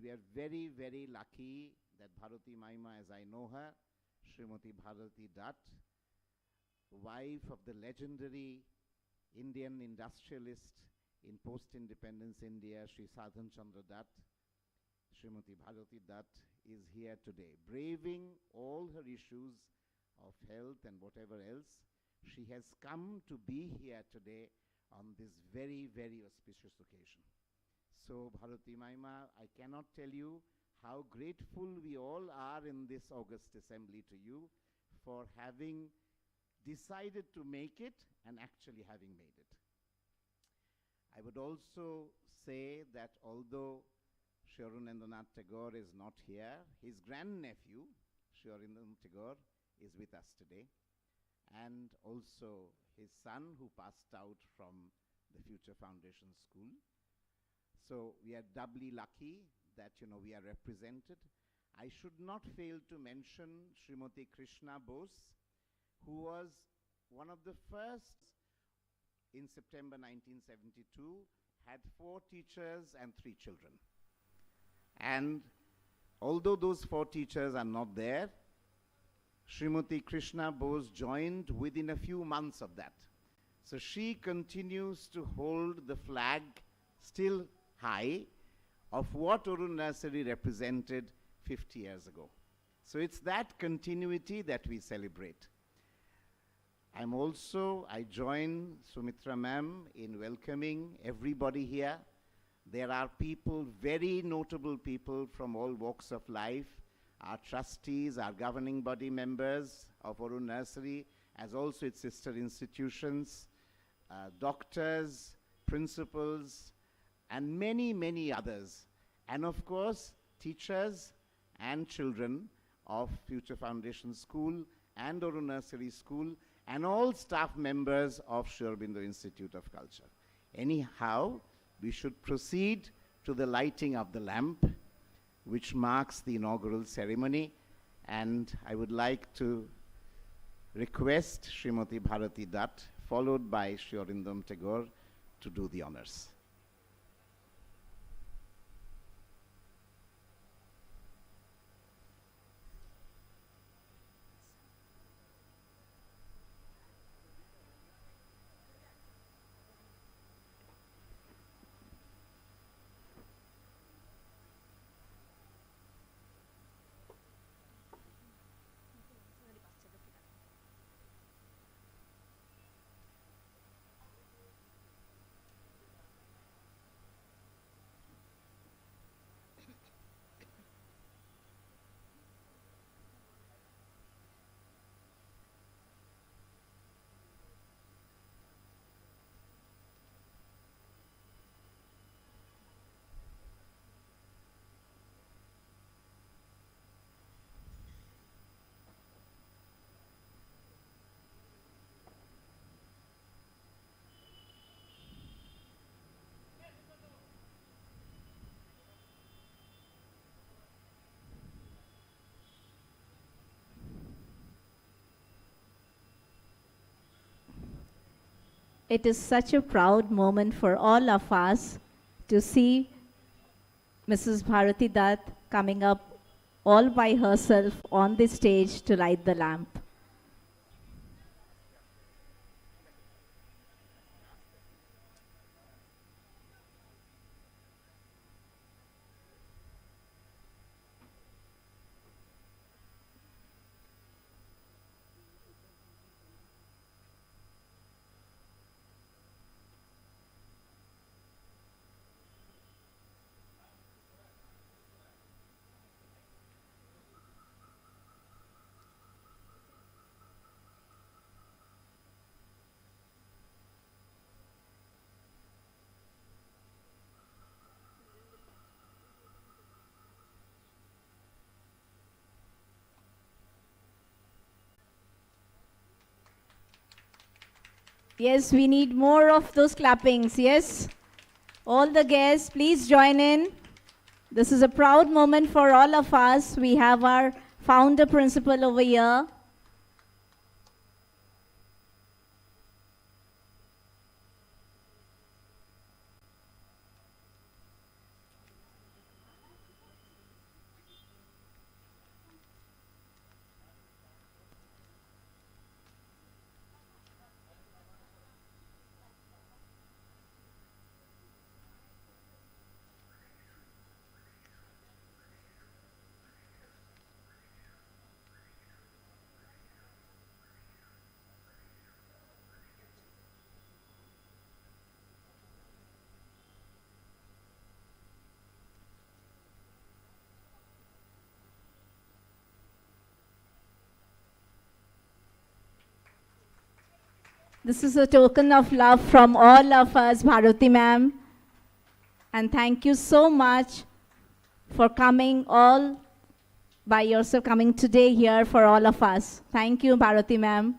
we are very, very lucky that Bharati Maima, as I know her, Srimati Bharati Dutt, wife of the legendary Indian industrialist in post-independence India, Sri Sadhan Chandra Dutt, Srimati Bharati Dutt, is here today. Braving all her issues of health and whatever else, she has come to be here today on this very, very auspicious occasion. So, Bharati Maima, I cannot tell you how grateful we all are in this August Assembly to you for having decided to make it and actually having made it. I would also say that although Sri Arunindranath Tagore is not here, his grandnephew, Sri Arunindranath Tagore, is with us today, and also his son who passed out from the Future Foundation School. So we are doubly lucky that, we are represented. I should not fail to mention Srimati Krishna Bose, who was one of the first in September 1972, had 4 teachers and 3 children. And although those 4 teachers are not there, Srimati Krishna Bose joined within a few months of that. So she continues to hold the flag still high of what Arun Nursery represented 50 years ago. So it's that continuity that we celebrate. I join Sumitra ma'am in welcoming everybody here. There are people, very notable people from all walks of life, our trustees, our governing body members of Arun Nursery, as also its sister institutions, doctors, principals, and many, many others. And of course, teachers and children of Future Foundation School and Arun Nursery School, and all staff members of Sri Aurobindo Institute of Culture. Anyhow, we should proceed to the lighting of the lamp, which marks the inaugural ceremony. And I would like to request Srimati Bharati Dutt, followed by Sri Aurindam Tagore, to do the honors. It is such a proud moment for all of us to see Mrs. Bharati Dutt coming up all by herself on the stage to light the lamp. Yes, we need more of those clappings. Yes. All the guests, please join in. This is a proud moment for all of us. We have our founder principal over here. This is a token of love from all of us, Bharati ma'am. And thank you so much for coming all by yourself, coming today here for all of us. Thank you, Bharati ma'am.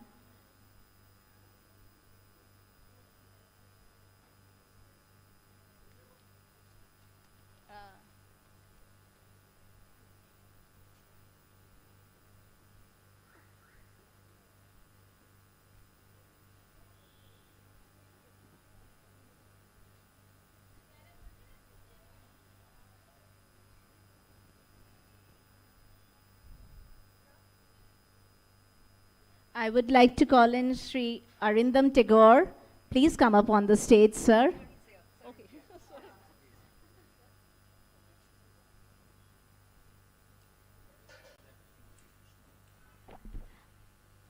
I would like to call in Sri Arindam Tagore. Please come up on the stage, sir.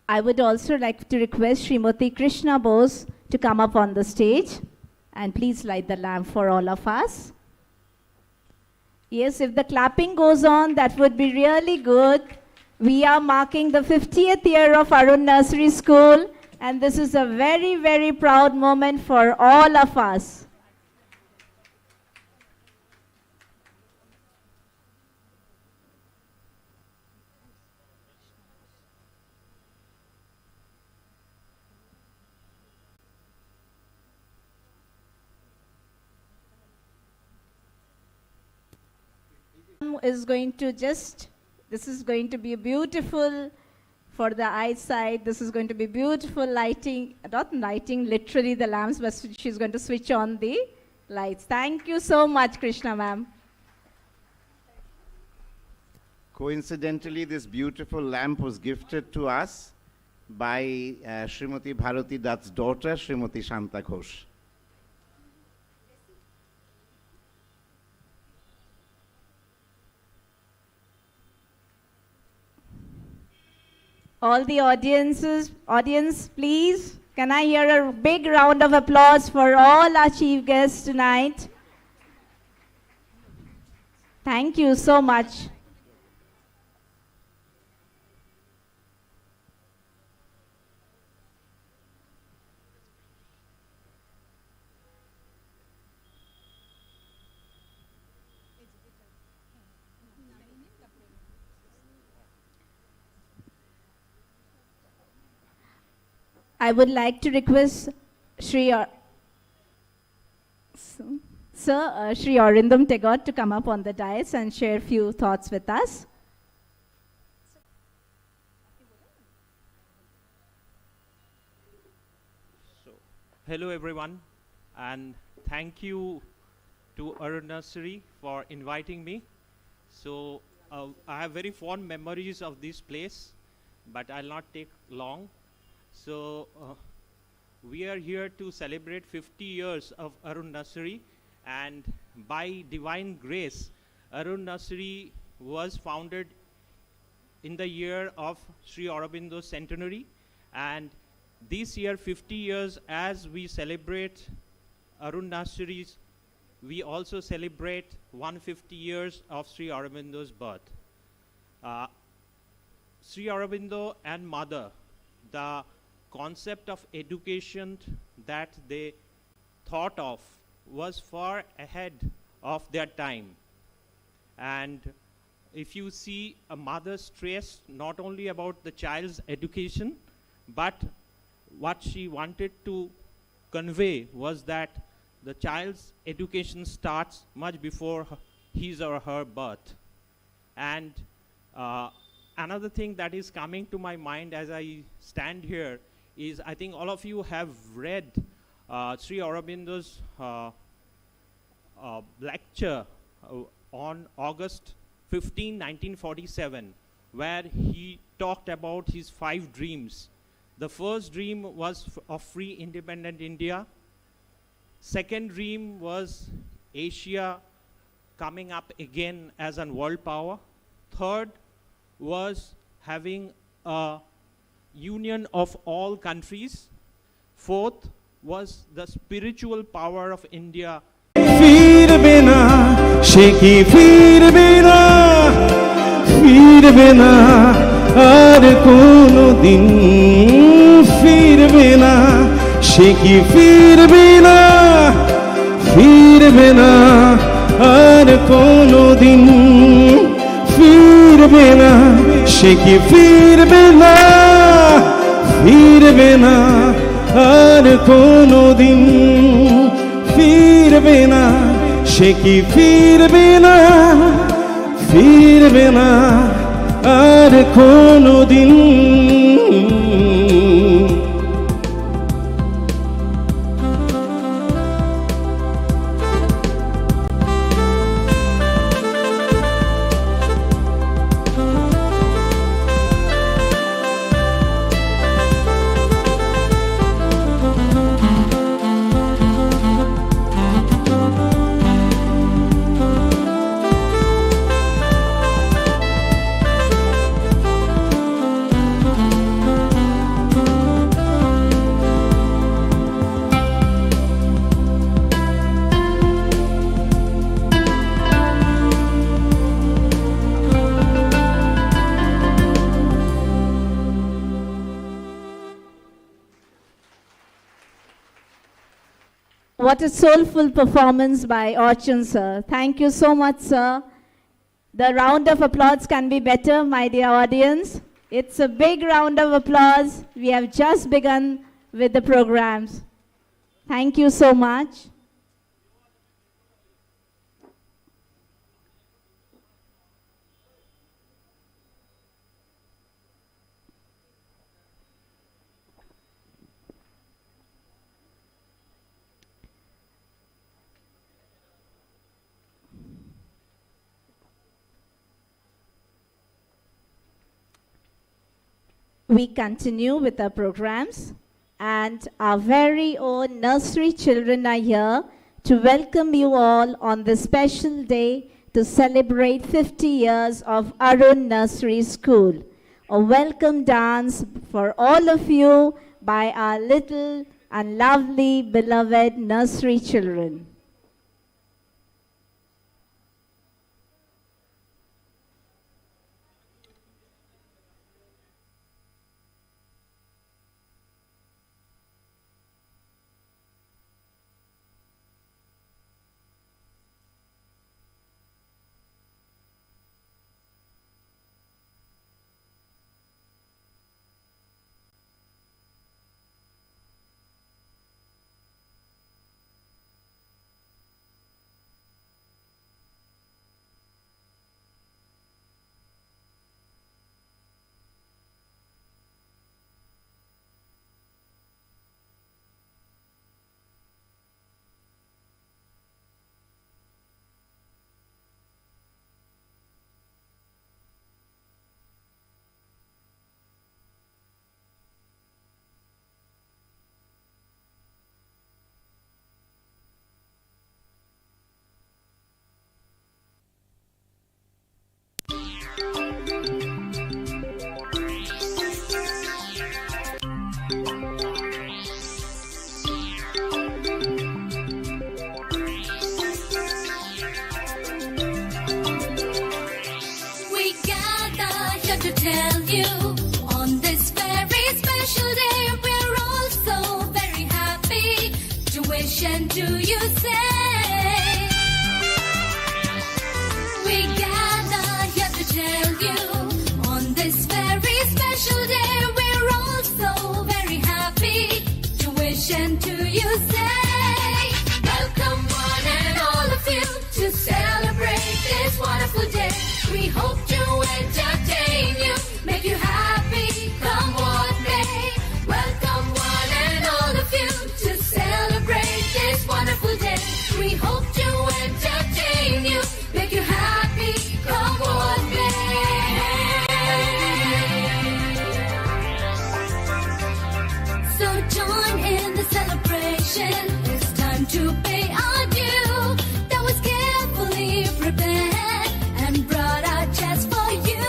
I would also like to request Srimati Krishna Bose to come up on the stage and please light the lamp for all of us. Yes, if the clapping goes on, that would be really good. We are marking the 50th year of Arun Nursery School, and this is a very, very proud moment for all of us. Is going to just, this is going to be beautiful for the eyesight. This is going to be beautiful lighting, not lighting literally the lamps, but she's going to switch on the lights. Thank you so much, Krishna ma'am. Coincidentally, this beautiful lamp was gifted to us by Srimati Bharati Dutt's daughter, Srimati Shanta Ghosh. All the audience, please, can I hear a big round of applause for all our chief guests tonight? Thank you so much. I would like to request Sri Arindam Tagore to come up on the dais and share a few thoughts with us. Hello everyone, and thank you to Arun Nursery for inviting me. So I have very fond memories of this place, but I'll not take long. So we are here to celebrate 50 years of Arun Nursery, and by divine grace, Arun Nursery was founded in the year of Sri Aurobindo's centenary, and this year 50 years as we celebrate Arun Nurseries, we also celebrate 150 years of Sri Aurobindo's birth. Sri Aurobindo and Mother, the concept of education that they thought of was far ahead of their time. And if you see a mother stressed not only about the child's education, but what she wanted to convey was that the child's education starts much before his or her birth. And another thing that is coming to my mind as I stand here is, I think all of you have read Sri Aurobindo's lecture on August 15, 1947, where he talked about his 5 dreams. The first dream was of free independent India. Second dream was Asia coming up again as a world power. Third was having a union of all countries. Fourth was the spiritual power of India. फिरबे ना शेखी फिरबे ना আর কোনো দিন ফিরবে না সে কি ফিরবে না, ফিরবে না আর কোনোদিন, ফিরবে না, সে কি ফিরবে না, ফিরবে না আর কোনোদিন, ফিরবে না, সে কি ফিরবে না, ফিরবে না আর কোনোদিন। What a soulful performance by Orchan sir. Thank you so much, sir. The round of applause can be better, my dear audience. It's a big round of applause. We have just begun with the programs. Thank you so much. We continue with our programs, and our very own nursery children are here to welcome you all on this special day to celebrate 50 years of Arun Nursery School. A welcome dance for all of you by our little and lovely beloved nursery children. Do you say we gather here to tell you on this very special day we're all so very happy to wish and to you say welcome one and all of you to celebrate this wonderful day. We hope to entertain you, make you happy, come what may. Welcome one and all of you to celebrate this wonderful day. We hope to entertain you, make you happy, come what may. So join in the celebration. It's time to pay our due. That was carefully prepared and brought out just for you.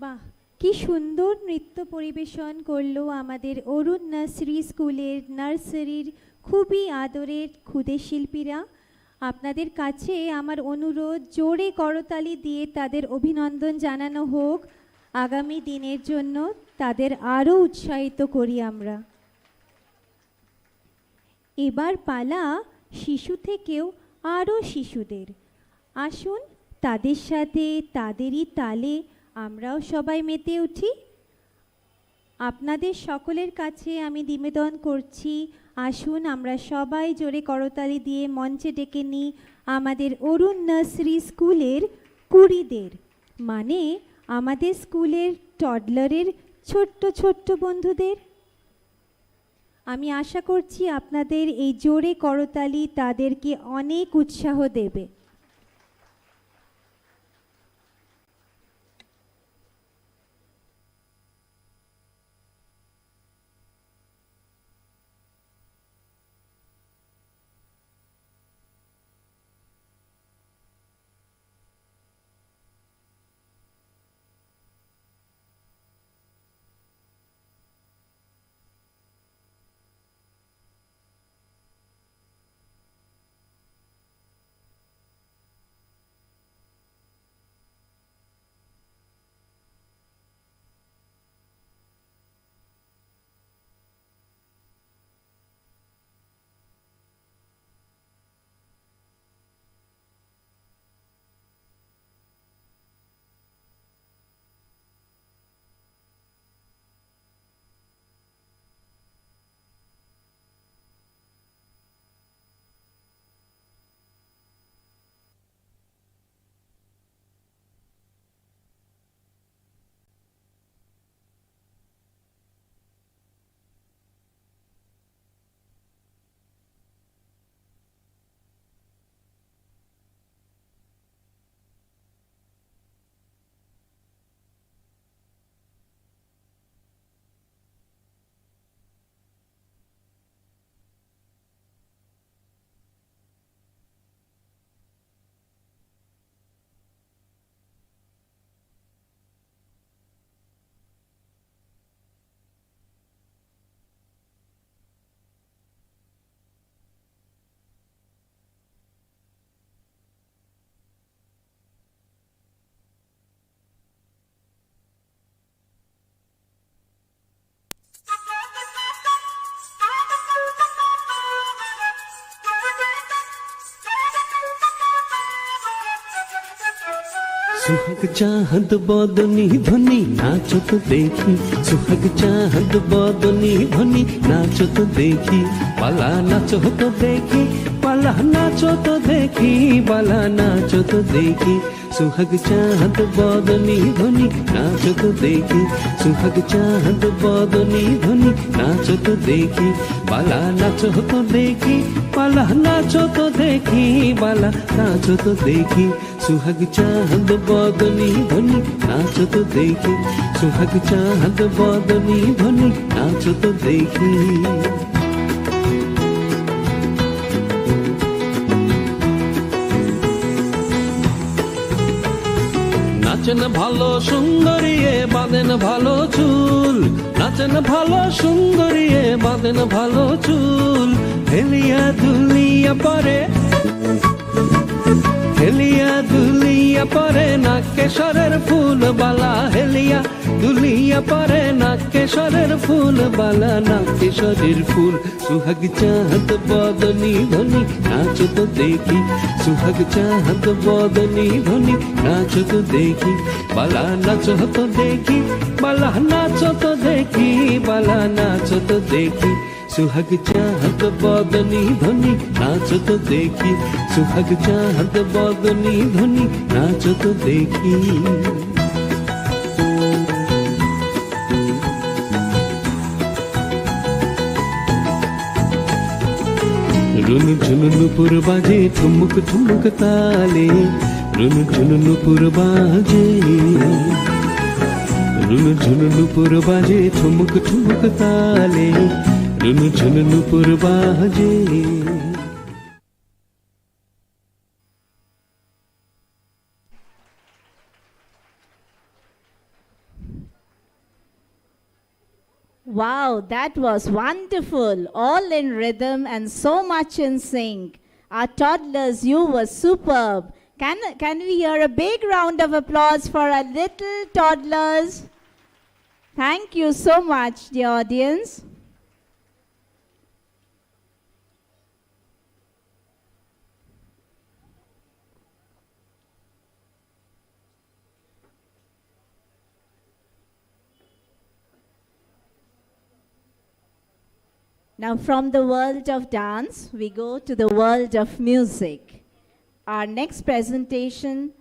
বাহ, কি সুন্দর নৃত্য পরিবেশন করলো আমাদের অরুণ nursery স্কুলের নার্সারির খুবই আদরের ক্ষুদে শিল্পীরা। আপনাদের কাছে আমার অনুরোধ, জোরে করতালি দিয়ে তাদের অভিনন্দন জানানো হোক। আগামী দিনের জন্য তাদের আরও উৎসাহিত করি আমরা। এবার পালা শিশু থেকেও আরও শিশুদের। আসুন তাদের সাথে তাদেরই তালে আমরাও সবাই মেতে উঠি। আপনাদের সকলের কাছে আমি নিবেদন করছি, আসুন আমরা সবাই জোরে করতালি দিয়ে মঞ্চে ডেকে নিই আমাদের অরুণ নার্সারি স্কুলের কুড়িদের, মানে আমাদের স্কুলের টডলারের ছোট্ট ছোট্ট বন্ধুদের। আমি আশা করছি আপনাদের এই জোরে করতালি তাদেরকে অনেক উৎসাহ দেবে। सुहाग चाहत बदनी ध्वनि नाचो तो देखी, सुहाग चाहत बदनी ध्वनि नाचो तो देखी, पाला नाचो तो देखी, पाला नाचो तो देखी, पाला नाचो तो देखी। सुहाग चाहत बदनी ध्वनि नाचो तो देखी, सुहाग चाहत बदनी ध्वनि नाचो तो देखी, पाला नाचो तो देखी, पाला नाचो तो देखी, पाला नाचो तो देखी। सुहाग चाहत बदनी ध्वनि नाचो तो देखी, सुहाग चाहत बदनी ध्वनि नाचो तो देखी। নাচেন ভালো সুন্দরীয়ে বাঁধেন ভালো চুল, নাচেন ভালো সুন্দরীয়ে বাঁধেন ভালো চুল, হেলিয়া দুলিয়া পরে, হেলিয়া দুলিয়া পরে নাকেশ্বরের ফুল বালা, হেলিয়া দুলিয়া পরে নাকেশ্বরের ফুল বালা, নাকেশ্বরের ফুল। सुहाग चाहत बदनी ध्वनि नाचो तो देखी, सुहाग चाहत बदनी ध्वनि नाचो तो देखी, बाला नाचो तो देखी, बाला नाचो तो देखी, बाला नाचो तो देखी। सुहाग चाहत बदनी ध्वनि नाचो तो देखी, सुहाग चाहत बदनी ध्वनि नाचो तो देखी। रुन झुन नुपुर बाजे ठुमुक ठुमुक ताले, रुन झुन नुपुर बाजे, रुन झुन नुपुर बाजे ठुमुक ठुमुक ताले, रुन झुन नुपुर बाजे। Wow, that was wonderful. All in rhythm and so much in sync. Our toddlers, you were superb. Can we hear a big round of applause for our little toddlers? Thank you so much, dear audience. Now, from the world of dance, we go to the world of music. Our next presentation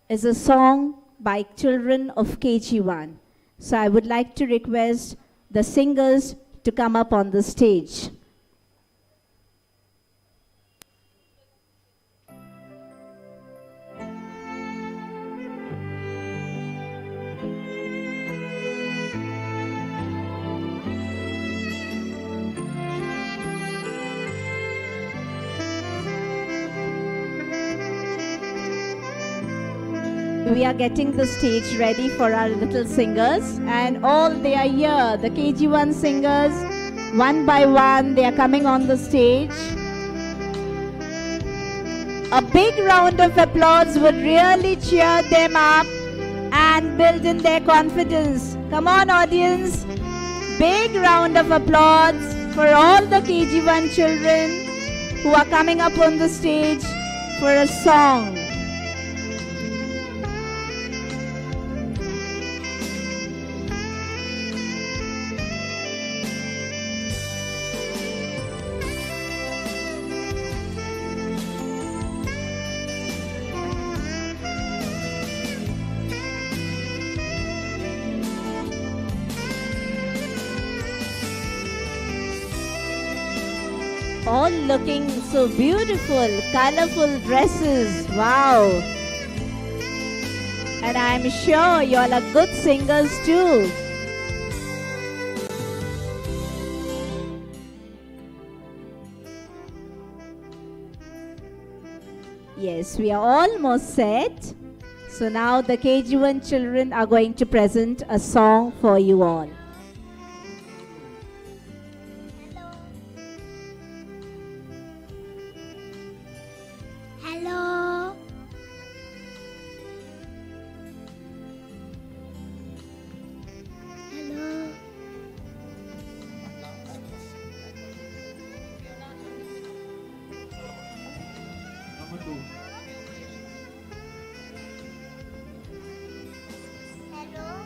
is a song by children of KG1. So I would like to request the singers to come up on the stage. We are getting the stage ready for our little singers, and all they are here, the KG1 singers, one by one, they are coming on the stage. A big round of applause would really cheer them up and build in their confidence. Come on, audience. Big round of applause for all the KG1 children who are coming up on the stage for a song. All looking so beautiful, colorful dresses. Wow. And I'm sure you all are good singers too. Yes, we are almost set. So now the KG1 children are going to present a song for you all. Hello. Hello.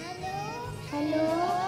Hello. Hello.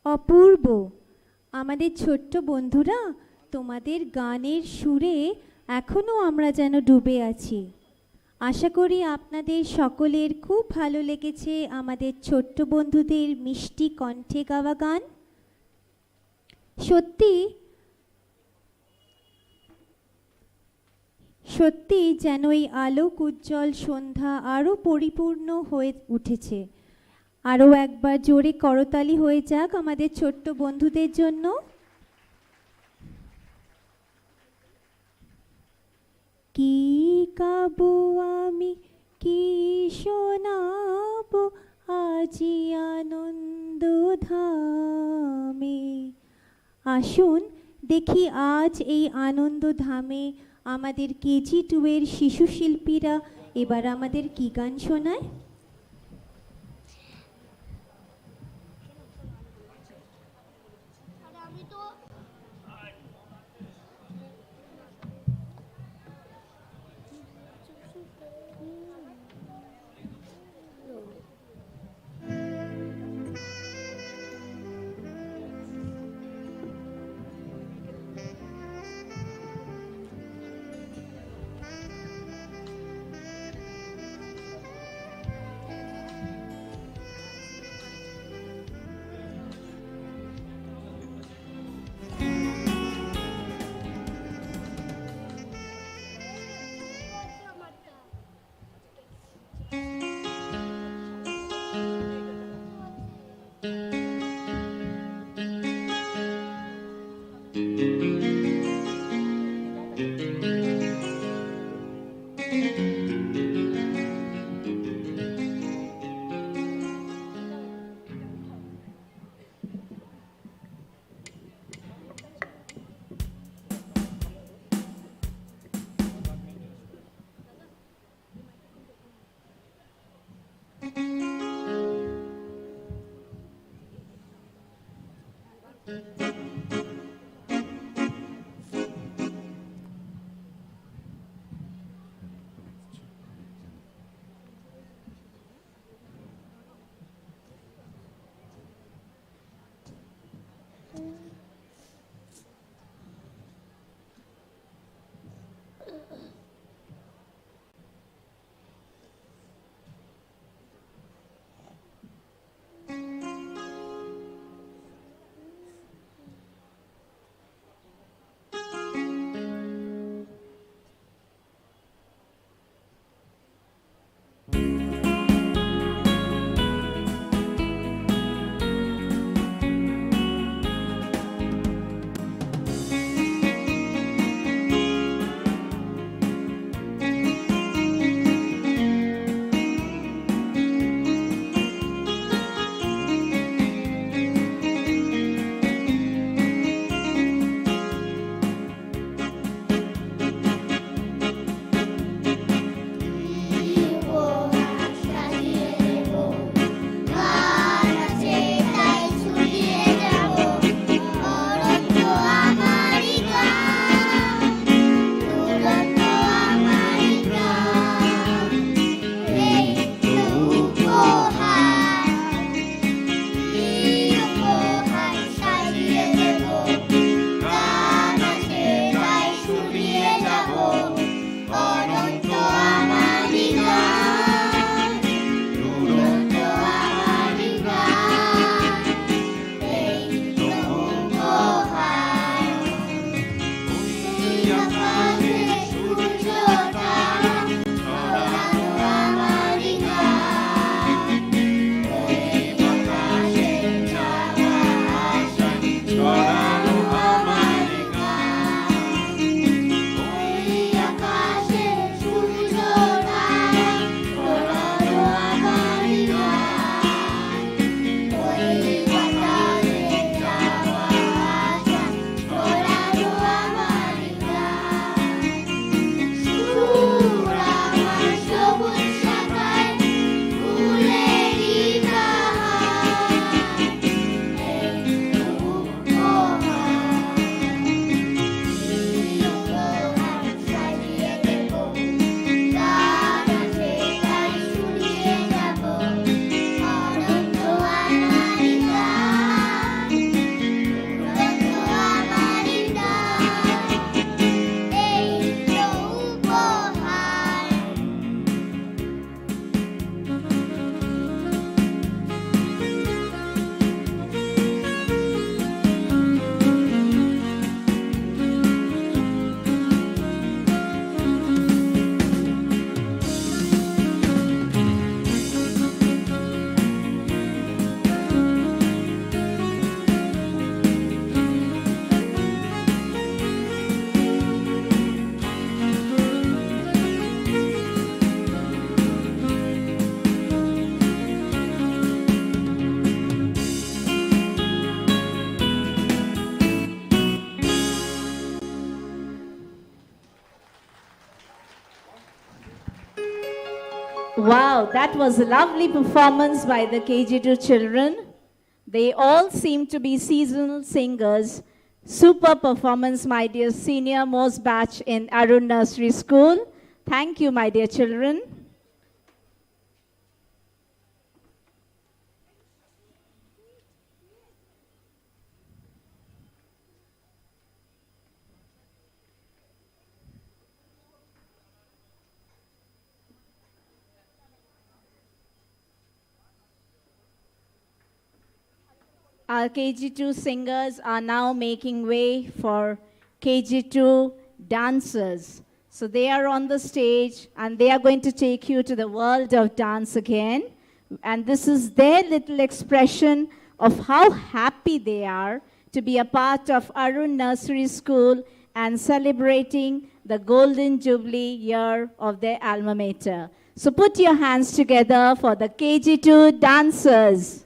অপূর্ব। আমাদের ছোট্ট বন্ধুরা, তোমাদের গানের সুরে এখনো আমরা যেন ডুবে আছি। আশা করি আপনাদের সকলের খুব ভালো লেগেছে আমাদের ছোট্ট বন্ধুদের মিষ্টি কণ্ঠে গাওয়া গান। সত্যি সত্যি যেন এই আলোক উজ্জ্বল সন্ধ্যা আরও পরিপূর্ণ হয়ে উঠেছে। আরও একবার জোরে করতালি হয়ে যাক আমাদের ছোট্ট বন্ধুদের জন্য। কি গাবো আমি, কি শোনাবো আজি আনন্দ ধামে। আসুন দেখি আজ এই আনন্দ ধামে আমাদের কেজি 2 এর শিশু শিল্পীরা এবার আমাদের কি গান শোনায়। Wow, that was a lovely performance by the KG2 children. They all seem to be seasonal singers. Super performance, my dear senior most batch in Arun Nursery School. Thank you, my dear children. Our KG2 singers are now making way for KG2 dancers. So they are on the stage and they are going to take you to the world of dance again. And this is their little expression of how happy they are to be a part of Arun Nursery School and celebrating the golden jubilee year of their alma mater. So put your hands together for the KG2 dancers.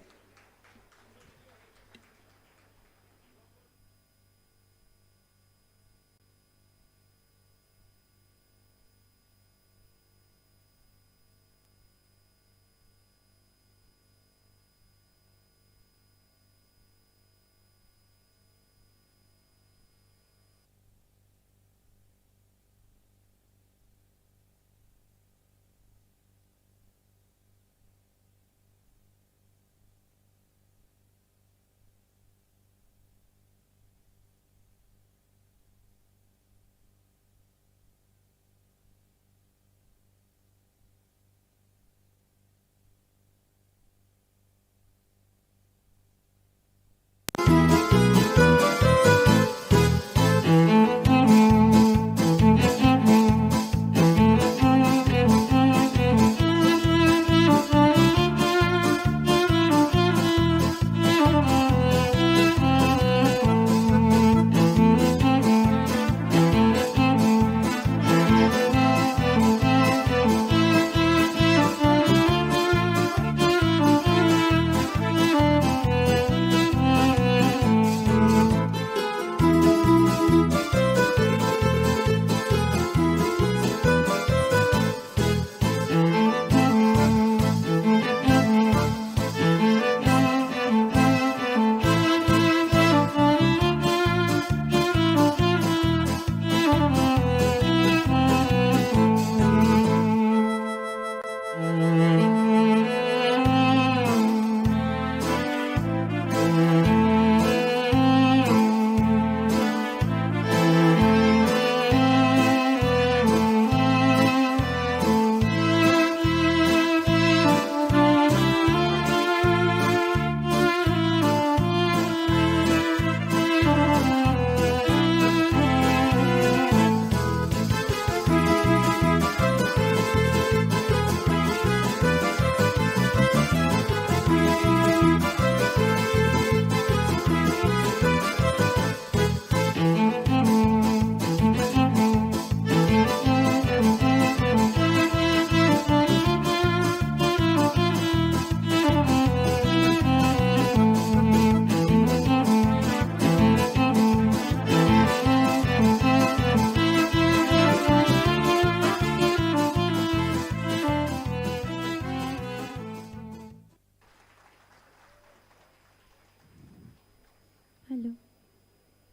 Hello,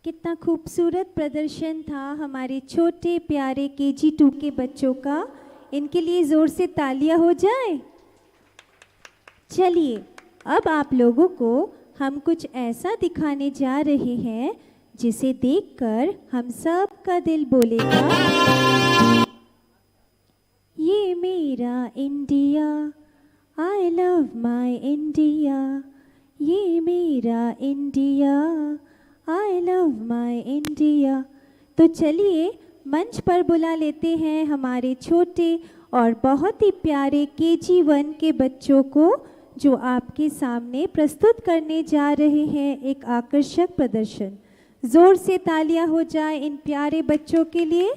कितना खूबसूरत प्रदर्शन था हमारे छोटे प्यारे KG2 के बच्चों का। इनके लिए ज़ोर से तालियां हो जाए। चलिए, अब आप लोगों को हम कुछ ऐसा दिखाने जा रहे हैं जिसे देखकर हम सब का दिल बोलेगा, ये मेरा India, I love my India, ये मेरा India, I love my India. तो चलिए मंच पर बुला लेते हैं हमारे छोटे और बहुत ही प्यारे KG1 के बच्चों को, जो आपके सामने प्रस्तुत करने जा रहे हैं एक आकर्षक प्रदर्शन। जोर से तालियां हो जाए इन प्यारे बच्चों के लिए।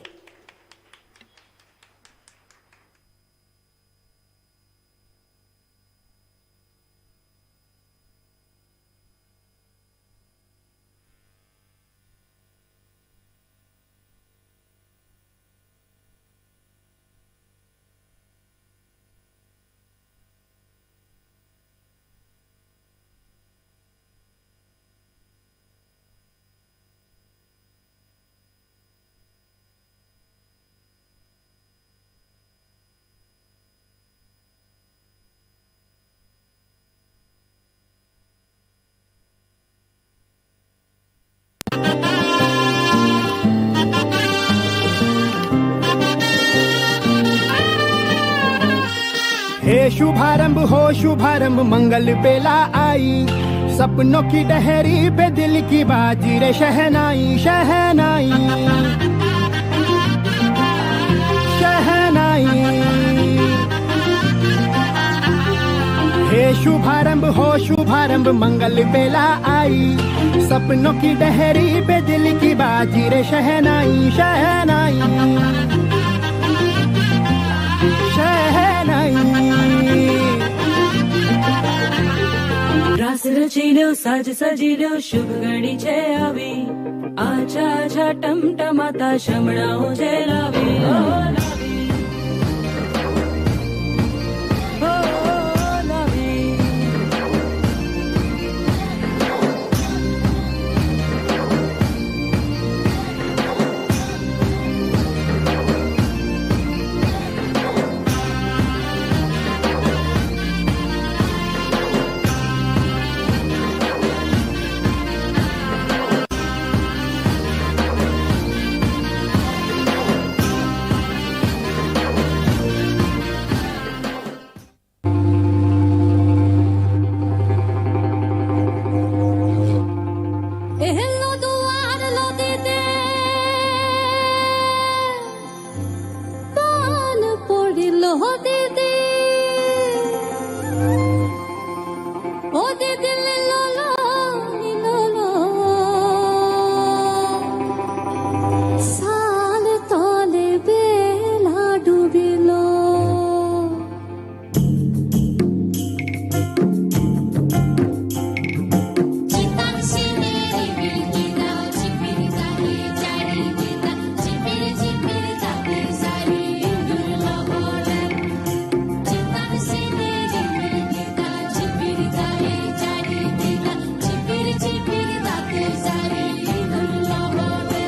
हे शुभारंभ हो शुभारंभ, मंगल बेला आई, सपनों की डहरी पे दिल की बाजी रे शहनाई शहनाई शहनाई। हे हे शुभारंभ मंगल बेला आई, सपनों की डहरी पे दिल की बाजी रे शहनाई शहनाई शहनाई। रास रचिलो साज सजिलो शुभ घड़ी छे आवी, आजा आजा टमटमाता शमणाओ जे लावी ओ लावी ओ लावी। Hello duar lo dite pan podilo dite o dite lo lo sal tole bela dubilo Chitan sineri bilgida chipiri tari chari gita chipiri chipiri tari sari indurla bole Chitan sineri bilgida chipiri tari chari gita chipiri chipiri tari sari indurla bole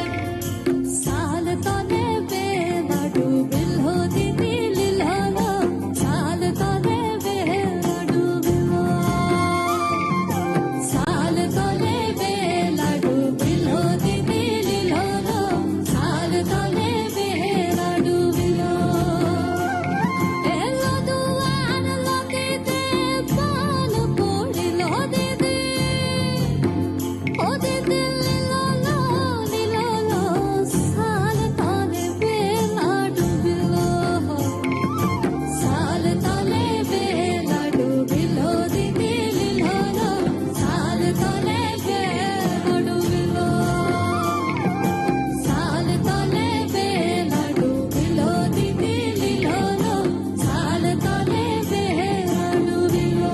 Saal tole bela dubil ho didi lilhalo Saal tole bela dubilo साल तोले बेला डूबिलो दीदी लिलो साल तोले बेला डूबिलो yellow दुआर लो दीदी पान पोड़िलो दीदी ओ दीदी लिलो साल तोले बेला डूबिलो साल तोले बेला डूबिलो दीदी लिलो साल तोले बेला डूबिलो साल तोले बेला डूबिलो दीदी लिलो साल तोले बेला डूबिलो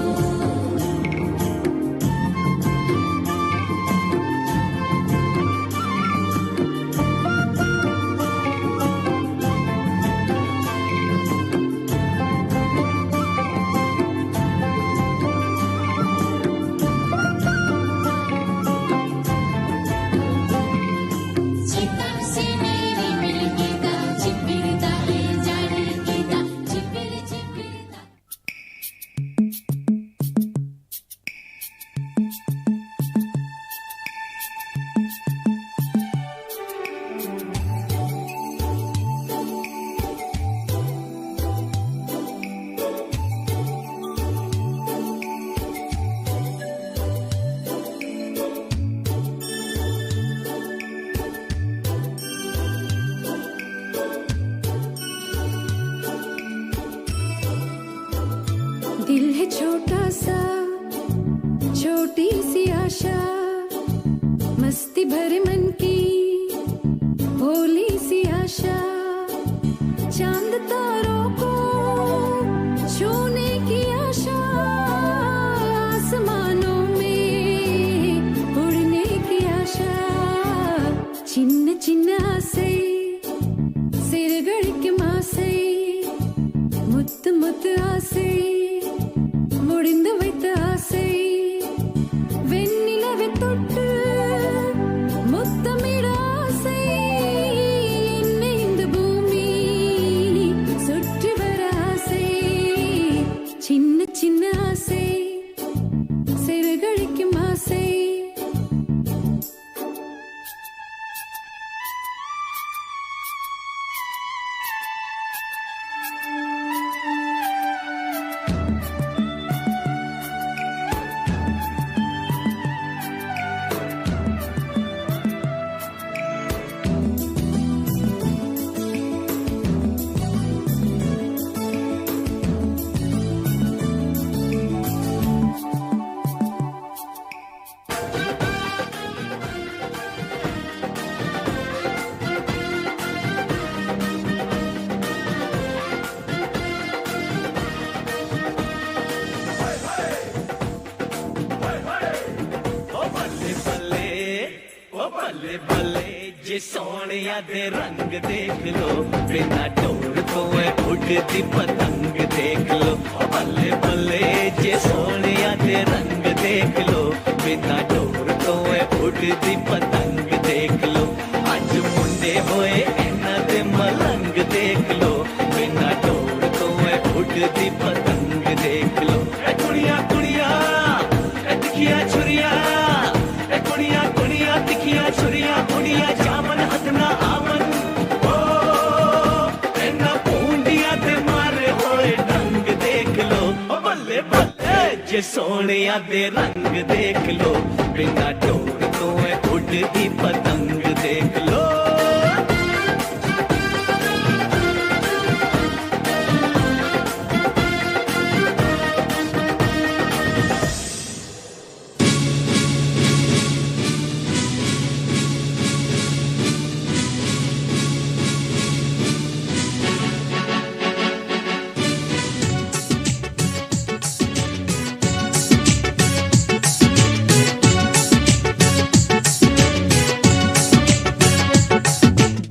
Chitan sineri bilgida chipiri tari jari gita chipiri chipiri tari दिल है छोटा सा छोटी सी आशा मस्ती भरे मन की भोली सी आशा चांद तारों को छूने की आशा आसमानों में उड़ने की आशा चिन्न चिन्न आसे सिरगड़ के मासे मुत मुत आसे முடிந்து வைத்த ஆசை வெண்ணிலவை தொட்டு முத்தமிட ஆசை என்னை இந்த பூமி சுற்றி வர ஆசை சின்ன சின்ன ஆசை சிறகடிக்கும் ஆசை ਬੱਲੇ ਬੱਲੇ ਜੇ ਸੋਹਣਿਆ ਦੇ ਰੰਗ ਦੇਖ ਲੋ ਬਿਨਾ ਢੋਲ ਤੋਂ ਐ ਉੱਡਦੀ ਪਤੰਗ ਦੇਖ ਲੋ ਬੱਲੇ ਬੱਲੇ ਜੇ ਸੋਹਣਿਆ ਦੇ ਰੰਗ ਦੇਖ ਲੋ ਬਿਨਾ ਢੋਲ ਤੋਂ ਐ ਉੱਡਦੀ ਪਤੰਗ ਦੇਖ ਲੋ ਅੱਜ ਮੁੰਡੇ ਹੋਏ ਇਹਨਾਂ ਦੇ ਮਲੰਗ ਦੇਖ ਲੋ ਬਿਨਾ ਢੋਲ ਤੋਂ ਐ ਉੱਡਦੀ ਪਤੰਗ ਦੇਖ ਲੋ ਐ ਕੁੜੀਆਂ ਕੁੜੀਆਂ ਐ ਤਿੱਖੀਆਂ ਛੁਰੀਆਂ ਐ ਕੁੜੀਆਂ ਕੁੜੀਆਂ ਤਿੱਖੀਆਂ ਛੁਰੀਆਂ ਕੁੜੀਆਂ ਜਾਮਨ ਹੱਥ ਨਾ ਆਵਨ ਓ ਇਹਨਾਂ ਪੂੰਡੀਆਂ ਤੇ ਮਾਰੇ ਹੋਏ ਡੰਗ ਦੇਖ ਲੋ ਓ ਬੱਲੇ ਬੱਲੇ ਜੇ ਸੋਹਣਿਆਂ ਦੇ ਰੰਗ ਦੇਖ ਲੋ ਬਿਨਾ ਢੋਲ ਤੋਂ ਐ ਉੱਡਦੀ ਪਤੰਗ ਦੇਖ ਲੋ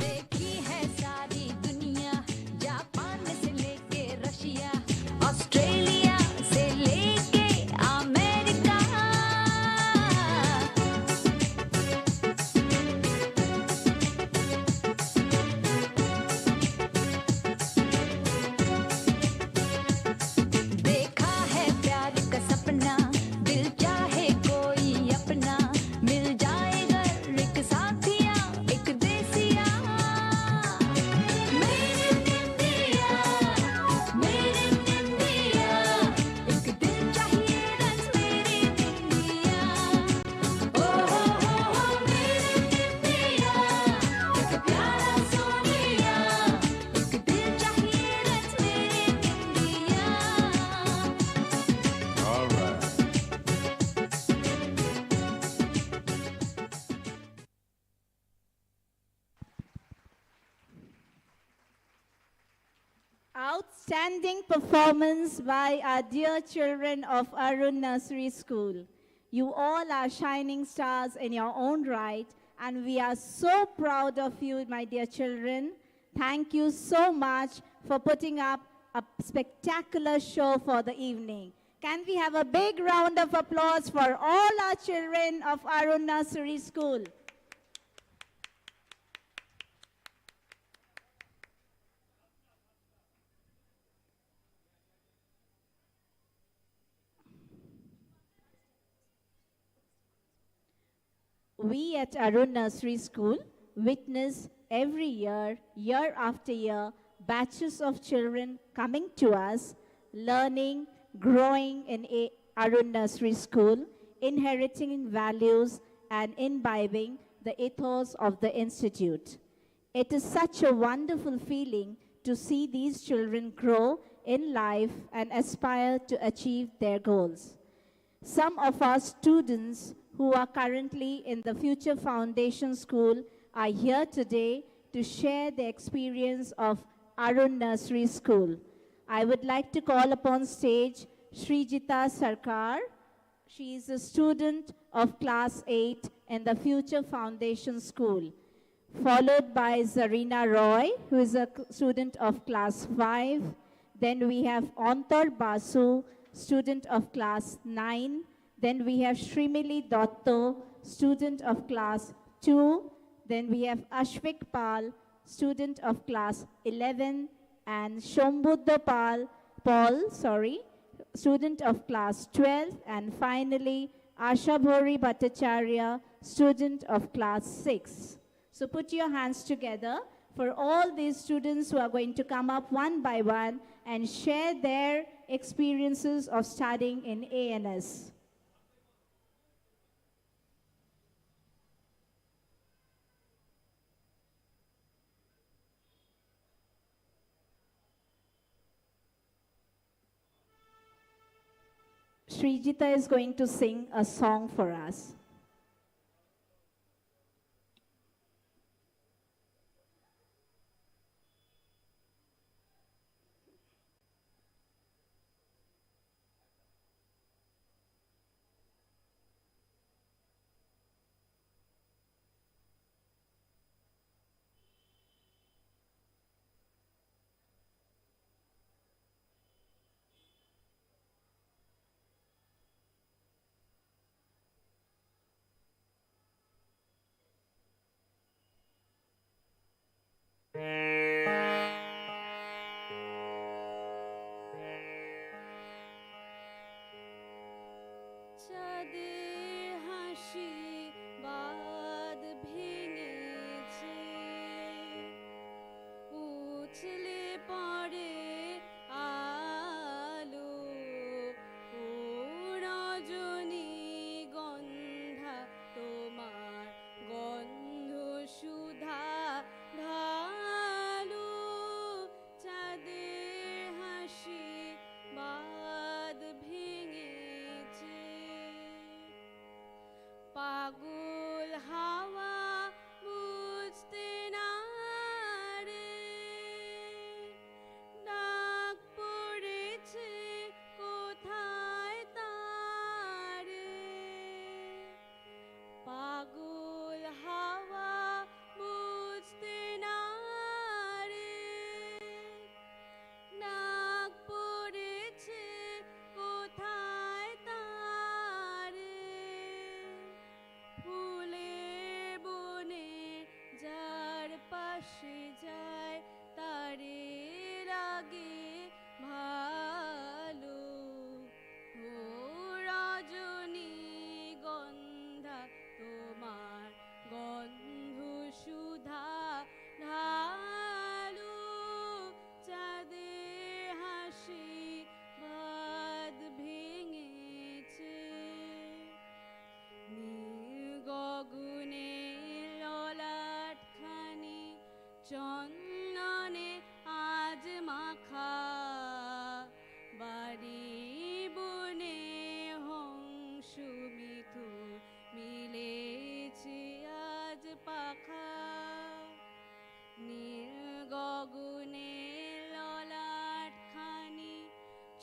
देखी है सारी दुनिया जापान से लेके रशिया ऑस्ट्रेलिया से लेके अमेरिका देखा है प्यार का सपना दिल चाहे कोई अपना मिल जाएगा एक साथिया एक देसिया मेरे इंडिया एक दिल चाहिए रंग मेरे इंडिया ओ मेरे इंडिया एक प्यारा सोनिया एक दिल चाहिए रंग मेरे India Outstanding performance by our dear children of Arun Nursery School. You all are shining stars in your own right, and we are so proud of you, my dear children. Thank you so much for putting up a spectacular show for the evening. Can we have a big round of applause for all our children of Arun Nursery School? We at Arun Nursery School witness every year, year after year, batches of children coming to us, learning, growing in Arun Nursery School, inheriting values and imbibing the ethos of the institute. It is such a wonderful feeling to see these children grow in life and aspire to achieve their goals. Some of our students who are currently in the Future Foundation School are here today to share the experience of Arun Nursery School. I would like to call upon stage Srijita Sarkar. She is a student of class 8 in the Future Foundation School, followed by Zarina Roy, who is a student of class 5. Then we have Antar Basu, student of class 9. Then we have Srimili Dotto, student of class 2. Then we have Ashvik Pal, student of class 11. And Shombuddha Paul, student of class 12. And finally, Ashabhori Bhattacharya, student of class 6. So put your hands together for all these students who are going to come up one by one and share their experiences of studying in ANS. Srijita is going to sing a song for us.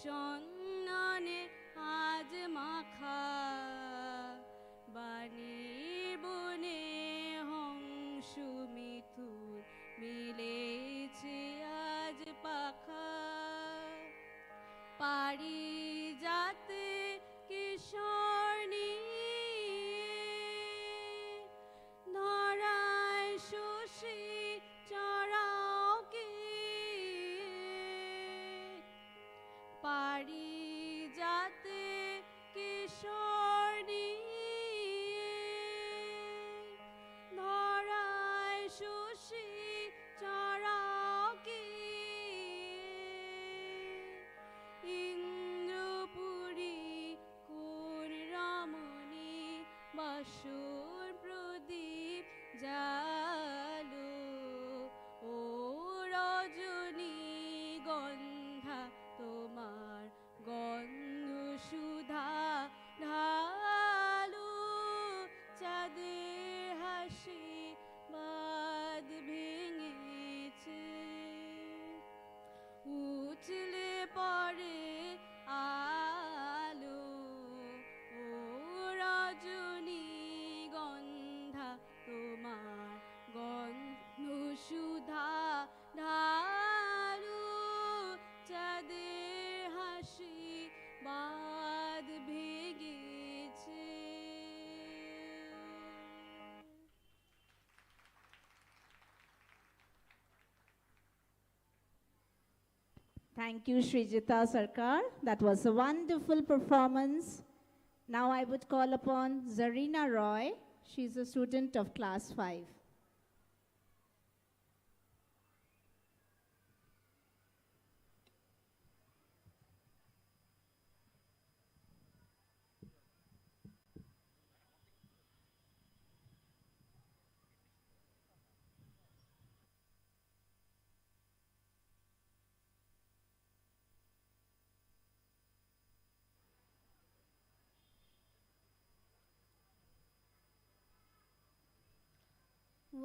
চন্দনে আজ মাখা বাণীর বনে হংস মিথুর মিলেছে আজ পাখা পারি যাতে কিশোর ধরায় শশী চড়াও কি পারি যাতে কিশোর ধরায় শশী চড়াও কি ইন্দ্রপুরী কোন রমণী বাসুর প্রদীপ জালো ও রজনী গন্ধা তোমার গন্ধ সুধা ঢালু চাঁদের হাসি বাদ ভেঙেছে উঠলে পরে আলো ও রজনী গন্ধা তোমার গন্ধ সুধা ঢালু চাঁদের হাসি বাদ ভেঙেছে Thank you, Srijita Sarkar. That was a wonderful performance. Now I would call upon Zarina Roy. She's a student of class 5.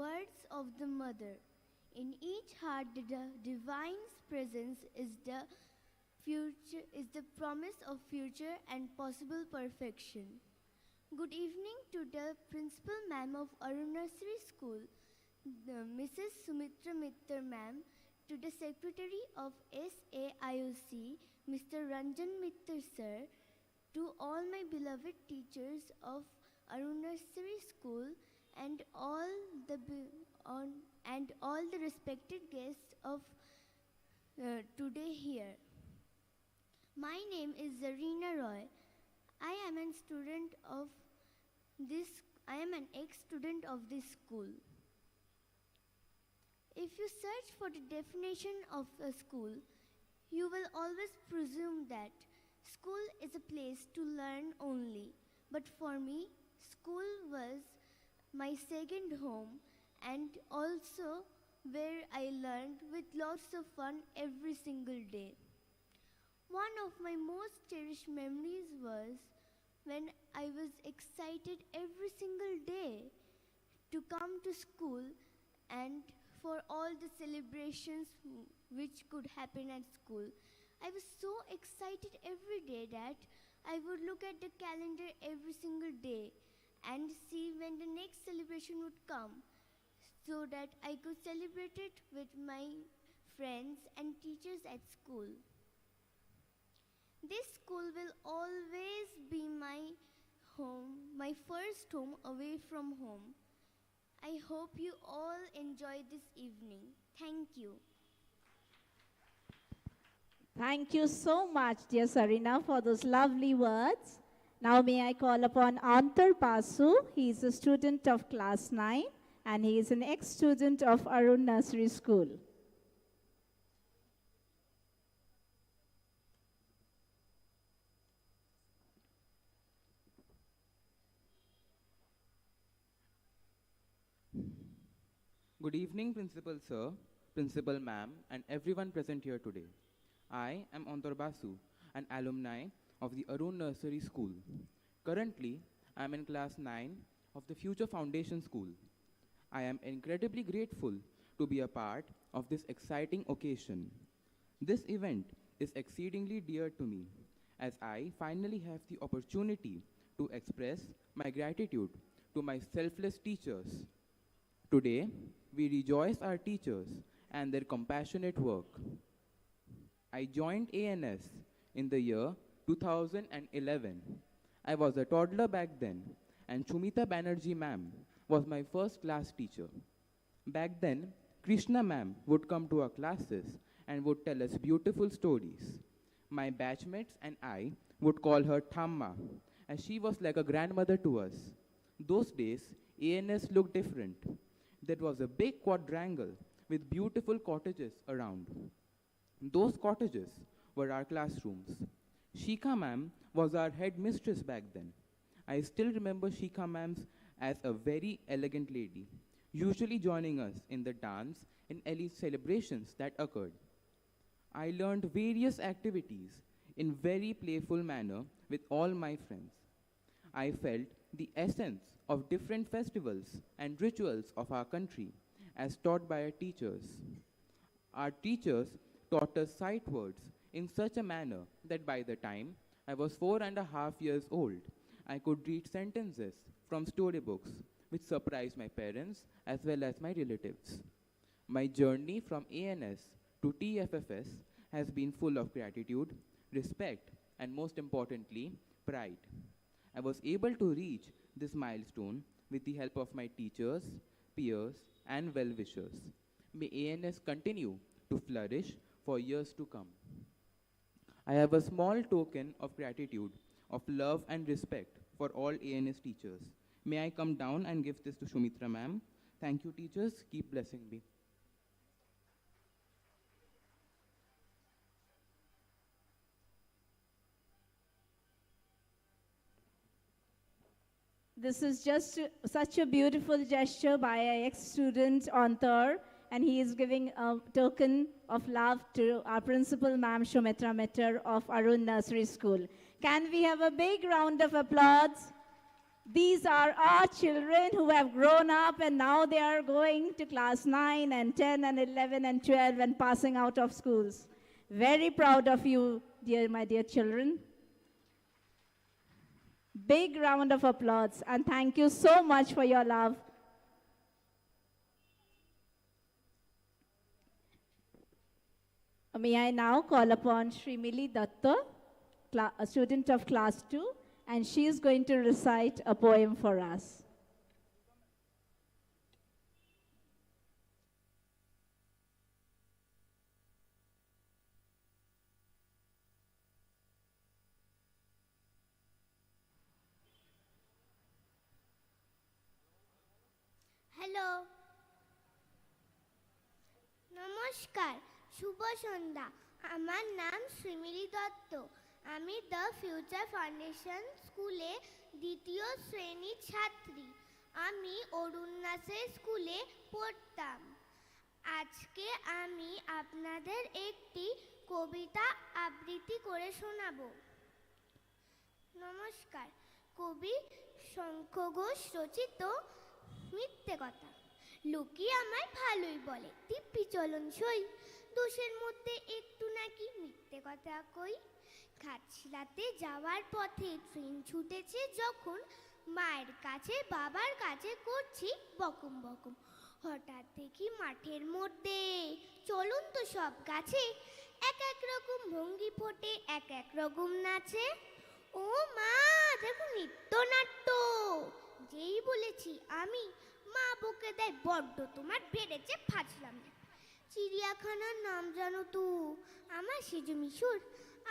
Words of the Mother. In each heart, the divine's presence is the future, is the promise of future and possible perfection. Good evening to the Principal Ma'am of Arun Nursery School, Mrs. Sumitra Mittar Ma'am, to the Secretary of SAIOC, Mr. Ranjan Mittar Sir, to all my beloved teachers of Arun Nursery School, and all the respected guests of today here. My name is Zarina Roy. I am an ex-student of this school. If you search for the definition of a school, you will always presume that school is a place to learn only. But for me, school was my second home, and also where I learned with lots of fun every single day. One of my most cherished memories was when I was excited every single day to come to school and for all the celebrations which could happen at school. I was so excited every day that I would look at the calendar every single day and see when the next celebration would come so that I could celebrate it with my friends and teachers at school. This school will always be my home, my first home away from home. I hope you all enjoy this evening. Thank you. Thank you so much, dear Sarina, for those lovely words. Now may I call upon Antar Basu. He is a student of class 9 and he is an ex-student of Arun Nursery School. Good evening, Principal Sir, Principal Ma'am, and everyone present here today. I am Antar Basu, an alumni of the Arun Nursery School. Currently, I am in class 9 of the Future Foundation School. I am incredibly grateful to be a part of this exciting occasion. This event is exceedingly dear to me, as I finally have the opportunity to express my gratitude to my selfless teachers. Today, we rejoice our teachers and their compassionate work. I joined ANS in the year 2011. I was a toddler back then, and Shumita Banerjee ma'am was my first class teacher. Back then, Krishna ma'am would come to our classes and would tell us beautiful stories. My batchmates and I would call her Thamma, as she was like a grandmother to us. Those days, ANS looked different. There was a big quadrangle with beautiful cottages around. Those cottages were our classrooms. Shikha ma'am was our headmistress back then. I still remember Shikha ma'am as a very elegant lady, usually joining us in the dance and elite celebrations that occurred. I learned various activities in very playful manner with all my friends. I felt the essence of different festivals and rituals of our country as taught by our teachers. Our teachers taught us sight words in such a manner that by the time I was 4.5 years old, I could read sentences from storybooks, which surprised my parents as well as my relatives. My journey from ANS to TFFS has been full of gratitude, respect, and most importantly, pride. I was able to reach this milestone with the help of my teachers, peers, and well-wishers. May ANS continue to flourish for years to come. I have a small token of gratitude, of love and respect for all ANS teachers. May I come down and give this to Shumitra ma'am. Thank you, teachers. Keep blessing me. This is just such a beautiful gesture by an ex-student Antar, and he is giving a token of love to our principal, Ma'am Shumitra Mitter of Arun Nursery School. Can we have a big round of applause? These are our children who have grown up and now they are going to class 9 and 10 and 11 and 12 and passing out of schools. Very proud of you, my dear children. Big round of applause and thank you so much for your love. May I now call upon Srimili Datta, a student of class 2, and she is going to recite a poem for us. Hello, নমস্কার, শুভ সন্ধ্যা। আমার নাম শ্রীমিলি দত্ত। আমি the future foundation স্কুলে দ্বিতীয় শ্রেণীর ছাত্রী। আমি অরুণ নাসের স্কুলে পড়তাম। আজকে আমি আপনাদের একটি কবিতা আবৃত্তি করে শোনাবো। নমস্কার। কবি শঙ্খ ঘোষ রচিত মিথ্যে কথা। লোকে আমায় ভালোই বলে, দিব্যি চলন সই, দোষের মধ্যে একটু নাকি মিথ্যে কথা কই। ঘাটশিলাতে যাওয়ার পথে ট্রেন ছুটেছে যখন, মায়ের কাছে বাবার কাছে করছি বকুম বকুম। হঠাৎ দেখি মাঠের মধ্যে চলন্ত সব গাছে এক এক রকম ভঙ্গি ফোটে, এক এক রকম নাচে। ও মা, দেখো নৃত্যনাট্য। যেই বলেছি আমি, মা বকে দেয় বড্ড তোমার বেড়েছে ফাজলাম। চিড়িয়াখানার নাম জানো তো? আমার সেজু মিশর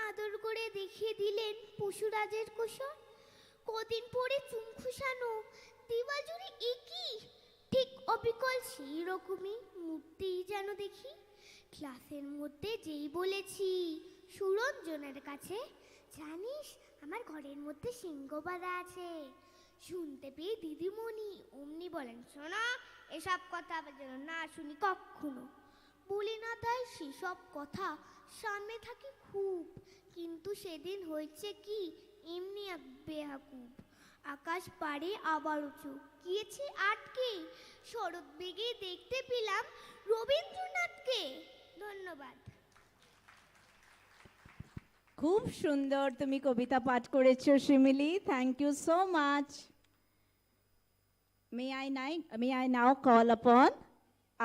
আদর করে দেখিয়ে দিলেন পশুরাজের কোষর। কদিন পরে চুম খুসানো দেওয়াল জুড়ে একই, ঠিক অবিকল সেই রকমই মূর্তি যেন দেখি। ক্লাসের মধ্যে যেই বলেছি সুরঞ্জনের কাছে, জানিস আমার ঘরের মধ্যে সিংহ বাঁধা আছে। শুনতে পেয়ে দিদিমণি অমনি বলেন, শোনো এসব কথা যেন না শুনি কখনো। বলি না তাই সেসব কথা, সামনে থাকি খুব, কিন্তু সেদিন হয়েছে কি এমনি এক বেহাকুব। আকাশ পাড়ে আবার উঁচু গিয়েছে আটকে, শরৎ বেগে দেখতে পেলাম রবীন্দ্রনাথকে। ধন্যবাদ। খুব সুন্দর তুমি কবিতা পাঠ করেছো শিমিলি, thank you so much. May I now call upon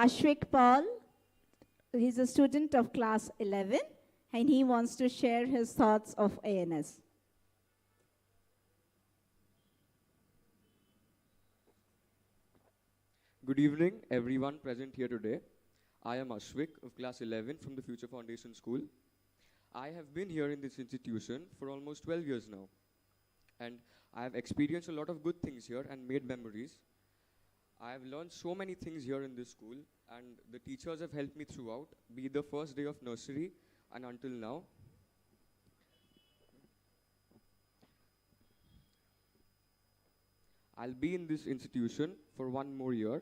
Ashwik Paul. He's a student of class 11 and he wants to share his thoughts of ANS. Good evening, everyone present here today. I am Ashwik of class 11 from the Future Foundation School. I have been here in this institution for almost 12 years now. And I have experienced a lot of good things here and made memories. I have learned so many things here in this school, and the teachers have helped me throughout, be the first day of nursery and until now. I'll be in this institution for one more year,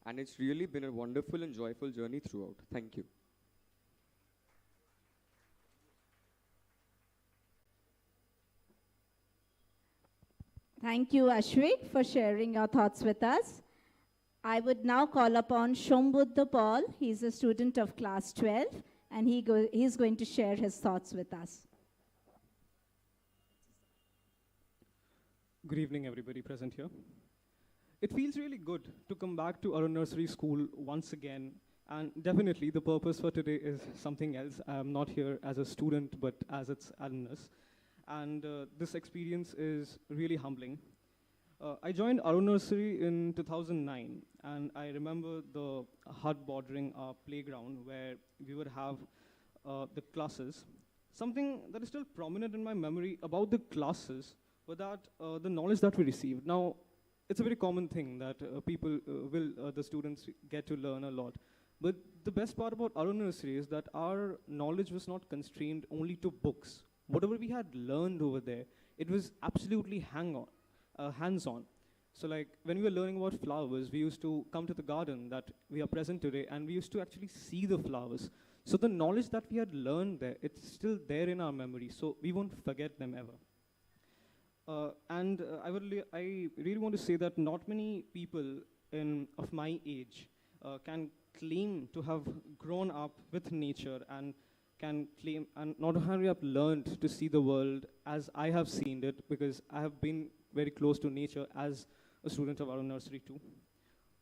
and it's really been a wonderful and joyful journey throughout. Thank you. Thank you, Ashwik, for sharing your thoughts with us. I would now call upon Shombuddha Paul. He's a student of class 12, and he's going to share his thoughts with us. Good evening, everybody present here. It feels really good to come back to Arun Nursery School once again, and definitely the purpose for today is something else. I'm not here as a student, but as its alumnus, and this experience is really humbling. I joined Arun Nursery in 2009, and I remember the hut bordering our playground where we would have the classes. Something that is still prominent in my memory about the classes was that the knowledge that we received. Now, it's a very common thing that the students get to learn a lot. But the best part about Arun Nursery is that our knowledge was not constrained only to books. Whatever we had learned over there, it was absolutely hands-on. So like when we were learning about flowers, we used to come to the garden that we are present today, and we used to actually see the flowers. So the knowledge that we had learned there, it's still there in our memory, so we won't forget them ever. I really want to say that not many people of my age can claim to have grown up with nature and can claim and not only have learned to see the world as I have seen it, because I have been very close to nature as a student of Arun Nursery too.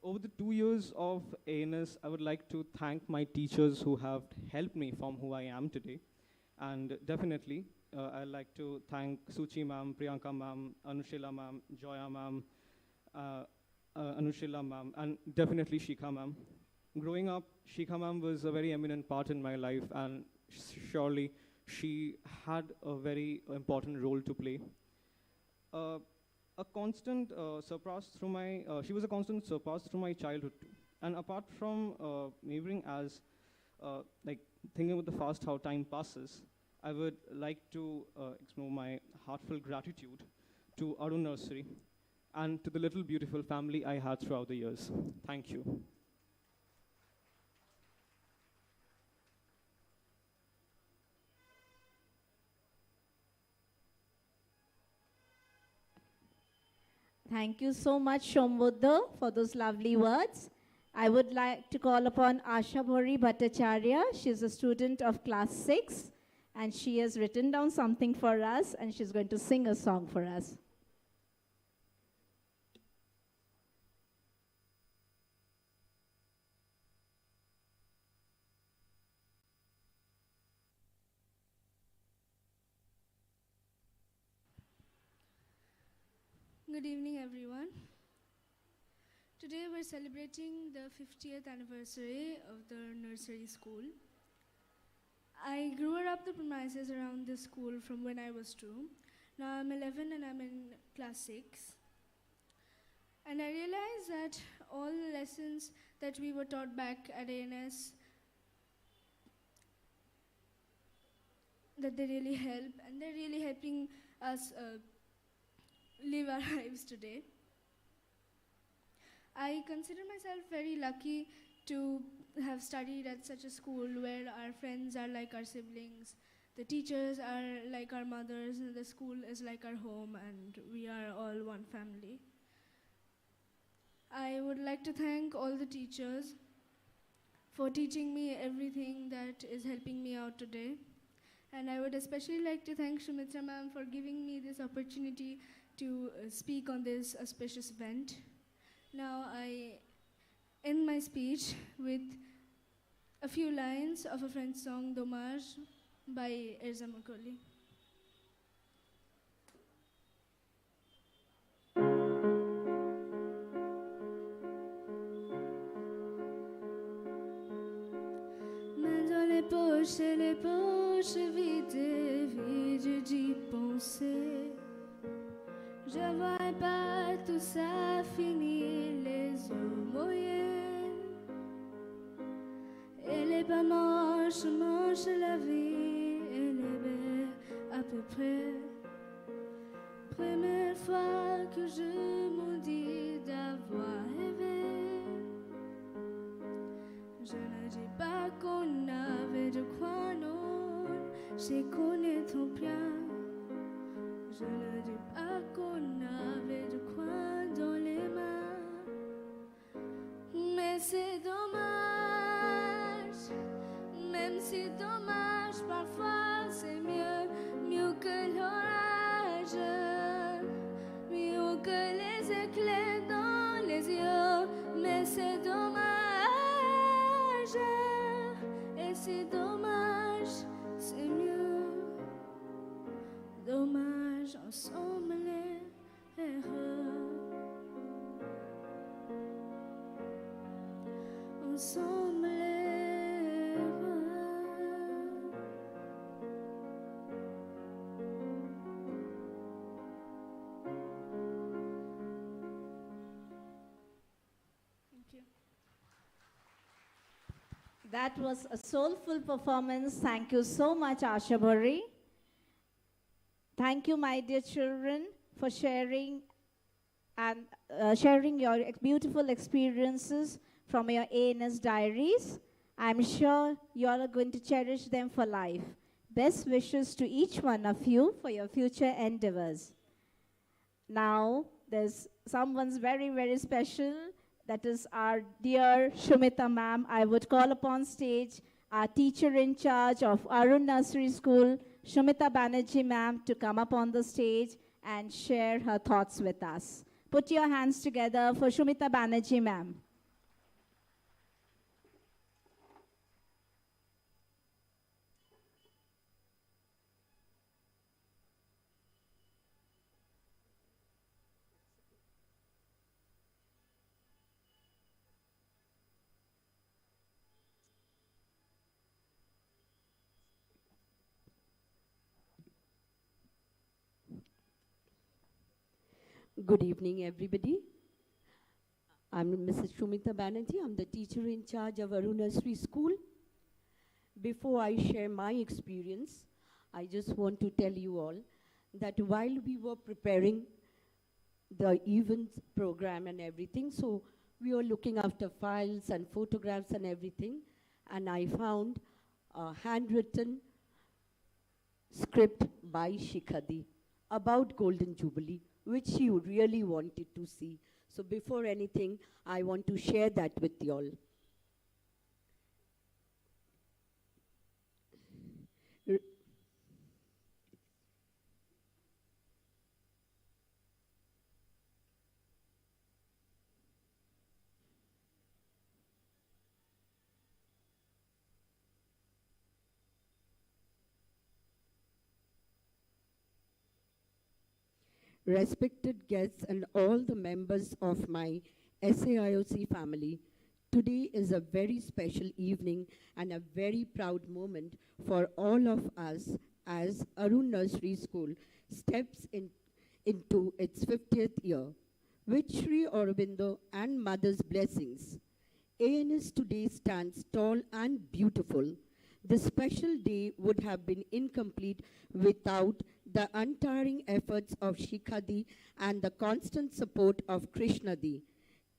Over the 2 years of ANS, I would like to thank my teachers who have helped me form who I am today. And definitely, I'd like to thank Suchi ma'am, Priyanka ma'am, Anushila ma'am, Joya ma'am, Anushila ma'am, and definitely Shikha ma'am. Growing up, Shikha ma'am was a very eminent part in my life, and surely she had a very important role to play. She was a constant surpass through my childhood too. And apart from neighboring as like thinking about the fast how time passes, I would like to express my heartfelt gratitude to Arun Nursery and to the little beautiful family I had throughout the years. Thank you. Thank you so much, Shombuddha, for those lovely words. I would like to call upon Asha Bhori Bhattacharya. She's a student of class 6, and she has written down something for us, and she's going to sing a song for us. Good evening, everyone. Today we're celebrating the 50th anniversary of the nursery school. I grew up the premises around this school from when I was 2. Now I'm 11 and I'm in class 6. And I realized that all the lessons that we were taught back at ANS, that they really help, and they're really helping us live our lives today. I consider myself very lucky to have studied at such a school where our friends are like our siblings, the teachers are like our mothers, and the school is like our home, and we are all one family. I would like to thank all the teachers for teaching me everything that is helping me out today. And I would especially like to thank Shumitra ma'am for giving me this opportunity to speak on this auspicious event. Now I end my speech with a few lines of a French song, Dommage, by Erza Makoli. Main dans les poches vides, vides d'y penser. Je vois pas tout ça finir, les yeux mouillés. Elle est pas manche, manche la vie, elle est belle à peu près. Première fois que je maudis d'avoir rêvé. Je ne dis pas qu'on avait de quoi non, je connais ton bien. Je ne dis pas qu'on avait de quoi dans les mains, mais c'est dommage, même si dommage, parfois c'est mieux que l'orage, mieux que les éclairs dans les yeux, mais c'est dommage, et c'est dommage, c'est mieux, dommage, ensemble les heureux, ensemble les heureux. Thank you. That was a soulful performance. Thank you so much, Asha Bhari. Thank you, my dear children, for sharing and sharing your beautiful experiences from your ANS diaries. I'm sure you all are going to cherish them for life. Best wishes to each one of you for your future endeavors. Now, there's someone's very, very special. That is our dear Shumita ma'am. I would call upon stage our teacher in charge of Arun Nursery School, Shumita Banerjee ma'am, to come up on the stage and share her thoughts with us. Put your hands together for Shumita Banerjee ma'am. Good evening, everybody. I'm Mrs. Shumita Banerjee. I'm the teacher in charge of Arun Nursery School. Before I share my experience, I just want to tell you all that while we were preparing the event program and everything, so we were looking after files and photographs and everything, and I found a handwritten script by Shikhadi about Golden Jubilee, which she really wanted to see. So before anything, I want to share that with you all. Respected guests and all the members of my SAIOC family, today is a very special evening and a very proud moment for all of us as Arun Nursery School steps into its 50th year. With Sri Aurobindo and Mother's blessings, ANS today stands tall and beautiful. This special day would have been incomplete without the untiring efforts of Shikhadi and the constant support of Krishnadi.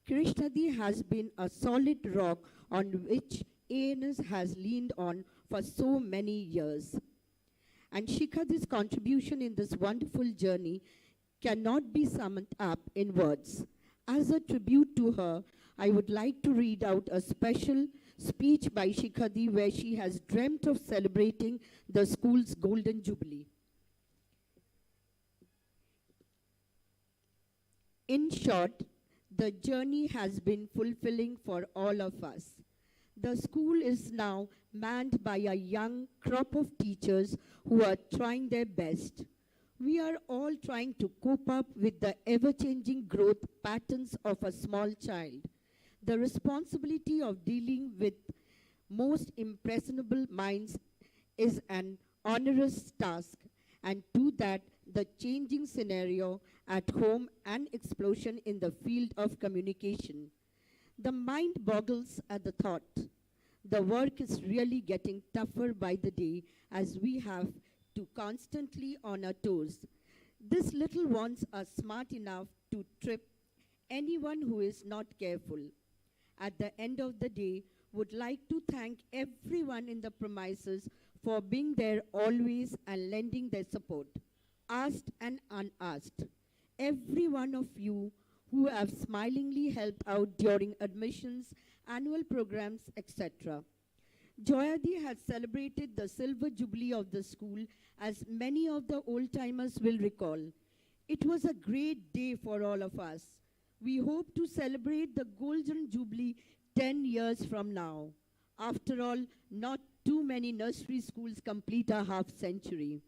Krishnadi has been a solid rock on which ANS has leaned on for so many years. And Shikhadi's contribution in this wonderful journey cannot be summed up in words. As a tribute to her, I would like to read out a special speech by Shikhadi, where she has dreamt of celebrating the school's golden jubilee. In short, the journey has been fulfilling for all of us. The school is now manned by a young crop of teachers who are trying their best. We are all trying to cope up with the ever-changing growth patterns of a small child. The responsibility of dealing with most impressionable minds is an onerous task, and to that, the changing scenario at home and explosion in the field of communication. The mind boggles at the thought. The work is really getting tougher by the day as we have to constantly on our toes. These little ones are smart enough to trip anyone who is not careful. At the end of the day, would like to thank everyone in the premises for being there always and lending their support, asked and unasked. Every one of you who have smilingly helped out during admissions, annual programs, etc. Joyadi has celebrated the silver jubilee of the school, as many of the old-timers will recall. It was a great day for all of us. We hope to celebrate the golden jubilee 10 years from now. After all, not too many nursery schools complete a half century.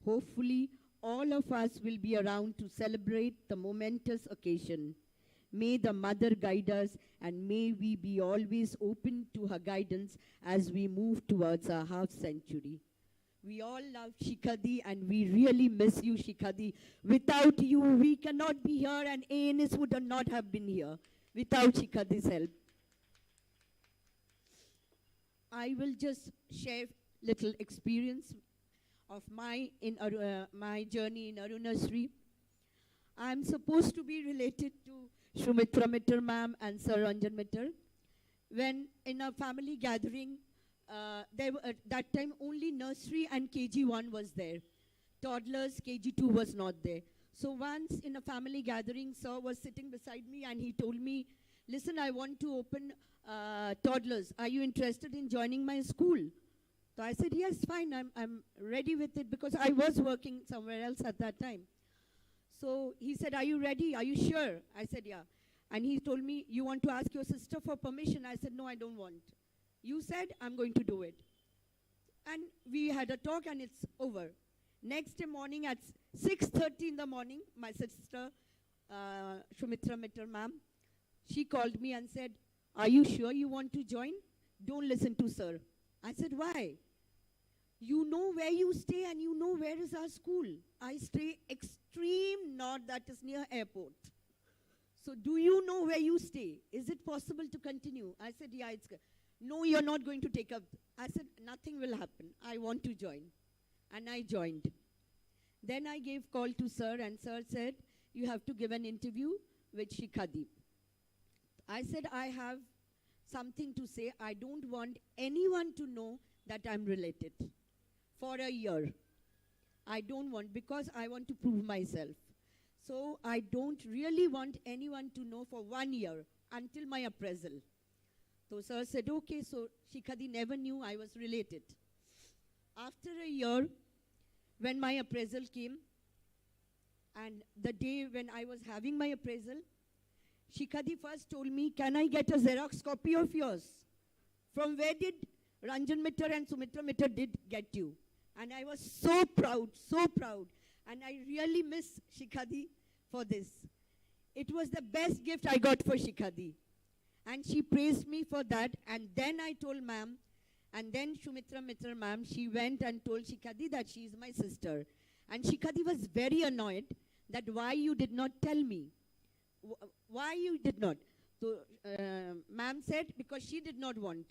Hopefully, all of us will be around to celebrate the momentous occasion. May the mother guide us, and may we be always open to her guidance as we move towards our half century. We all love Shikhadi, and we really miss you, Shikhadi. Without you, we cannot be here, and ANS would not have been here without Shikhadi's help. I will just share little experience of my journey in Arun Nursery. I'm supposed to be related to Shumitra Mittal ma'am and Sir Ranjan Mittal. When in a family gathering, at that time only nursery and KG1 was there. Toddlers, KG2 was not there. So once in a family gathering, Sir was sitting beside me and he told me, listen, I want to open toddlers. Are you interested in joining my school? So I said, yes, fine, I'm ready with it, because I was working somewhere else at that time. So he said, are you ready? Are you sure? I said, yeah. And he told me, you want to ask your sister for permission? I said, no, I don't want. You said, I'm going to do it. And we had a talk and it's over. Next day morning at 6:30 in the morning, my sister, Shumitra Mittal ma'am, she called me and said, are you sure you want to join? Don't listen to sir. I said, why? You know where you stay and you know where is our school. I stay extreme north, that is near airport. So do you know where you stay? Is it possible to continue? I said, yeah, it's good. No, you're not going to take up. I said, nothing will happen. I want to join. And I joined. Then I gave call to sir, and sir said, you have to give an interview with Shikhadi. I said, I have something to say. I don't want anyone to know that I'm related for a year. I don't want, because I want to prove myself. So I don't really want anyone to know for 1 year until my appraisal. So sir said, okay, so Shikhadi never knew I was related. After a year, when my appraisal came, and the day when I was having my appraisal, Shikhadi first told me, can I get a Xerox copy of yours? From where did Ranjan Mittal and Sumitra Mittal did get you? And I was so proud, so proud. And I really miss Shikhadi for this. It was the best gift I got for Shikhadi. And she praised me for that. And then I told ma'am, and then Shumitra Mittal ma'am, she went and told Shikhadi that she is my sister. And Shikhadi was very annoyed that why you did not tell me. Why you did not? So ma'am said because she did not want.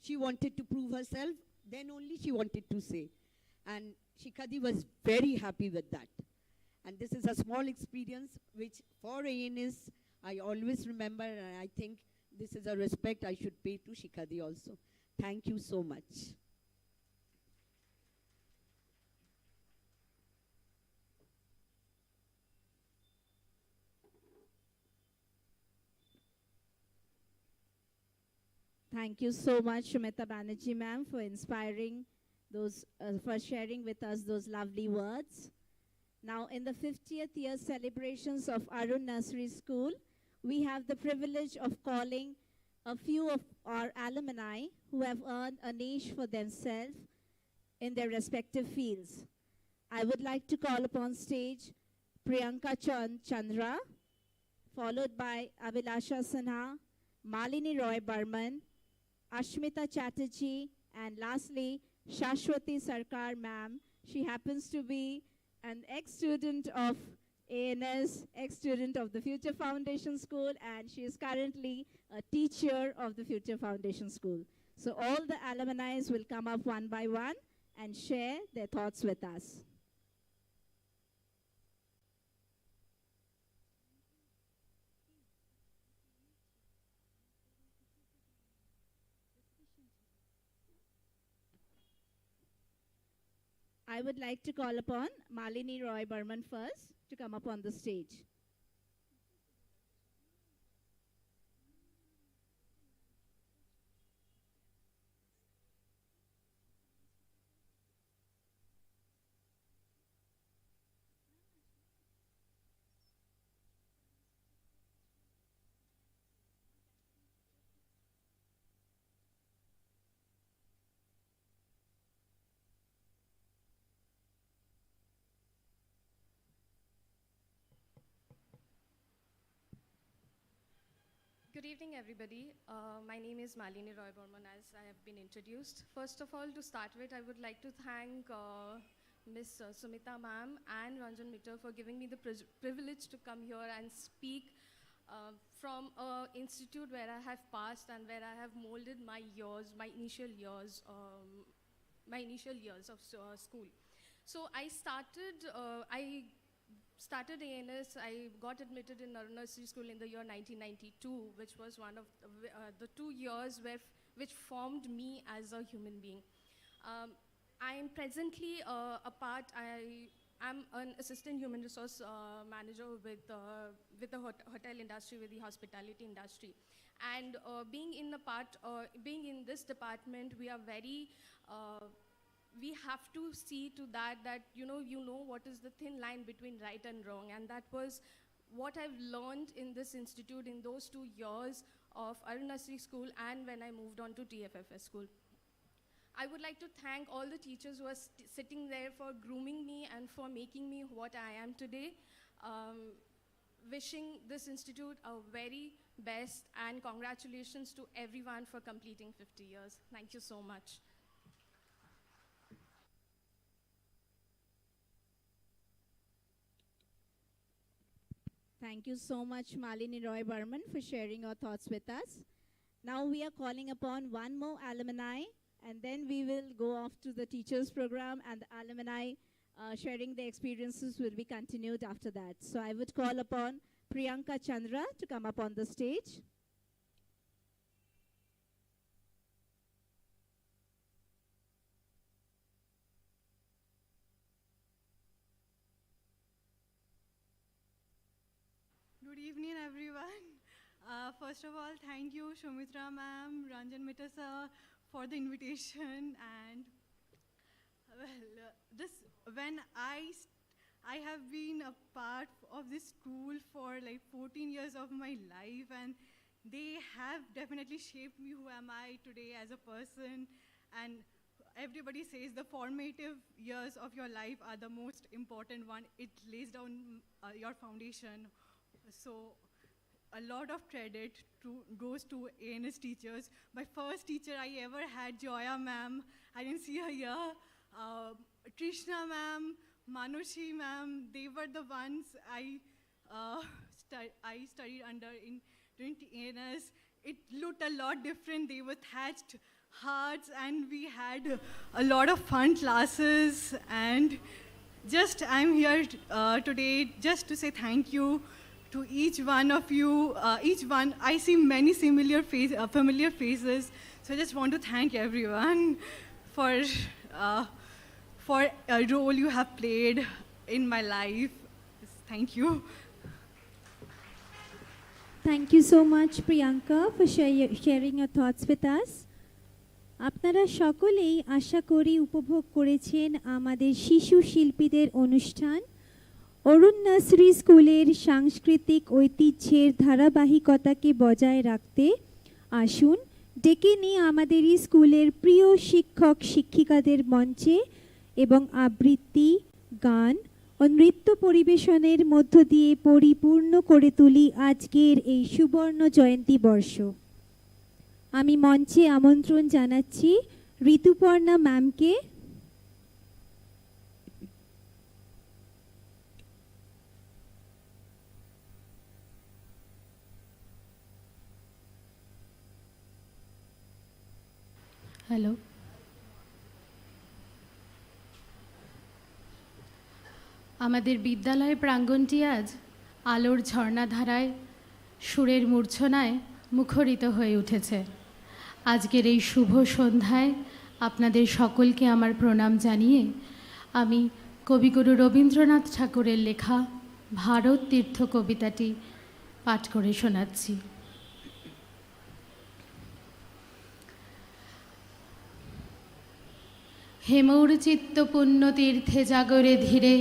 She wanted to prove herself, then only she wanted to say. And Shikhadi was very happy with that. And this is a small experience which for ANS I always remember, and I think this is a respect I should pay to Shikhadi also. Thank you so much. Thank you so much, Shumita Banerjee ma'am, for inspiring for sharing with us those lovely words. Now, in the 50th year celebrations of Arun Nursery School, we have the privilege of calling a few of our alumni who have earned a niche for themselves in their respective fields. I would like to call upon stage Priyanka Chandra, followed by Abhilasha Sinha, Malini Roy Burman, Ashmita Chatterjee, and lastly, Shashwati Sarkar ma'am. She happens to be an ex-student of ANS, ex-student of the Future Foundation School, and she is currently a teacher of the Future Foundation School. So all the alumni will come up one by one and share their thoughts with us. I would like to call upon Malini Roy Burman first to come up on the stage. Good evening, everybody. My name is Malini Roy Burman, as I have been introduced. First of all, to start with, I would like to thank Ms. Sumita ma'am and Ranjan Mitter for giving me the privilege to come here and speak from an institute where I have passed and where I have molded my years, my initial years of school. So I started ANS, I got admitted in Arun Nursery School in the year 1992, which was one of the 2 years which formed me as a human being. I am presently I'm an assistant human resource manager with the hotel industry, with the hospitality industry. And being in this department, we are very, we have to see to that you know what is the thin line between right and wrong, and that was what I've learned in this institute in those 2 years of Arun Nursery School and when I moved on to TFFS school. I would like to thank all the teachers who are sitting there for grooming me and for making me what I am today. Wishing this institute a very best, and congratulations to everyone for completing 50 years. Thank you so much. Thank you so much, Malini Roy Burman, for sharing your thoughts with us. Now we are calling upon one more alumni, and then we will go off to the teachers program, and the alumni sharing their experiences will be continued after that. So I would call upon Priyanka Chandra to come up on the stage. Good evening, everyone. First of all, thank you, Shumitra ma'am, Ranjan Mitter sir, for the invitation. And when I have been a part of this school for like 14 years of my life, and they have definitely shaped me who am I today as a person. And everybody says the formative years of your life are the most important one. It lays down your foundation. So a lot of credit goes to ANS teachers. My first teacher I ever had, Joya ma'am. I didn't see her here. Trishna ma'am, Manushi ma'am, they were the ones I studied under during ANS. It looked a lot different. They were thatched huts, and we had a lot of fun classes. And I'm here today just to say thank you to each one of you. I see many familiar faces, so I just want to thank everyone for a role you have played in my life. Thank you. Thank you so much, Priyanka, for sharing your thoughts with us. আপনারা সকলেই আশা করি উপভোগ করেছেন আমাদের শিশু শিল্পীদের অনুষ্ঠান। অরুণ nursery স্কুলের সাংস্কৃতিক ঐতিহ্যের ধারাবাহিকতাকে বজায় রাখতে আসুন ডেকে নিয়ে আমাদের এই স্কুলের প্রিয় শিক্ষক শিক্ষিকাদের মঞ্চে এবং আবৃত্তি, গান ও নৃত্য পরিবেশনের মধ্য দিয়ে পরিপূর্ণ করে তুলি আজকের এই সুবর্ণ জয়ন্তী বর্ষ। আমি মঞ্চে আমন্ত্রণ জানাচ্ছি ঋতুপর্ণা ম্যামকে। হ্যালো, আমাদের বিদ্যালয়ের প্রাঙ্গণটি আজ আলোর ঝর্ণাধারায় সুরের মূর্ছনায় মুখরিত হয়ে উঠেছে। আজকের এই শুভ সন্ধ্যায় আপনাদের সকলকে আমার প্রণাম জানিয়ে আমি কবিগুরু রবীন্দ্রনাথ ঠাকুরের লেখা ভারত তীর্থ কবিতাটি পাঠ করে শোনাচ্ছি। হেমৌর চিত্ত পুণ্য তীর্থে জাগরে ধীরে,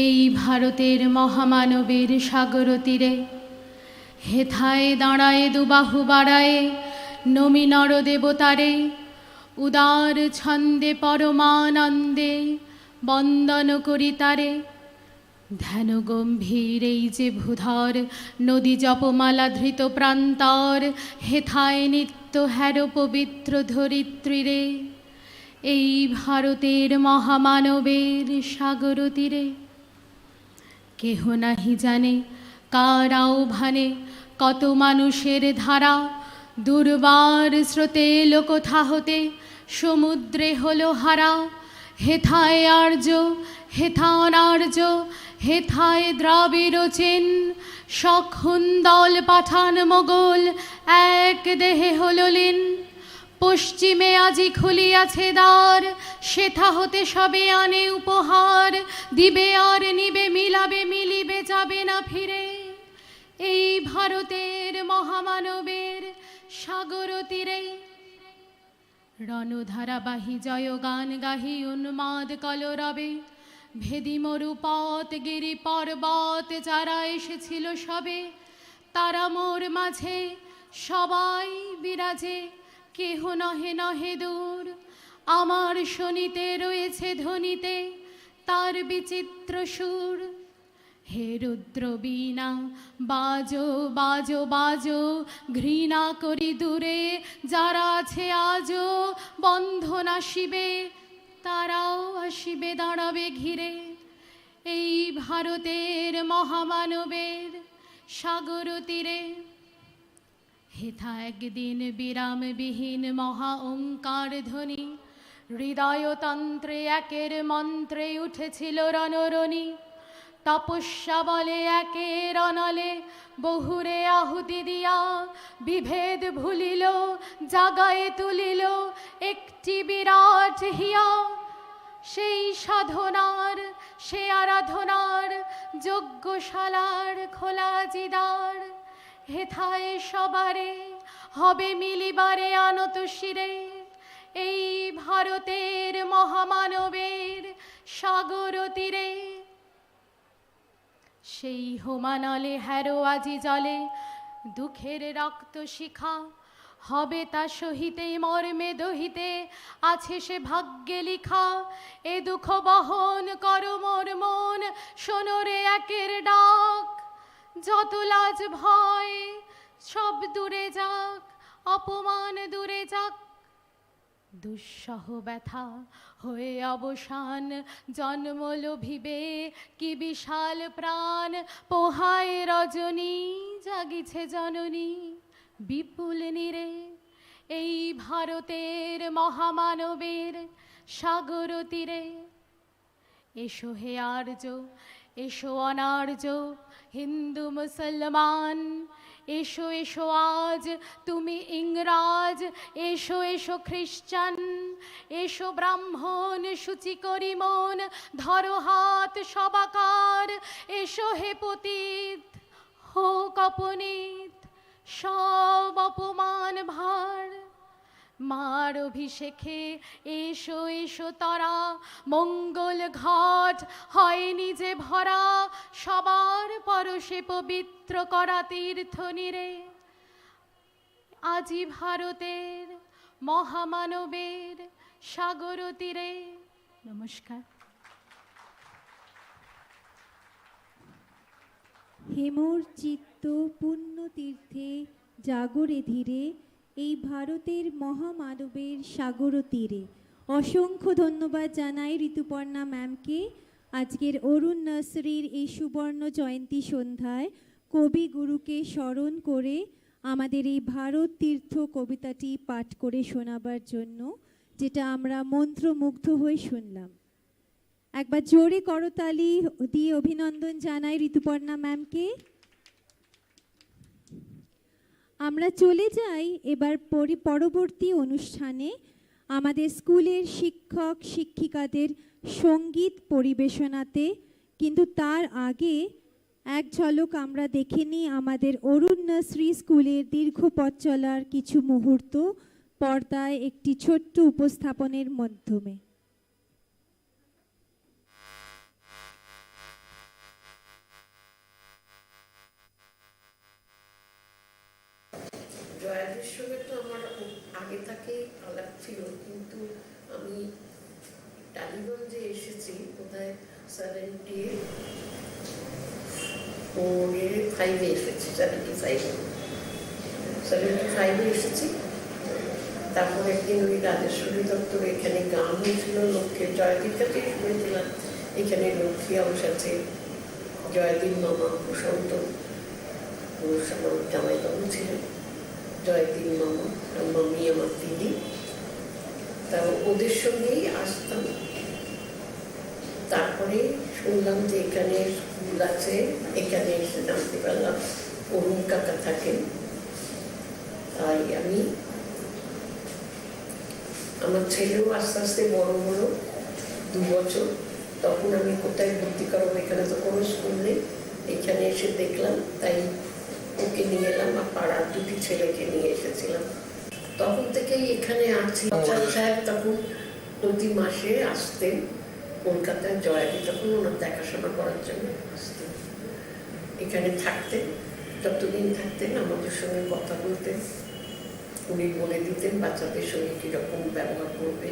এই ভারতের মহামানবের সাগর তীরে, হেথায় দাঁড়ায় দুবাহু বাড়ায় নমি নর দেবতারে, উদার ছন্দে পরমানন্দে বন্দন করি তারে। ধ্যান গম্ভীর এই যে ভূধর নদী জপমালা ধৃত প্রান্তর, হেথায় নিত্য হ্যার পবিত্র ধরিত্রীরে, এই ভারতের মহামানবের সাগর তীরে। কেহ নাহি জানে কার আহ্বানে কত মানুষের ধারা, দুর্বার স্রোতে লোকথা হতে সমুদ্রে হলো হারা। হেথায় আর্য, হেথা অনার্য, হেথায় দ্রাবিড় চেন, সক্ষুন দল পাঠান মোগল এক দেহে হলো লীন। পশ্চিমে আজি খুলিয়াছে দ্বার, সেথা হতে সবে আনে উপহার, দিবে আর নিবে মিলাবে মিলিবে যাবে না ফিরে, এই ভারতের মহামানবের সাগর তীরে। রণধারাবাহী জয়গান গাহি উন্মাদ কলরবে, ভেদি মরুপথ গিরি পর্বত যারা এসেছিল সবে, তারা মোর মাঝে সবাই বিরাজে, কেহ নহে নহে দূর। আমার শনিতে রয়েছে ধ্বনিতে তার বিচিত্র সুর। হে রুদ্র বীণা বাজো বাজো বাজো, ঘৃণা করি দূরে যারা আছে আজও, বন্ধন আসিবে তারাও আসিবে দাঁড়াবে ঘিরে, এই ভারতের মহামানবের সাগর তীরে। হেথা একদিন বিরামবিহীন মহা ওঙ্কার ধ্বনি, হৃদয়তন্ত্রে একের মন্ত্রে উঠেছিল রণরণি। তপস্যা বলে একের অনলে বহুরে আহুতি দিয়া, বিভেদ ভুলিল জাগায়ে তুলিল একটি বিরাট হিয়া। সেই সাধনার সে আরাধনার যজ্ঞশালার খোলা জিদার, হেথায় সবারে হবে মিলিবারে আনত শিরে, এই ভারতের মহামানবের সাগর তীরে। সেই হোমানলে হ্যারো আজি জলে দুঃখের রক্ত শিখা, হবে তা সহিতে মর্মে দহিতে আছে সে ভাগ্যে লিখা। এ দুঃখ বহন কর মোর মন, শোনরে একের ডাক। যত লাজ ভয় সব দূরে যাক, অপমান দূরে যাক। দুঃসহ ব্যথা হয়ে অবসান জন্ম লোভিবে কি বিশাল প্রাণ। পোহায় রজনী জাগিছে জননী বিপুল নীরে, এই ভারতের মহামানবের সাগর তীরে। এসো হে আর্য, এসো অনার্য, হিন্দু মুসলমান, এসো এসো আজ তুমি ইংরাজ, এসো এসো খ্রিস্টান, এসো ব্রাহ্মণ সূচি করি মন, ধরো হাত সবাকার। এসো হে পতিত হোক অপনীত সব অপমান ভার, মার অভিষেকে এসো এসো তরা, মঙ্গল ঘট হয়নি যে ভরা, সবার পরশে পবিত্র করা তীর্থ নীরে। আজি ভারতের মহামানবের সাগর তীরে। নমস্কার। হেমর চিত্ত পুণ্য তীর্থে জাগরে ধীরে, এই ভারতের মহামানবের সাগর তীরে। অসংখ্য ধন্যবাদ জানাই ঋতুপর্ণা ম্যামকে আজকের অরুণ নার্সারির এই সুবর্ণ জয়ন্তী সন্ধ্যায় কবিগুরুকে স্মরণ করে আমাদের এই ভারত তীর্থ কবিতাটি পাঠ করে শোনাবার জন্য, যেটা আমরা মন্ত্রমুগ্ধ হয়ে শুনলাম। একবার জোরে করতালি দিয়ে অভিনন্দন জানাই ঋতুপর্ণা ম্যামকে। আমরা চলে যাই এবার পরবর্তী অনুষ্ঠানে আমাদের স্কুলের শিক্ষক শিক্ষিকাদের সঙ্গীত পরিবেশনাতে। কিন্তু তার আগে এক ঝলক আমরা দেখে নিই আমাদের অরুণ নার্সারি স্কুলের দীর্ঘ পথ চলার কিছু মুহূর্ত পর্দায় একটি ছোট্ট উপস্থাপনের মাধ্যমে। জয়াদির সঙ্গে তো আমার আগে থেকেই আলাপ ছিল, কিন্তু আমি টালিগঞ্জে এসেছি বোধহয় 75-এ এসেছি, 75-এ এসেছি। তারপর একদিন ওই রাজেশ্বরী দত্তর এখানে গান হয়েছিল, লক্ষ্মী জয়াদির কাছে শুনেছিলাম এখানে লক্ষ্মী অংশ আছে, জয়াদির মামা প্রশান্ত আমার জামাইবাবু ছিলেন, জয়দিন মামা আর মামি আমার দিদি, তা ওদের সঙ্গেই আসতাম। তারপরে শুনলাম যে এখানে স্কুল আছে, এখানে এসে জানতে পারলাম অরুণ কাকা থাকেন। তাই আমি, আমার ছেলেও আস্তে আস্তে বড় হলো, 2 বছর, তখন আমি কোথায় ভর্তি করাবো, এখানে তো কোনো স্কুল নেই, এখানে এসে দেখলাম, তাই ওকে নিয়ে এলাম আর পাড়ার 2টি ছেলেকে নিয়ে এসেছিলাম। তখন থেকেই এখানে আছি। সাহেব তখন প্রতি মাসে আসতেন কলকাতায়, জয়াদি তখন ওনার দেখাশোনা করার জন্য আসতেন, এখানে থাকতেন। যতদিন থাকতেন আমাদের সঙ্গে কথা বলতেন, উনি বলে দিতেন বাচ্চাদের সঙ্গে কীরকম ব্যবহার করবে,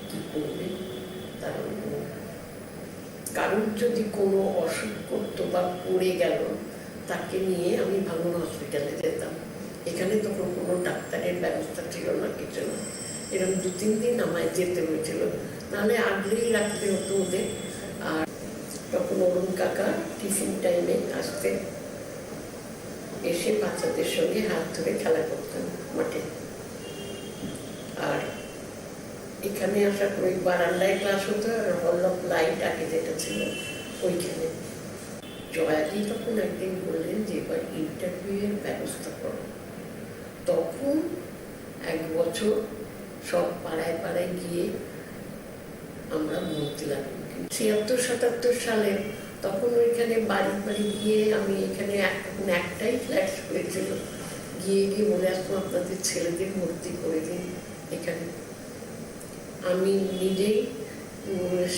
কী করবে। কারণ কারোর যদি কোনো অসুখ করতো বা পড়ে গেল, তাকে নিয়ে আমি ভাঙন হসপিটালে যেতাম। এখানে তখন কোনো ডাক্তারের ব্যবস্থা ছিল না, কিছু না, এরকম 2-3 দিন আমায় যেতে হয়েছিল, নাহলে আগলেই রাখতে হতো ওদের। আর তখন অরুণ কাকা টিফিন টাইমে আসতেন, এসে বাচ্চাদের সঙ্গে হাত ধরে খেলা করতেন মাঠে। আর এখানে আসার পর ওই বারান্দায় ক্লাস হতো, আর হল অফ লাইট আগে যেটা ছিল ওইখানে। জয়াদি তখন একদিন বললেন যে এবার ইন্টারভিউয়ের ব্যবস্থা করো। তখন 1 বছর সব পাড়ায় পাড়ায় গিয়ে আমরা ভর্তি লাগলাম। 76-77 সালে তখন ওইখানে বাড়ি বাড়ি গিয়ে আমি এখানে একটাই ফ্ল্যাট করেছিল, গিয়ে গিয়ে বলে আসতাম আপনাদের ছেলেদের ভর্তি করে দিন এখানে। আমি নিজেই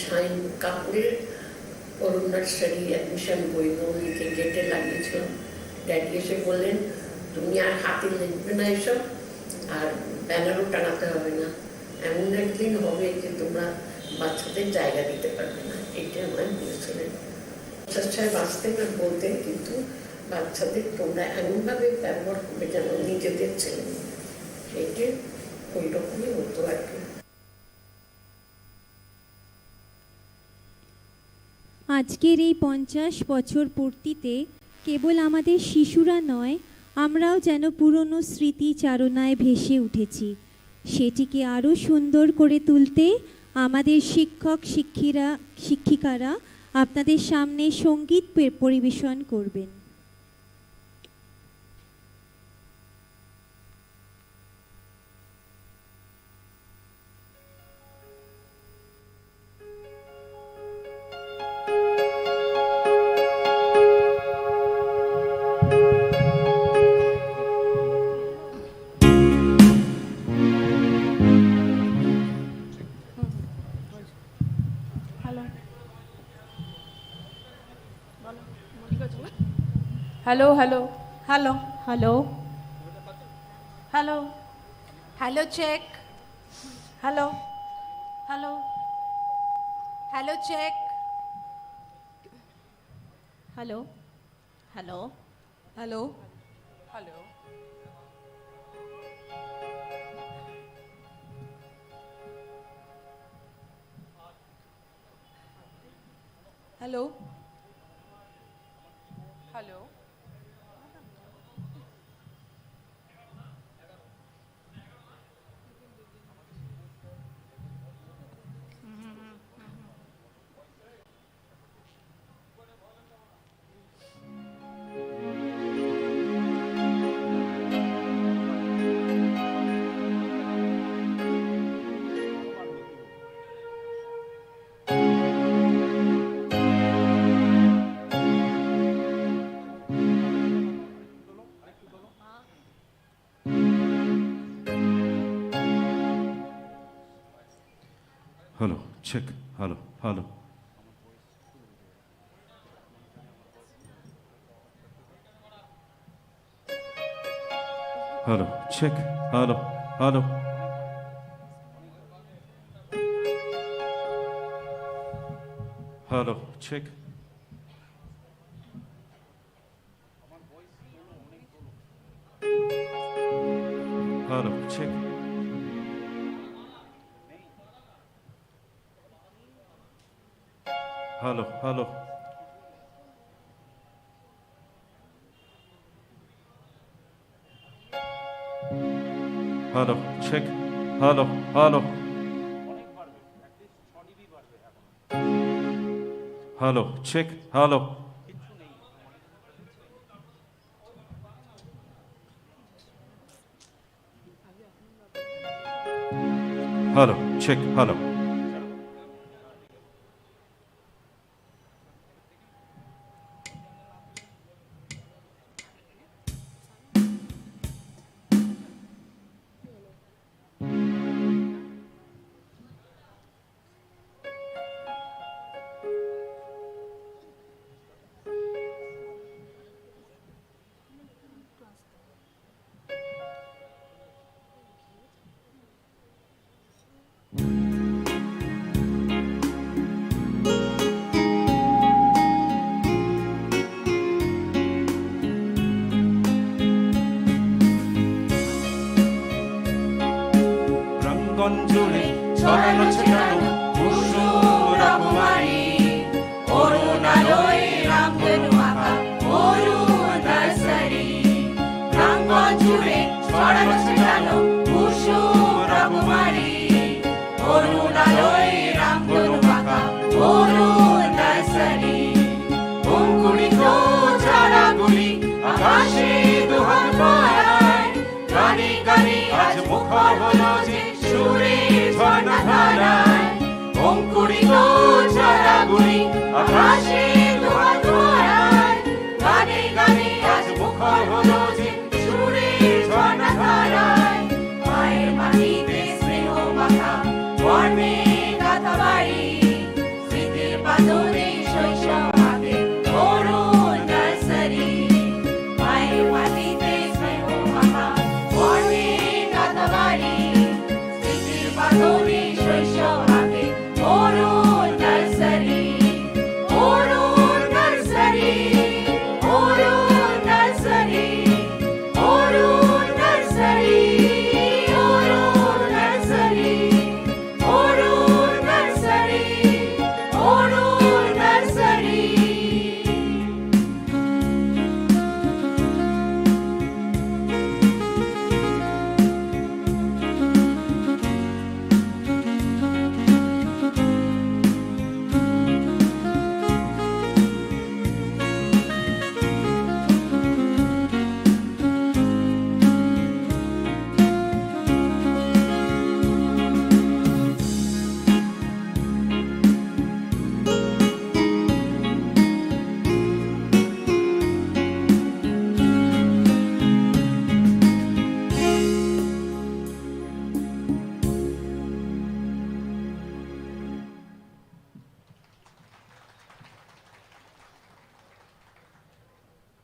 সাইন কাপড়ের অরুণ নার্সারি অ্যাডমিশন বই লিখে গেটে লাগিয়েছিলাম। ড্যাডি এসে বললেন তুমি আর হাতে লিখবে না এসব, আর ব্যানারও টানাতে হবে না, এমন একদিন হবে যে তোমরা বাচ্চাদের জায়গা দিতে পারবে না, এটা আমায় বলেছিলেন। সাহেব আসতেন আর বলতেন কিন্তু বাচ্চাদের তোমরা এমনভাবে ব্যবহার করবে যেন নিজেদের ছেলে, সেইটা ওই রকমই হতো আর কি। আজকের এই 50 বছর পূর্তিতে কেবল আমাদের শিশুরা নয়, আমরাও যেন পুরনো স্মৃতিচারণায় ভেসে উঠেছি। সেটিকে আরও সুন্দর করে তুলতে আমাদের শিক্ষক শিক্ষিকারা আপনাদের সামনে সঙ্গীত পরিবেশন করবেন। Hello, hello. Hello. Hello. Hello. Hello, check. Hello. Hello. Hello, check. Hello. Hello. Hello. Hello. Hello. Hello. Hello, check. Hello, hello. Hello, check. Hello, hello. Hello, check. Hello, check. Hello, hello. Hello, check. Hello, hello. Hello, check. Hello. Hello, check. Hello. প্রাঙ্গণ জুড়ে ছড়ানো ছিটানো কুসুম রকমারি অরুণালয় রামধনু আঁকা অরুণ nursery প্রাঙ্গণ জুড়ে ছড়ানো ছিটানো কুসুম রকমারি অরুণালয় রামধনু আঁকা অরুণ নার্সারি অঙ্কুরিত চারাগুলি আকাশে দুহাত বাড়ায় গানে গানে আজ মুখর হলো যে সুরে ঝর্ণা ধারায় অঙ্কুরিত চারাগুলি আকাশে দুহাত বাড়ায় গানে গানে আজ মুখর হলো যে সুরে ঝর্ণা ধারায় মায়ের মাটিতে স্নেহ মাখা বর্ণে গাথা বাড়ি স্মৃতির পাদরে শৈশব হাতে অরুণ নার্সারি মায়ের মাটিতে স্নেহ মাখা বর্ণে গাথা বাড়ি স্মৃতির পাদরে শৈশব হাতে অরুণ নার্সারি অরুণ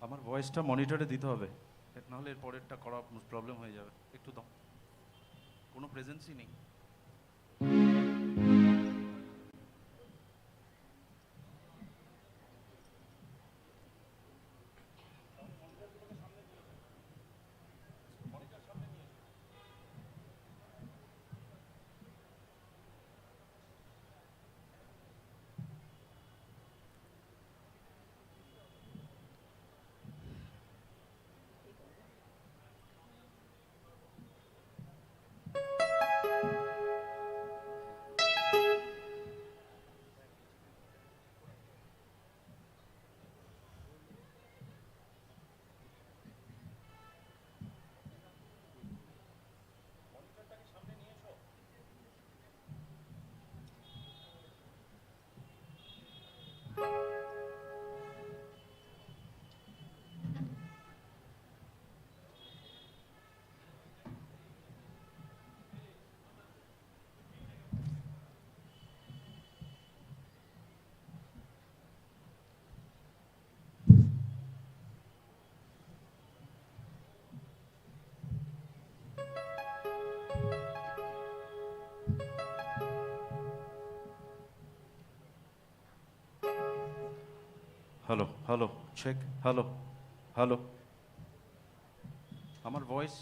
আমার ভয়েসটা মনিটরে দিতে হবে, নাহলে এর পরেরটা করা প্রবলেম হয়ে যাবে। একটু দাও, কোনো প্রেজেন্সই নেই। Hello hello check, hello hello, আমার voice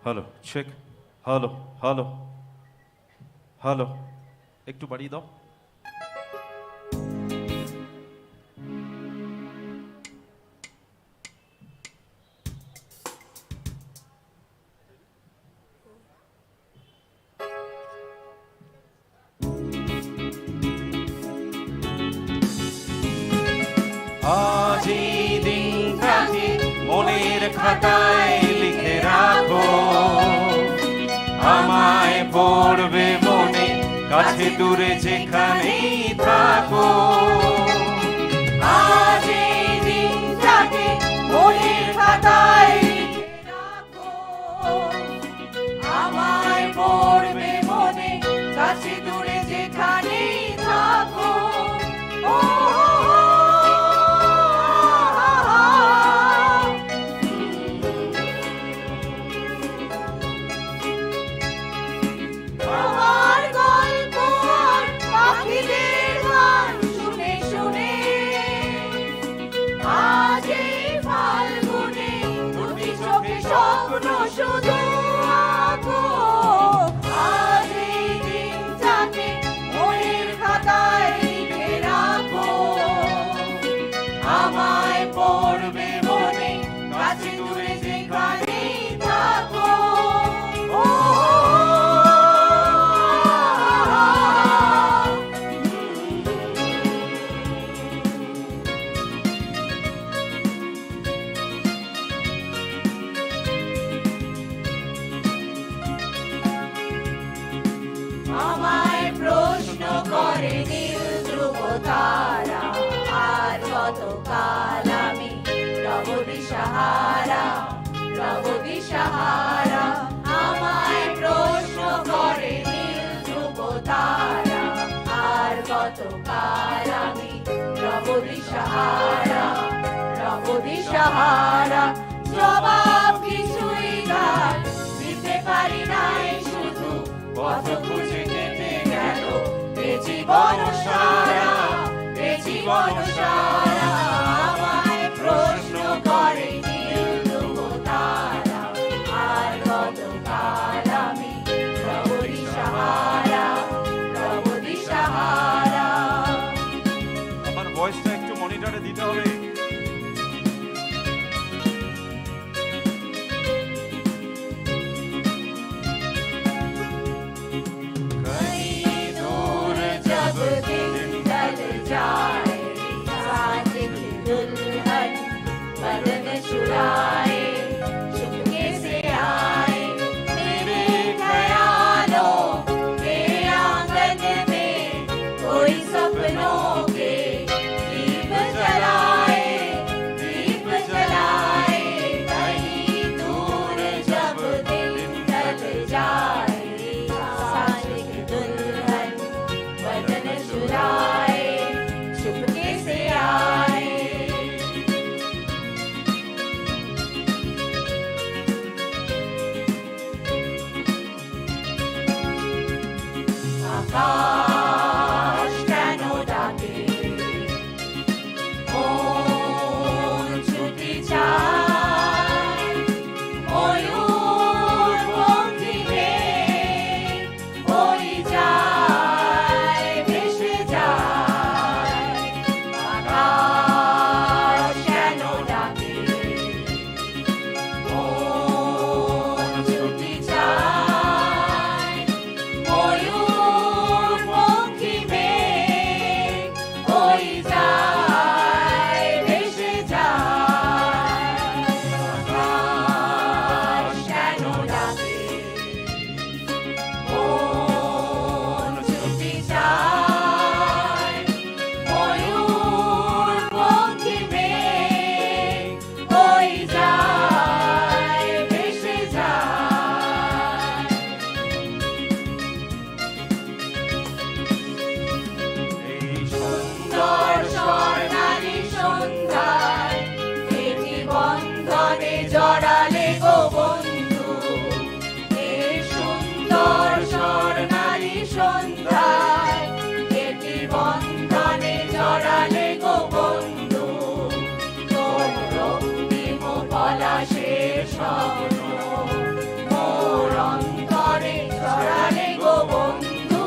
hello check, hello hello hello, একটু বাড়িয়ে দাও। আজ এই দিনটাকে মনের খাতায় লিখে রাখো, আমায় পড়বে মনে, কাছে দূরে যেখানেই থাকো। আজ এই দিনটাকে মনের খাতায় লিখে রাখো, আমায় পড়বে মনে, কাছে দূরে যেখানেই থাকো। আমার গল্প আর পাখিদের গান শুনে শুনে আজ এই ফাল্গুনে দুটি চোখে স্বপ্ন শুধু আঁকো। আজ এই দিনটাকে মনের খাতায় লিখে রাখো, আমায় পড়বে মনে, কাছে দূরে যেখানেই থাকো। আমায় প্রশ্ন করে নীল ধ্রুব তারা, আর কতকাল আমি রব দিশাহারা, রব দিশাহারা। আমায় প্রশ্ন করে নীল ধ্রুব তারা, আর কতকাল আমি রব দিশাহারা, রব দিশাহারা। জবাব কিছুই তার দিতে পারি নাই, শুধু পথ খুঁজে কেটে গেল এ জীবন সারা, এ জীবন সারা। আমায় প্রশ্ন করে নীল ধ্রুব তারা, আর কতকাল আমি রব দিশাহারা, রব দিশাহারা। আমার ভয়েসটা একটু মনিটরে দিতে হবে। दूर जब दिन ढल जाए, আকাশ কেন ডাকে মন ছুটি চায় ময়ূর পঙ্খিমে ওই যায় ভেসে যায় আকাশ কেন ডাকে মন ছুটি চায় ময়ূর পঙ্খিমে ওই যায় ভেসে যায় আকাশ কেন ডাকে মন ছুটি চায় ময়ূর পঙ্খিমে ওই যায় ভেসে যায় এই সুন্দর স্বর্ণালী সন্ধ্যায় এটি বন্ধনে জড়ালে গো বন্ধু এই সুন্দর স্বর্ণালী সন্ধ্যায় এটি বন্ধনে জড়ালে গো বন্ধু তোর রক্তিম পলাশের স্বপ্ন মোর অন্তরে ছড়ালে গো বন্ধু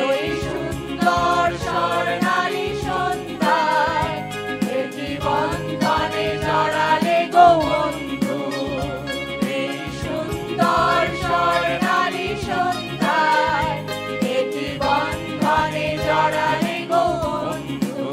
এই সুন্দর স্বর্ণালী সন্ধ্যায় এটি বন্ধনে জড়ালে গো বন্ধু এই সুন্দর স্বর্ণালী সন্ধ্যায় এটি বন্ধনে জড়ালে গো বন্ধু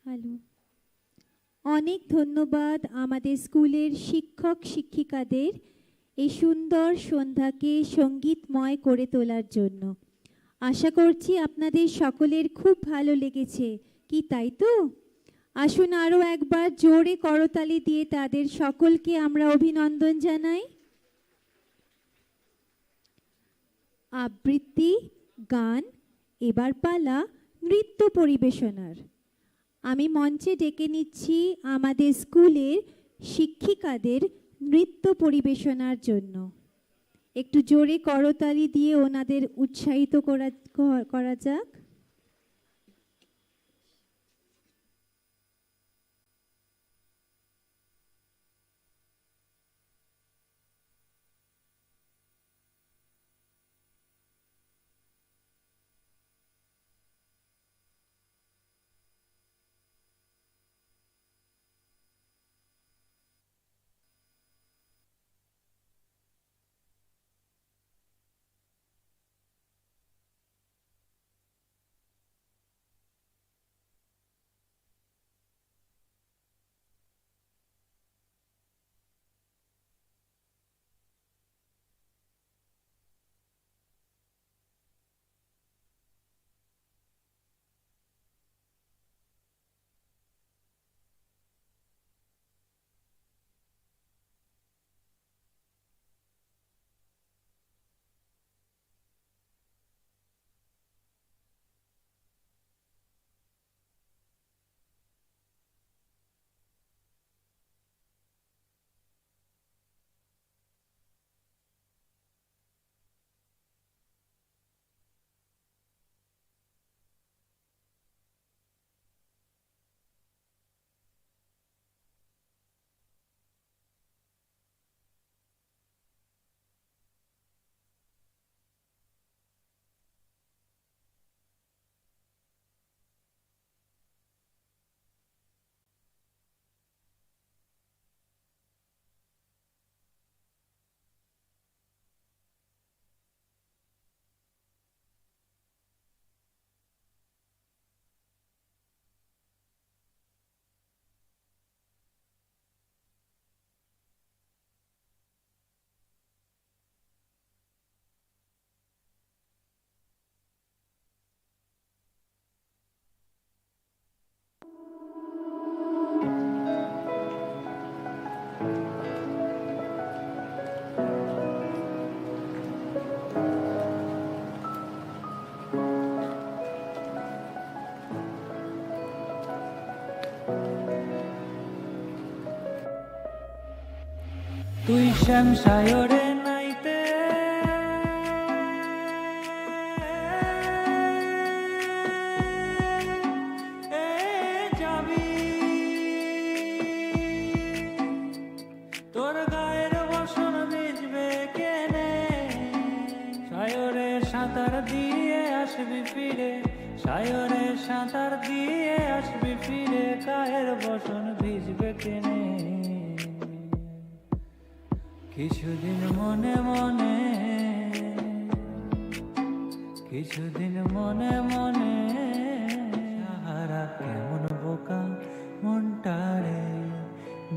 হ্যালো অনেক ধন্যবাদ আমাদের স্কুলের শিক্ষক শিক্ষিকাদের এই সুন্দর সন্ধ্যাকে সঙ্গীতময় করে তোলার জন্য আশা করছি আপনাদের সকলের খুব ভালো লেগেছে কি তাই তো আসুন আরও একবার জোরে করতালি দিয়ে তাদের সকলকে আমরা অভিনন্দন জানাই আবৃত্তি গান এবার পালা নৃত্য পরিবেশনার আমি মঞ্চে ডেকে নিচ্ছি আমাদের স্কুলের শিক্ষিকাদের নৃত্য পরিবেশনার জন্য একটু জোরে করতালি দিয়ে ওনাদের উৎসাহিত করা যাক তুই শ্যাম সায়রে নাইতে যাবি তোর গায়ের বসন ভিজবে কেনে সায়রে সাঁতার দিয়ে আসবি ফিরে সায়রে সাঁতার দিয়ে আসবি ফিরে গায়ের বসন ভিজবে কেনে কিছুদিন মনে মনে কিছুদিন মনে মনে সাহারা কেমন বোকা মনটারে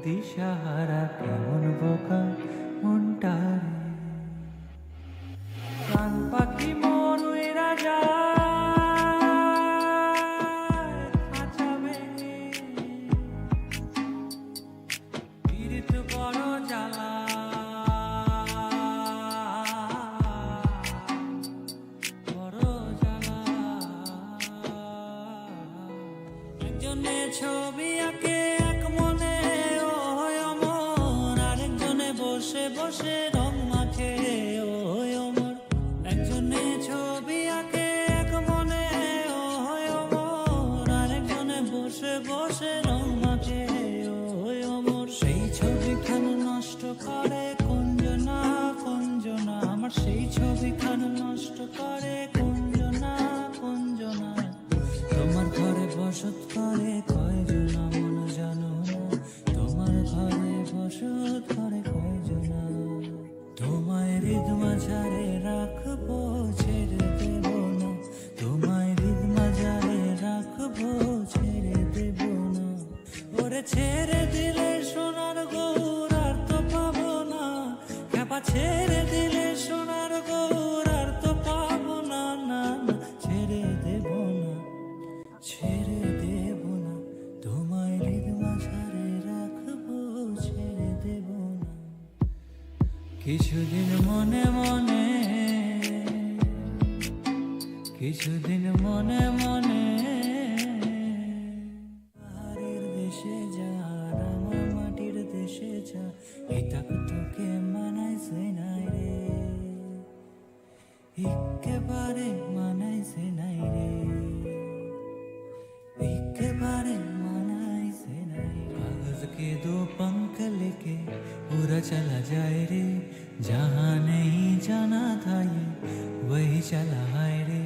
দিশাহারা কেমন বোকা মনটারে কান পাখি মন উইরা যায় খাঁচা ভেঙে পীড়িত বড় জ্বালা একজনে ছবি আঁকে এক মনে ও অমর আরেকজনে বসে বসে রং মাখে ও অমর একজনে ছবি আঁকে এক মনে ও অমর আরেকজনে বসে বসে রং মাখে ও অমর সেই ছবিখান নষ্ট করে কুঞ্জনা কুঞ্জনা আমার সেই ছবিখান নষ্ট করে কুঞ্জনা কুঞ্জনা তোমার ঘরে বসত করে কয়জনা মন জানো না তোমার ঘরে বসত করে কয়জনা তোমায় হৃদ মাঝারে রাখবো ছেড়ে দেব না তোমায় হৃদ মাঝারে রাখবো ছেড়ে দেব না ওরে ছেড়ে দিলে সোনার গৌর আর তো পাবো না খেপা ছেড়ে দিলে সোনার গৌর আর তো পাবো না না না ছেড়ে দেব না ছেড়ে দেব না তোমায় হৃদ মাঝারে রাখবো ছেড়ে দেব না কিছুদিন মনে মনে কিছুদিন মনে মনে পাহাড়ের দেশে যা রাঙা মাটির দেশে যা এটা তোকে মানাইছে নাই রে একেবারে মানাইছে নাই রে एकेबारे मनाई से नहीं कागज के दो पंख लेके पूरा चला जाए रे जहाँ नहीं जाना था ये वही चला आए रे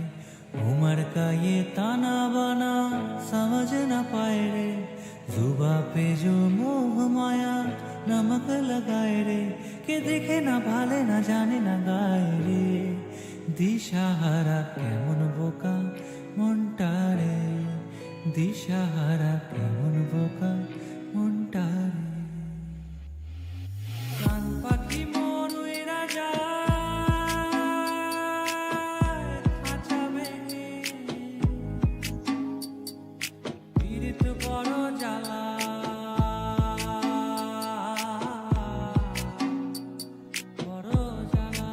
उम्र का ये ताना बाना समझ न पाए रे जुबा पे जो मोह माया नमक लगाए रे के देखे ना भाले ना जाने ना गाए रे दिशाहारा केमन बोका মনটারে দিশাহারা কেমন বোকা মনটারে কান পাখি মন উইরা যায় খাঁচা ভেঙে পীড়িত বড় জ্বালা বড় জ্বালা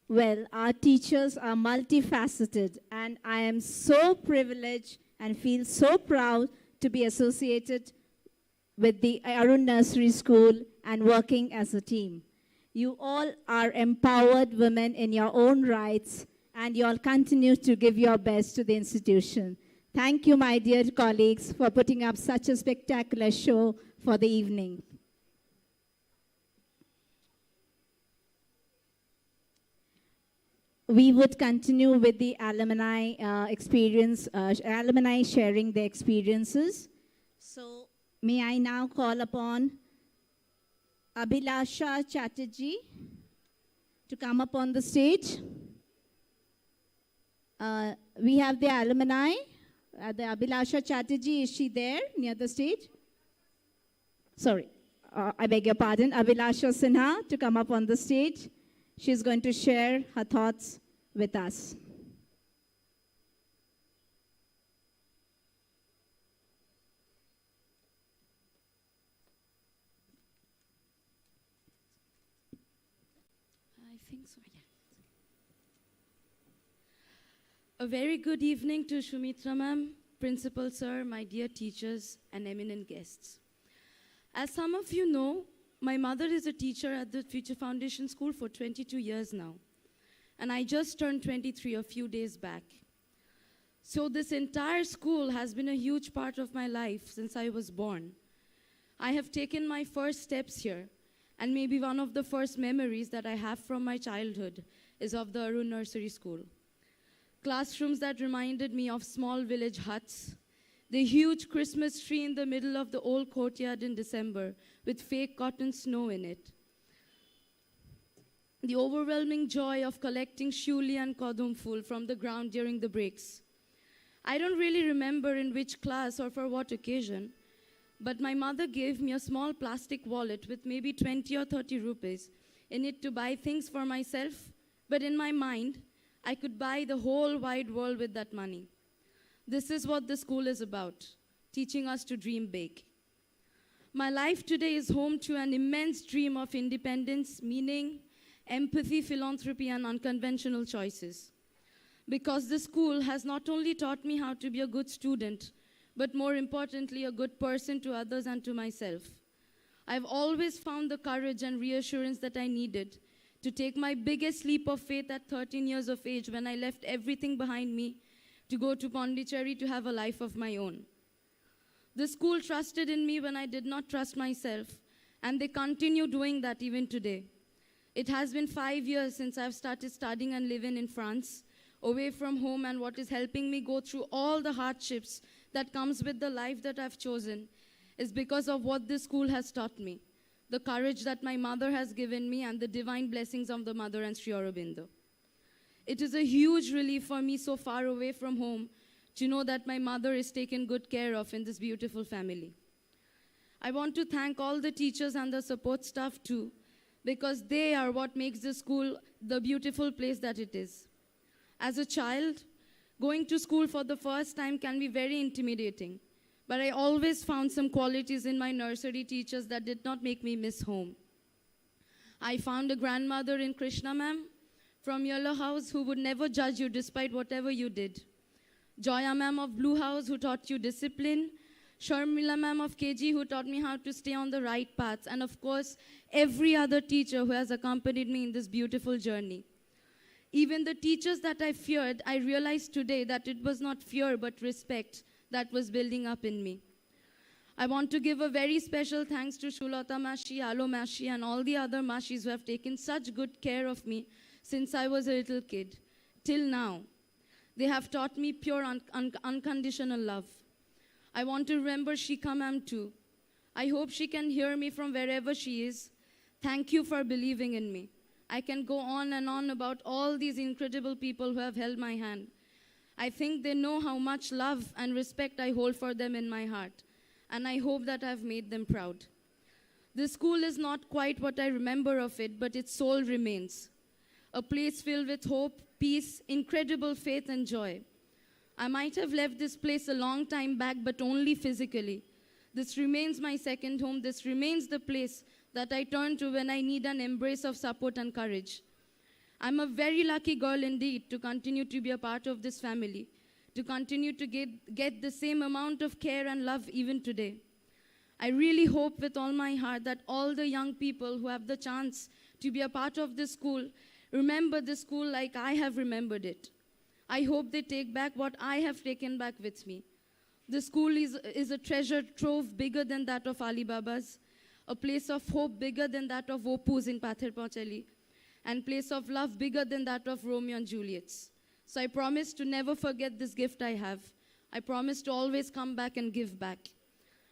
Well, our teachers are multifaceted, and I am so privileged and feel so proud to be associated with the Arun Nursery School and working as a team. You all are empowered women in your own rights, and you all continue to give your best to the institution. Thank you, my dear colleagues, for putting up such a spectacular show for the evening. We would continue with the alumni alumni sharing their experiences. So may I now call upon Abhilasha Chatterjee to come up on the stage. We have the alumni. The Abhilasha Chatterjee, is she there near the stage? Sorry, I beg your pardon. Abhilasha Sinha to come up on the stage. She's going to share her thoughts with us. think so, yeah. A very good evening to Shumitra ma'am, principal sir, my dear teachers, and eminent guests. As some of you know, my mother is a teacher at the Future Foundation School for 22 years now, and I just turned 23 a few days back. So this entire school has been a huge part of my life since I was born. I have taken my first steps here, and maybe one of the first memories that I have from my childhood is of the Arun Nursery School. Classrooms that reminded me of small village huts, the huge Christmas tree in the middle of the old courtyard in December with fake cotton snow in it, the overwhelming joy of collecting shuli and kodum ful from the ground during the breaks. I don't really remember in which class or for what occasion, but my mother gave me a small plastic wallet with maybe 20 or 30 rupees in it to buy things for myself, but in my mind, I could buy the whole wide world with that money. This is what the school is about, teaching us to dream big. My life today is home to an immense dream of independence, meaning, empathy, philanthropy, and unconventional choices. Because the school has not only taught me how to be a good student, but more importantly, a good person to others and to myself. I've always found the courage and reassurance that I needed to take my biggest leap of faith at 13 years of age when I left everything behind me to go to Pondicherry to have a life of my own. The school trusted in me when I did not trust myself, and they continue doing that even today. It has been 5 years since I've started studying and living in France, away from home, and what is helping me go through all the hardships that comes with the life that I've chosen is because of what this school has taught me, the courage that my mother has given me, and the divine blessings of the mother and Sri Aurobindo. It is a huge relief for me so far away from home to know that my mother is taken good care of in this beautiful family. I want to thank all the teachers and the support staff too, because they are what makes the school the beautiful place that it is. As a child, going to school for the first time can be very intimidating, but I always found some qualities in my nursery teachers that did not make me miss home. I found a grandmother in Krishna ma'am from Yellow House who would never judge you despite whatever you did. Joya ma'am of Blue House who taught you discipline. Sharmila ma'am of KG who taught me how to stay on the right paths. And of course, every other teacher who has accompanied me in this beautiful journey. Even the teachers that I feared, I realized today that it was not fear but respect that was building up in me. I want to give a very special thanks to Shulata Mashi, Alo Mashi, and all the other Mashis who have taken such good care of me since I was a little kid, till now. They have taught me pure unconditional love. I want to remember Shika ma'am too. I hope she can hear me from wherever she is. Thank you for believing in me. I can go on and on about all these incredible people who have held my hand. I think they know how much love and respect I hold for them in my heart, and I hope that I've made them proud. This school is not quite what I remember of it, but its soul remains. A place filled with hope, peace, incredible faith, and joy. I might have left this place a long time back, but only physically. This remains my second home. This remains the place that I turn to when I need an embrace of support and courage. I'm a very lucky girl indeed to continue to be a part of this family, to continue to get the same amount of care and love even today. I really hope with all my heart that all the young people who have the chance to be a part of this school remember this school like I have remembered it. I hope they take back what I have taken back with me. The school is a treasure trove bigger than that of Alibaba's, a place of hope bigger than that of Opus in Pather Panchali, and place of love bigger than that of Romeo and Juliet's. So I promise to never forget this gift I have. I promise to always come back and give back.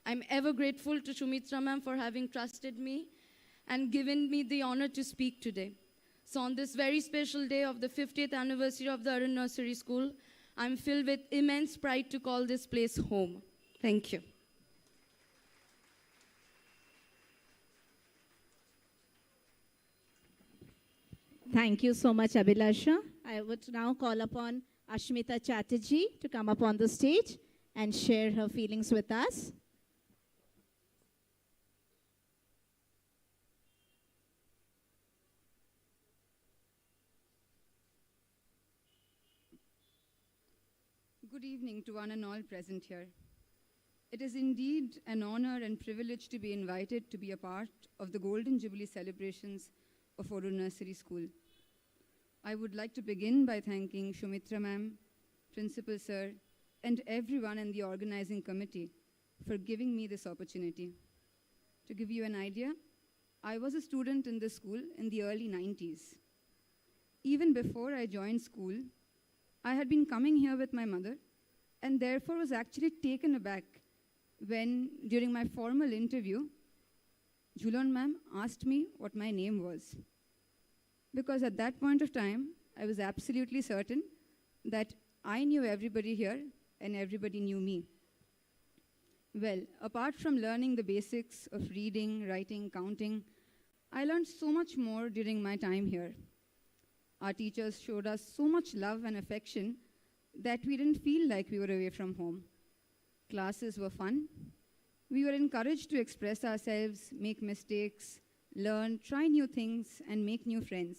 I'm ever grateful to Shumitra ma'am for having trusted me and given me the honor to speak today. So on this very special day of the 50th anniversary of the Arun Nursery School, I'm filled with immense pride to call this place home. Thank you. Thank you so much, Abhilasha. I would now call upon Ashmita Chatterjee to come up on the stage and share her feelings with us. Good evening to one and all present here. It is indeed an honor and privilege to be invited to be a part of the Golden Jubilee celebrations of Oru Nursery School. I would like to begin by thanking Shumitra ma'am, Principal Sir, and everyone in the organizing committee for giving me this opportunity. To give you an idea, I was a student in this school in the early 90s. Even before I joined school, I had been coming here with my mother and therefore was actually taken aback when, during my formal interview, Julon ma'am asked me what my name was. Because at that point of time, I was absolutely certain that I knew everybody here and everybody knew me. Well, apart from learning the basics of reading, writing, counting, I learned so much more during my time here. Our teachers showed us so much love and affection that we didn't feel like we were away from home. Classes were fun. We were encouraged to express ourselves, make mistakes, learn, try new things, and make new friends.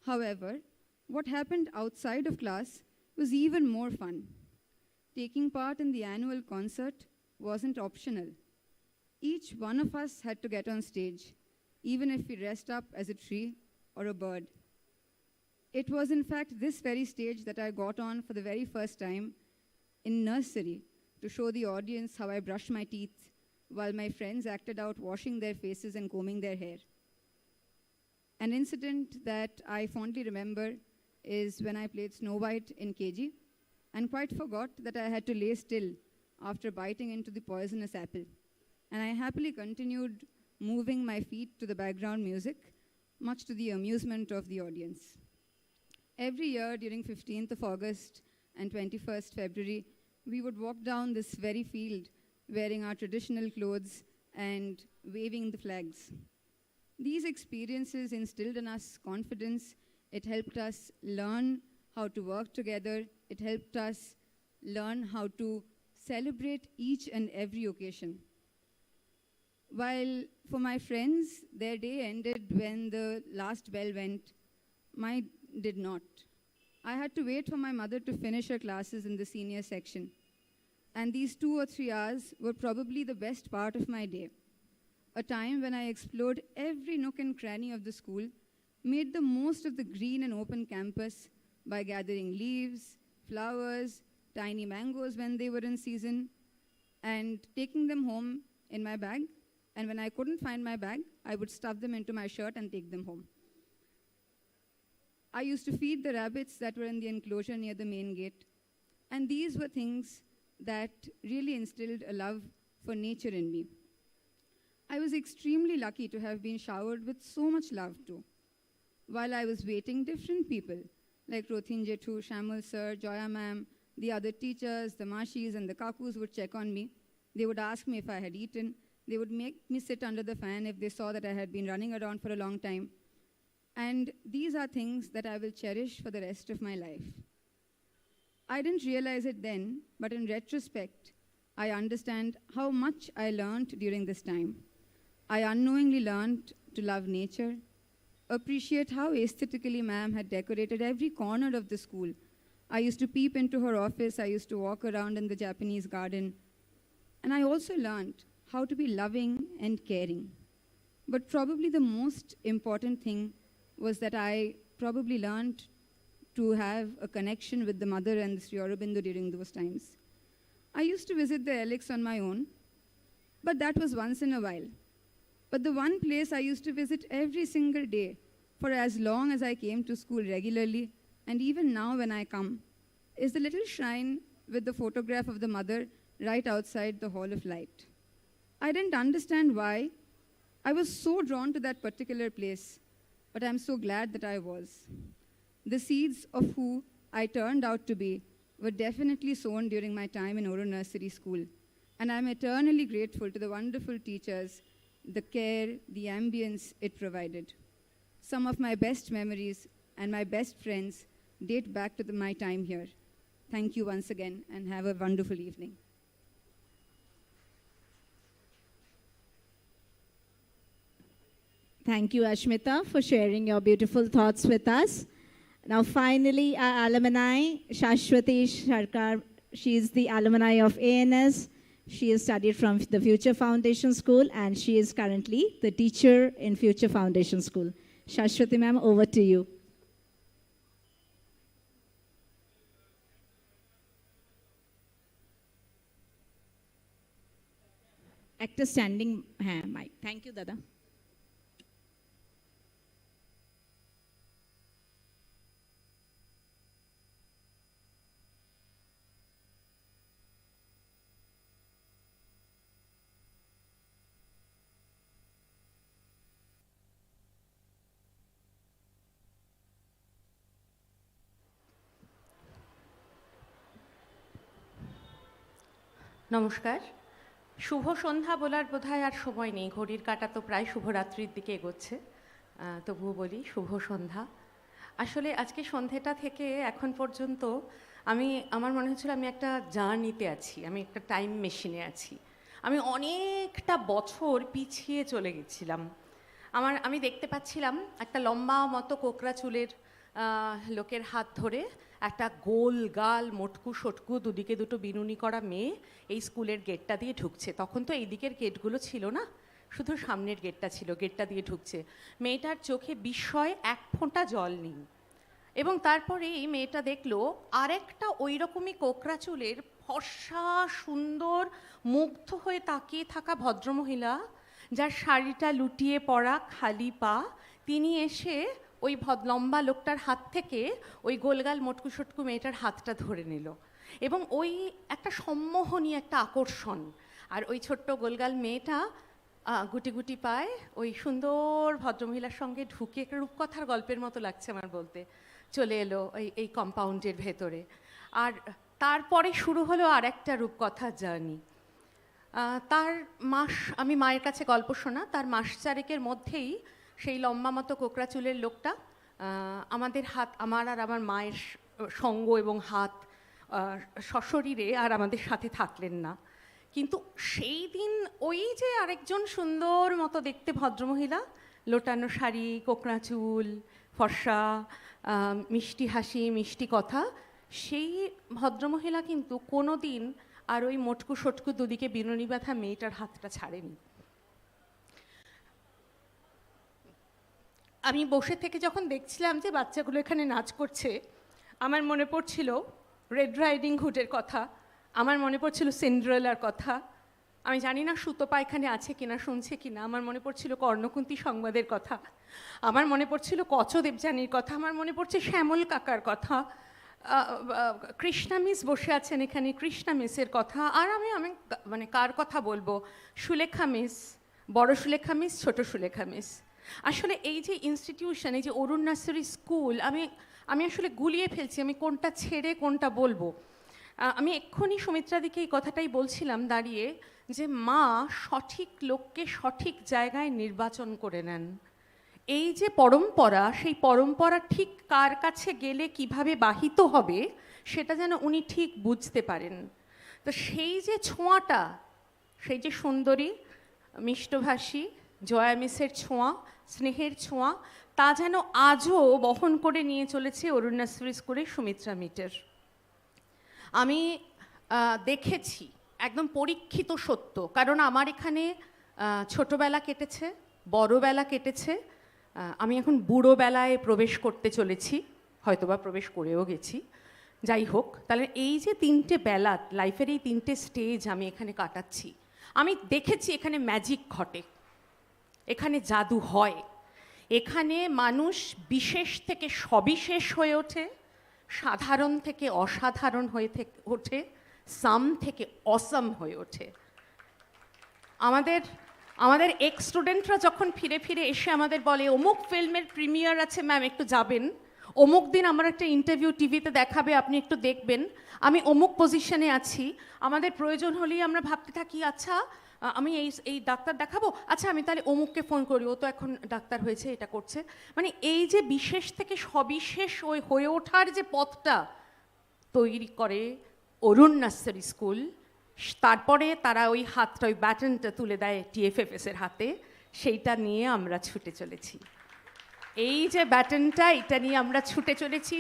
However, what happened outside of class was even more fun. Taking part in the annual concert wasn't optional. Each one of us had to get on stage, even if we dressed up as a tree or a bird. It was in fact this very stage that I got on for the very first time in nursery to show the audience how I brushed my teeth while my friends acted out washing their faces and combing their hair. An incident that I fondly remember is when I played Snow White in KG and quite forgot that I had to lay still after biting into the poisonous apple. And I happily continued moving my feet to the background music, much to the amusement of the audience. Every year during 15th of August and 21st February, we would walk down this very field wearing our traditional clothes and waving the flags. These experiences instilled in us confidence. It helped us learn how to work together. It helped us learn how to celebrate each and every occasion. While for my friends, their day ended when the last bell went, mine did not. I had to wait for my mother to finish her classes in the senior section. And these 2 or 3 hours were probably the best part of my day. A time when I explored every nook and cranny of the school, made the most of the green and open campus by gathering leaves, flowers, tiny mangoes when they were in season, and taking them home in my bag. And when I couldn't find my bag, I would stuff them into my shirt and take them home. I used to feed the rabbits that were in the enclosure near the main gate. And these were things that really instilled a love for nature in me. I was extremely lucky to have been showered with so much love too. While I was waiting, different people, like Rothin Jethu, Shamal Sir, Joya ma'am, the other teachers, the Mashis and the Kakus would check on me. They would ask me if I had eaten. They would make me sit under the fan if they saw that I had been running around for a long time. And these are things that I will cherish for the rest of my life. I didn't realize it then, but in retrospect, I understand how much I learned during this time. I unknowingly learned to love nature, appreciate how aesthetically ma'am had decorated every corner of the school. I used to peep into her office, I used to walk around in the Japanese garden, and I also learned how to be loving and caring. But probably the most important thing was that I probably learned to have a connection with the mother and the Sri Aurobindo during those times. I used to visit the Alex on my own, but that was once in a while. But the one place I used to visit every single day for as long as I came to school regularly, and even now when I come, is the little shrine with the photograph of the mother right outside the Hall of Light. I didn't understand why. I was so drawn to that particular place, but I'm so glad that I was. The seeds of who I turned out to be were definitely sown during my time in Oru Nursery School, and I'm eternally grateful to the wonderful teachers, the care, the ambience it provided. Some of my best memories and my best friends date back to my time here. Thank you once again, and have a wonderful evening. Thank you, Ashmita, for sharing your beautiful thoughts with us. Now, finally, our alumni, Shashwati She is the alumni of ANS. She has studied from the Future Foundation School, and she is currently the teacher in Future Foundation School. Shashwati ma'am, over to you. Actor standing mic. Thank you, Dada. নমস্কার। শুভ সন্ধ্যা বলার বোধহয় আর সময় নেই, ঘড়ির কাঁটা তো প্রায় শুভরাত্রির দিকে এগোচ্ছে, তবুও বলি শুভ সন্ধ্যা। আসলে আজকে সন্ধ্যেটা থেকে এখন পর্যন্ত আমার মনে হচ্ছিল আমি একটা জার্নিতে আছি, আমি একটা টাইম মেশিনে আছি। আমি অনেকটা বছর পিছিয়ে চলে গেছিলাম। আমি দেখতে পাচ্ছিলাম একটা লম্বা মতো কোকড়া চুলের লোকের হাত ধরে একটা গোল গাল মোটকু সটকু দুদিকে দুটো বিনুনি করা মেয়ে এই স্কুলের গেটটা দিয়ে ঢুকছে। তখন তো এই দিকের গেটগুলো ছিল না, শুধু সামনের গেটটা ছিল, গেটটা দিয়ে ঢুকছে। মেয়েটার চোখে বিস্ময়, এক ফোঁটা জল নেই। এবং তারপরে এই মেয়েটা দেখলো আরেকটা ওই রকমই কোকড়া চুলের ফর্সা সুন্দর মুগ্ধ হয়ে তাকিয়ে থাকা ভদ্রমহিলা, যার শাড়িটা লুটিয়ে পড়া, খালি পা, তিনি এসে ওই লম্বা লোকটার হাত থেকে ওই গোলগাল মোটকু সটকু মেয়েটার হাতটা ধরে নিল। এবং ওই একটা সম্মোহনী একটা আকর্ষণ। আর ওই ছোট্ট গোলগাল মেয়েটা গুটি গুটি পায় ওই সুন্দর ভদ্রমহিলার সঙ্গে ঢুকে, একটা রূপকথার গল্পের মতো লাগছে আমার বলতে, চলে এলো এই কম্পাউন্ডের ভেতরে। আর তারপরে শুরু হলো আর একটা রূপকথার জার্নি। আমি মায়ের কাছে গল্প শোনা, তার মাস চারেকের মধ্যেই সেই লম্বা মতো কোকড়া চুলের লোকটা আমার আর আমার মায়ের সঙ্গ এবং হাত সশরীরে আর আমাদের সাথে থাকলেন না। কিন্তু সেই দিন ওই যে আরেকজন সুন্দর মতো দেখতে ভদ্রমহিলা, লোটানো শাড়ি, কোকড়া চুল, ফর্সা, মিষ্টি হাসি, মিষ্টি কথা, সেই ভদ্রমহিলা কিন্তু কোনো দিন আর ওই মোটকু সটকু দুদিকে বিনুনি বাঁধা মেয়েটার হাতটা ছাড়েনি। আমি বসে থেকে যখন দেখছিলাম যে বাচ্চাগুলো এখানে নাচ করছে, আমার মনে পড়ছিল রেড রাইডিং হুডের কথা, আমার মনে পড়ছিল সিন্ড্রেলার কথা, আমি জানি না সুতপা এখানে আছে কিনা, শুনছে কিনা, আমার মনে পড়ছিল কর্ণকুন্তী সংবাদের কথা, আমার মনে পড়ছিল কচ দেবযানীর কথা, আমার মনে পড়ছে শ্যামল কাকার কথা, কৃষ্ণা মিস বসে আছেন এখানে, কৃষ্ণা মিসের কথা। আর আমি মানে কার কথা বলবো, সুলেখা মিস, বড় সুলেখা মিস, ছোট সুলেখা মিস। আসলে এই যে ইনস্টিটিউশন, এই যে অরুণ নার্সারি স্কুল, আমি আসলে গুলিয়ে ফেলছি আমি কোনটা ছেড়ে কোনটা বলবো। আমি এক্ষুনি সুমিত্রাদিকে এই কথাটাই বলছিলাম দাঁড়িয়ে, যে মা সঠিক লোককে সঠিক জায়গায় নির্বাচন করে নেন। এই যে পরম্পরা, সেই পরম্পরা ঠিক কার কাছে গেলে কিভাবে বাহিত হবে সেটা যেন উনি ঠিক বুঝতে পারেন। তো সেই যে ছোঁয়াটা, সেই যে সুন্দরী মিষ্টভাষী জয়া মিসের ছোঁয়া, স্নেহের ছোঁয়া, তা যেন আজও বহন করে নিয়ে চলেছে অরুণ নার্সারি স্কুলের সুমিত্রা মিটার। আমি দেখেছি, একদম পরীক্ষিত সত্য, কারণ আমার এখানে ছোটবেলা কেটেছে, বড়বেলা কেটেছে, আমি এখন বুড়োবেলায় প্রবেশ করতে চলেছি, হয়তোবা প্রবেশ করেও গেছি। যাই হোক, তাহলে এই যে তিনটে বেলা, লাইফের এই তিনটে স্টেজ আমি এখানে কাটাচ্ছি, আমি দেখেছি এখানে ম্যাজিক ঘটে, এখানে জাদু হয়, এখানে মানুষ বিশেষ থেকে সবিশেষ হয়ে ওঠে, সাধারণ থেকে অসাধারণ হয়ে ওঠে, সাম থেকে অসাম হয়ে ওঠে। আমাদের এক্স স্টুডেন্টরা যখন ফিরে ফিরে এসে আমাদের বলে অমুক ফিল্মের প্রিমিয়ার আছে ম্যাম, একটু যাবেন, অমুক দিন আমার একটা ইন্টারভিউ টিভিতে দেখাবে, আপনি একটু দেখবেন, আমি অমুক পজিশনে আছি, আমাদের প্রয়োজন হলেই আমরা ভাবতে থাকি আচ্ছা আমি এই ডাক্তার দেখাবো, আচ্ছা আমি তাহলে অমুককে ফোন করি, ও তো এখন ডাক্তার হয়েছে, এটা করছে। মানে এই যে বিশেষ থেকে সবিশেষ হয়ে ওঠার যে পথটা তৈরি করে অরুণ নার্সারি স্কুল, তারপরে তারা ওই হাতটা, ওই ব্যাটনটা তুলে দেয় TFFS-এর হাতে, সেইটা নিয়ে আমরা ছুটে চলেছি। এই যে ব্যাটনটা, এটা নিয়ে আমরা ছুটে চলেছি,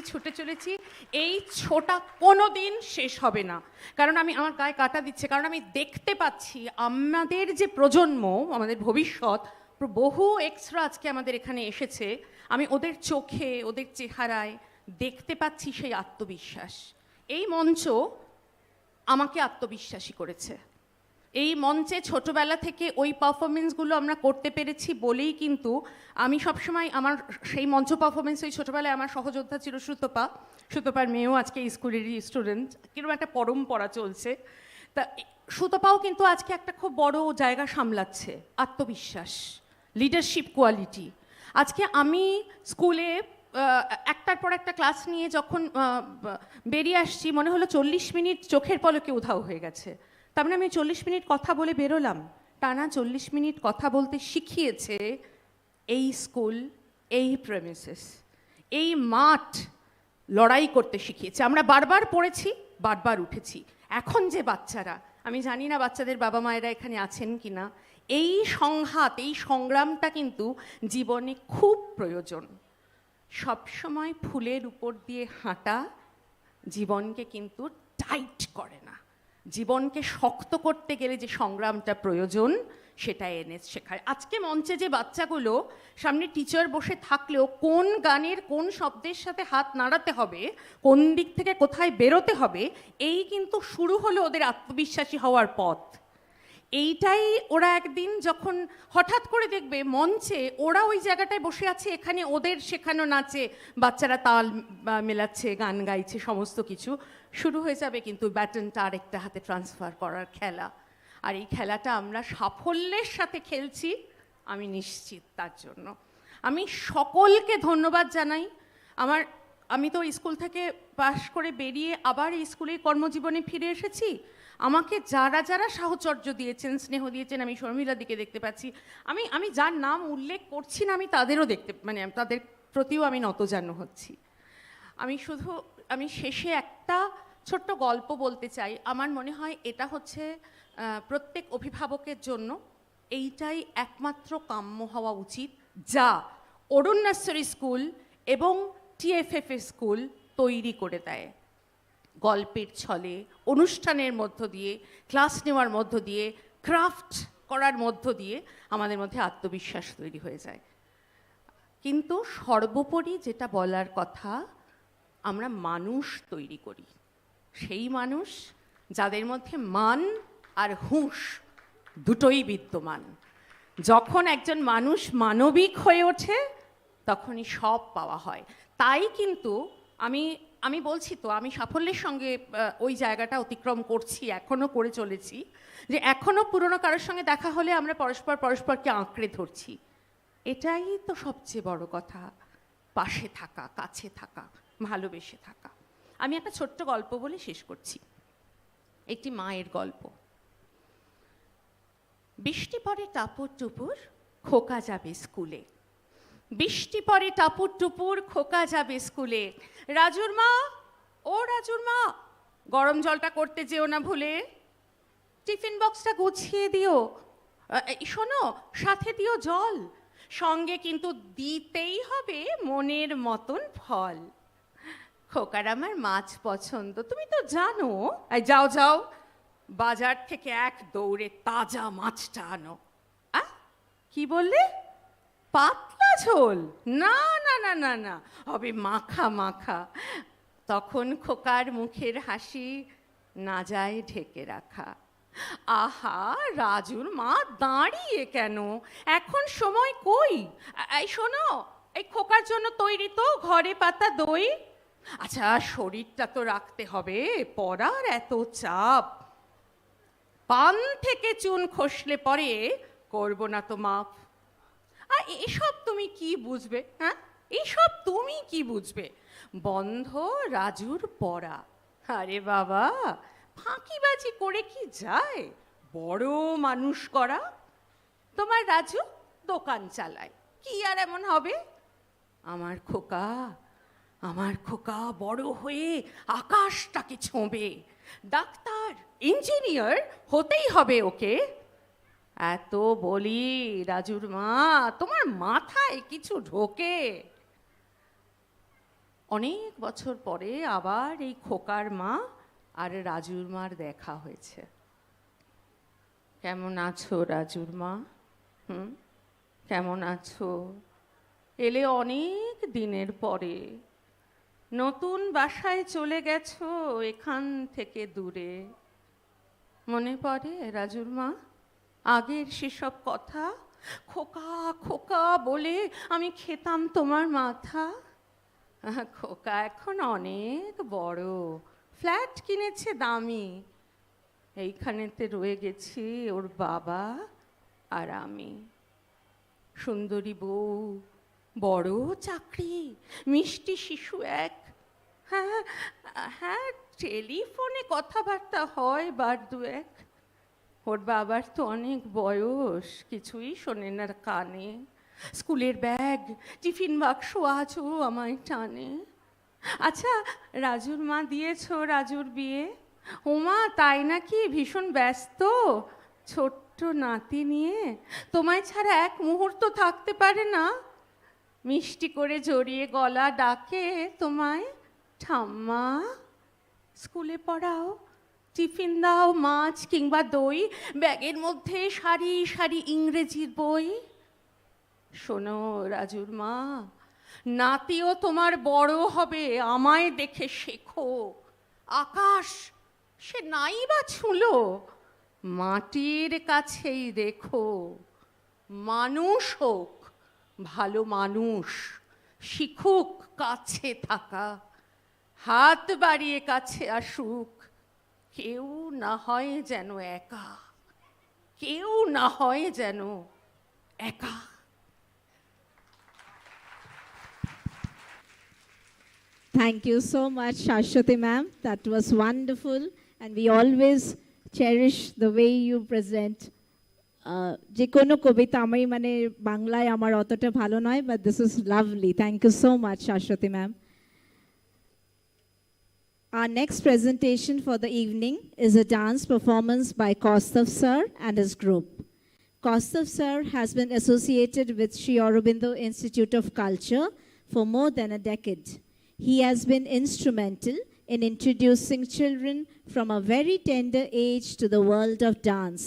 এই ছোটা কোনো দিন শেষ হবে না। কারণ আমার গায়ে কাটা দিচ্ছে, কারণ আমি দেখতে পাচ্ছি আমাদের যে প্রজন্ম, আমাদের ভবিষ্যৎ, বহু এক্সরা আজকে আমাদের এখানে এসেছে। আমি ওদের চোখে, ওদের চেহারায় দেখতে পাচ্ছি সেই আত্মবিশ্বাস। এই মঞ্চ আমাকে আত্মবিশ্বাসী করেছে। এই মঞ্চে ছোটবেলা থেকে ওই পারফরমেন্সগুলো আমরা করতে পেরেছি বলেই কিন্তু আমি সবসময় আমার সেই মঞ্চ পারফরমেন্স, ওই ছোটোবেলায় আমার সহযোদ্ধা ছিল সুতপার মেয়েও আজকে এই স্কুলেরই স্টুডেন্ট, কিরকম একটা পরম্পরা চলছে। তা সুতপাও কিন্তু আজকে একটা খুব বড় জায়গা সামলাচ্ছে, আত্মবিশ্বাস, লিডারশিপ কোয়ালিটি। আজকে আমি স্কুলে একটার পর একটা ক্লাস নিয়ে যখন বেরিয়ে আসছি, মনে হলো 40 মিনিট চোখের পলকে উধাও হয়ে গেছে। তার মানে আমি 40 মিনিট কথা বলে বেরোলাম। টানা 40 মিনিট কথা বলতে শিখিয়েছে এই স্কুল, এই প্রেমিসেস, এই মাঠ লড়াই করতে শিখিয়েছে। আমরা বারবার পড়েছি, বারবার উঠেছি। এখন যে বাচ্চারা, আমি জানি না বাচ্চাদের বাবা মায়েরা এখানে আছেন কি না, এই সংঘাত, এই সংগ্রামটা কিন্তু জীবনে খুব প্রয়োজন। সবসময় ফুলের উপর দিয়ে হাঁটা জীবনকে কিন্তু টাইট করে না। জীবনকে শক্ত করতে গেলে যে সংগ্রামটা প্রয়োজন সেটা এনে শেখায়। আজকে মঞ্চে যে বাচ্চাগুলো, সামনে টিচার বসে থাকলেও কোন গানের কোন শব্দের সাথে হাত নাড়াতে হবে, কোন দিক থেকে কোথায় বেরোতে হবে, এই কিন্তু শুরু হলো ওদের আত্মবিশ্বাসী হওয়ার পথ। এইটাই ওরা একদিন যখন হঠাৎ করে দেখবে মঞ্চে ওরা ওই জায়গাটায় বসে আছে, এখানে ওদের শেখানো নাচে বাচ্চারা তাল মেলাচ্ছে, গান গাইছে, সমস্ত কিছু শুরু হয়ে যাবে কিন্তু ব্যাটনটা আরেকটা হাতে ট্রান্সফার করার খেলা। আর এই খেলাটা আমরা সাফল্যের সাথে খেলছি, আমি নিশ্চিত তার জন্য। আমি সকলকে ধন্যবাদ জানাই। আমি তো স্কুল থেকে পাশ করে বেরিয়ে আবার এই স্কুলে কর্মজীবনে ফিরে এসেছি। আমাকে যারা যারা সাহচর্য দিয়েছেন, স্নেহ দিয়েছেন, আমি শর্মিলাদিকে দেখতে পাচ্ছি। আমি যার নাম উল্লেখ করছি না, আমি তাদেরও তাদের প্রতিও আমি নতজানু হচ্ছি। আমি শেষে একটা ছোট্ট গল্প বলতে চাই। আমার মনে হয় এটা হচ্ছে প্রত্যেক অভিভাবকের জন্য এইটাই একমাত্র কাম্য হওয়া উচিত, যা অরুণ নার্সারি স্কুল এবং TFF স্কুল তৈরি করে দেয়। গল্পের ছলে, অনুষ্ঠানের মধ্য দিয়ে, ক্লাস নেওয়ার মধ্য দিয়ে, ক্রাফট করার মধ্য দিয়ে আমাদের মধ্যে আত্মবিশ্বাস তৈরি হয়ে যায়। কিন্তু সর্বোপরি যেটা বলার কথা, আমরা মানুষ তৈরি করি, সেই মানুষ যাদের মধ্যে মান আর হুঁশ দুটোই বিদ্যমান। যখন একজন মানুষ মানবিক হয়ে ওঠে তখনই সব পাওয়া হয়। তাই কিন্তু আমি বলছি তো, আমি সাফল্যের সঙ্গে ওই জায়গাটা অতিক্রম করছি, এখনও করে চলেছি, যে এখনও পুরনো কারোর সঙ্গে দেখা হলে আমরা পরস্পরকে আঁকড়ে ধরছি। এটাই তো সবচেয়ে বড় কথা, পাশে থাকা, কাছে থাকা, ভালোবেসে থাকা। আমি একটা ছোট্ট গল্প বলে শেষ করছি, একটি মায়ের গল্প। বৃষ্টি পড়ে টাপুর টুপুর, খোকা যাবে স্কুলে। বৃষ্টি পড়ে টাপুর টুপুর, খোকা যাবে স্কুলে। রাজুর মা, ও রাজুর মা, গরম জলটা করতে যেও না ভুলে। টিফিন বক্সটা গুছিয়ে দিও, শোনো সাথে দিও জল, সঙ্গে কিন্তু দিতেই হবে মনের মতন ফল। খোকার আমার মাছ পছন্দ, তুমি তো জানো। যাও যাও, বাজার থেকে এক দৌড়ে তাজা মাছটা আনো। কি বললে? পাতলা ঝোল? না না না না না, হবে মাখা মাখা। তখন খোকার মুখের হাসি না যায় ঢেকে রাখা। আহা, রাজুর মা দাঁড়িয়ে কেন, এখন সময় কই? এই শোনো, এই খোকার জন্য তৈরি তো ঘরে পাতা দই। আচ্ছা, শরীরটা তো রাখতে হবে, পড়ার এত চাপ। পান থেকে চুন খসলে পরে করবো না তো মাপ। এসব তুমি কি বুঝবে? হ্যাঁ, এইসব তুমি কি বুঝবে? বন্ধ রাজুর পড়া। আরে বাবা, ফাঁকিবাজি করে কি যায়, বড় মানুষ করা। তোমার রাজু দোকান চালায়, কি আর এমন হবে? আমার খোকা বড় হয়ে আকাশটাকে ছোঁবে, ডাক্তার, ইঞ্জিনিয়ার হতেই হবে ওকে। এত বলি রাজুর মা, তোমার মাথায় কিছু ঢোকে? অনেক বছর পরে আবার এই খোকার মা আর রাজুর মার দেখা হয়েছে। কেমন আছো রাজুর মা? কেমন আছো? এলে অনেক দিনের পরে, নতুন বাসায় চলে গেছো এখান থেকে দূরে। মনে পড়ে রাজুর মা আগের সেসব কথা? খোকা খোকা বলে আমি খেতাম তোমার মাথা। খোকা এখন অনেক বড়, ফ্ল্যাট কিনেছে দামি। এইখানেতে রয়ে গেছি ওর বাবা আর আমি। সুন্দরী বউ, বড় চাকরি, মিষ্টি শিশু এক। হ্যাঁ হ্যাঁ, টেলিফোনে কথাবার্তা হয় বার দু এক। ওর বাবার তো অনেক বয়স, কিছুই শোনে না কানে। স্কুলের ব্যাগ, টিফিন বাক্স আজও আমায় টানে। আচ্ছা, রাজুর মা দিয়েছো রাজুর বিয়ে? ওমা তাই নাকি? ভীষণ ব্যস্ত ছোট্ট নাতি নিয়ে, তোমায় ছাড়া এক মুহূর্ত থাকতে পারে না। মিষ্টি করে জড়িয়ে গলা ডাকে তোমায় ঠাম্মা। স্কুলে পড়াও, টিফিন দাও মাছ কিংবা দই, ব্যাগের মধ্যে সারি সারি ইংরেজির বই। শোনো রাজুর মা, নাতিও তোমার বড় হবে, আমায় দেখে শেখো। আকাশ সে নাই বা ছুঁলো, মাটির কাছেই রেখো। মানুষ হোক, ভালো মানুষ, শিখুক কাছে থাকা। হাত বাড়িয়ে কাছে আসুক, কেউ না হয় যেন একা, কেউ না হয় যেন একা। Thank you so much, Shashwati ma'am. That was wonderful, and we always cherish the way you present. যে কোনো কবিতা আমি মানে বাংলায় আমার অতটা ভালো নয়, but this is lovely. Thank you so much, Shashwati ma'am. Our next presentation for the evening is a dance performance by Kaustav sir and his group. Kaustav sir has been associated with Sri Aurobindo Institute of Culture for more than a decade. He has been instrumental in introducing children from a very tender age to the world of dance,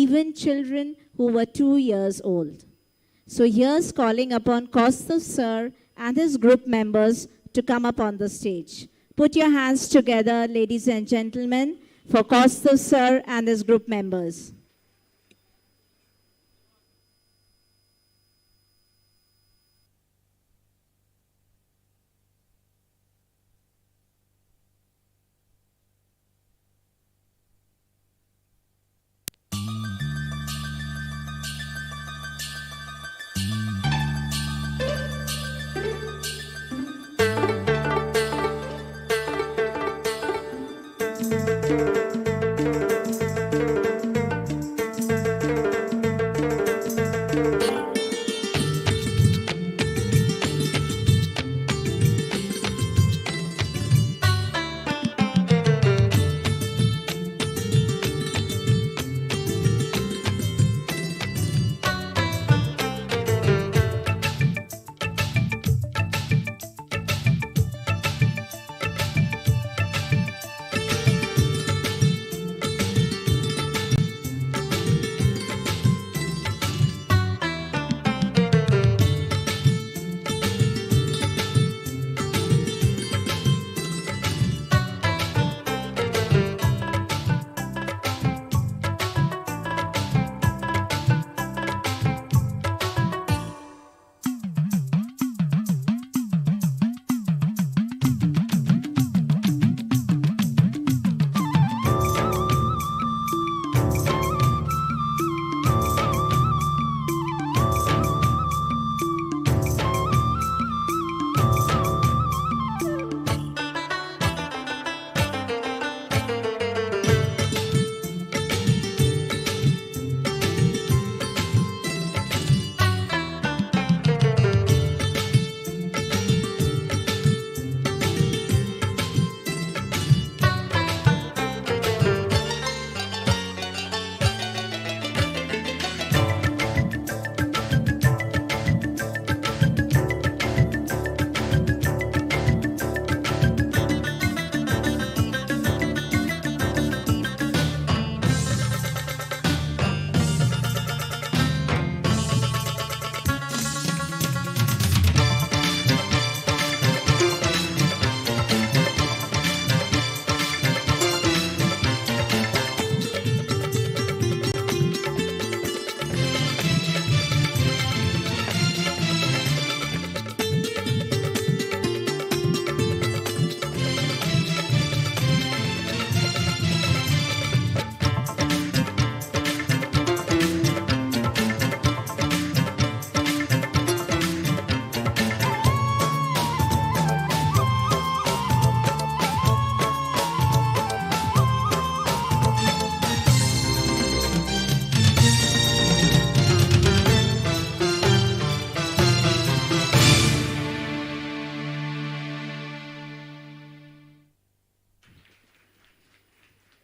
even children who were 2 years old. So here's calling upon Kaustav sir and his group members to come up on the stage. Put your hands together, ladies and gentlemen, for Kaustav sir and his group members.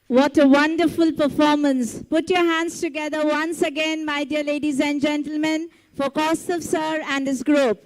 What a wonderful performance. Put your hands together once again, my dear ladies and gentlemen, for Kaustav sir and his group.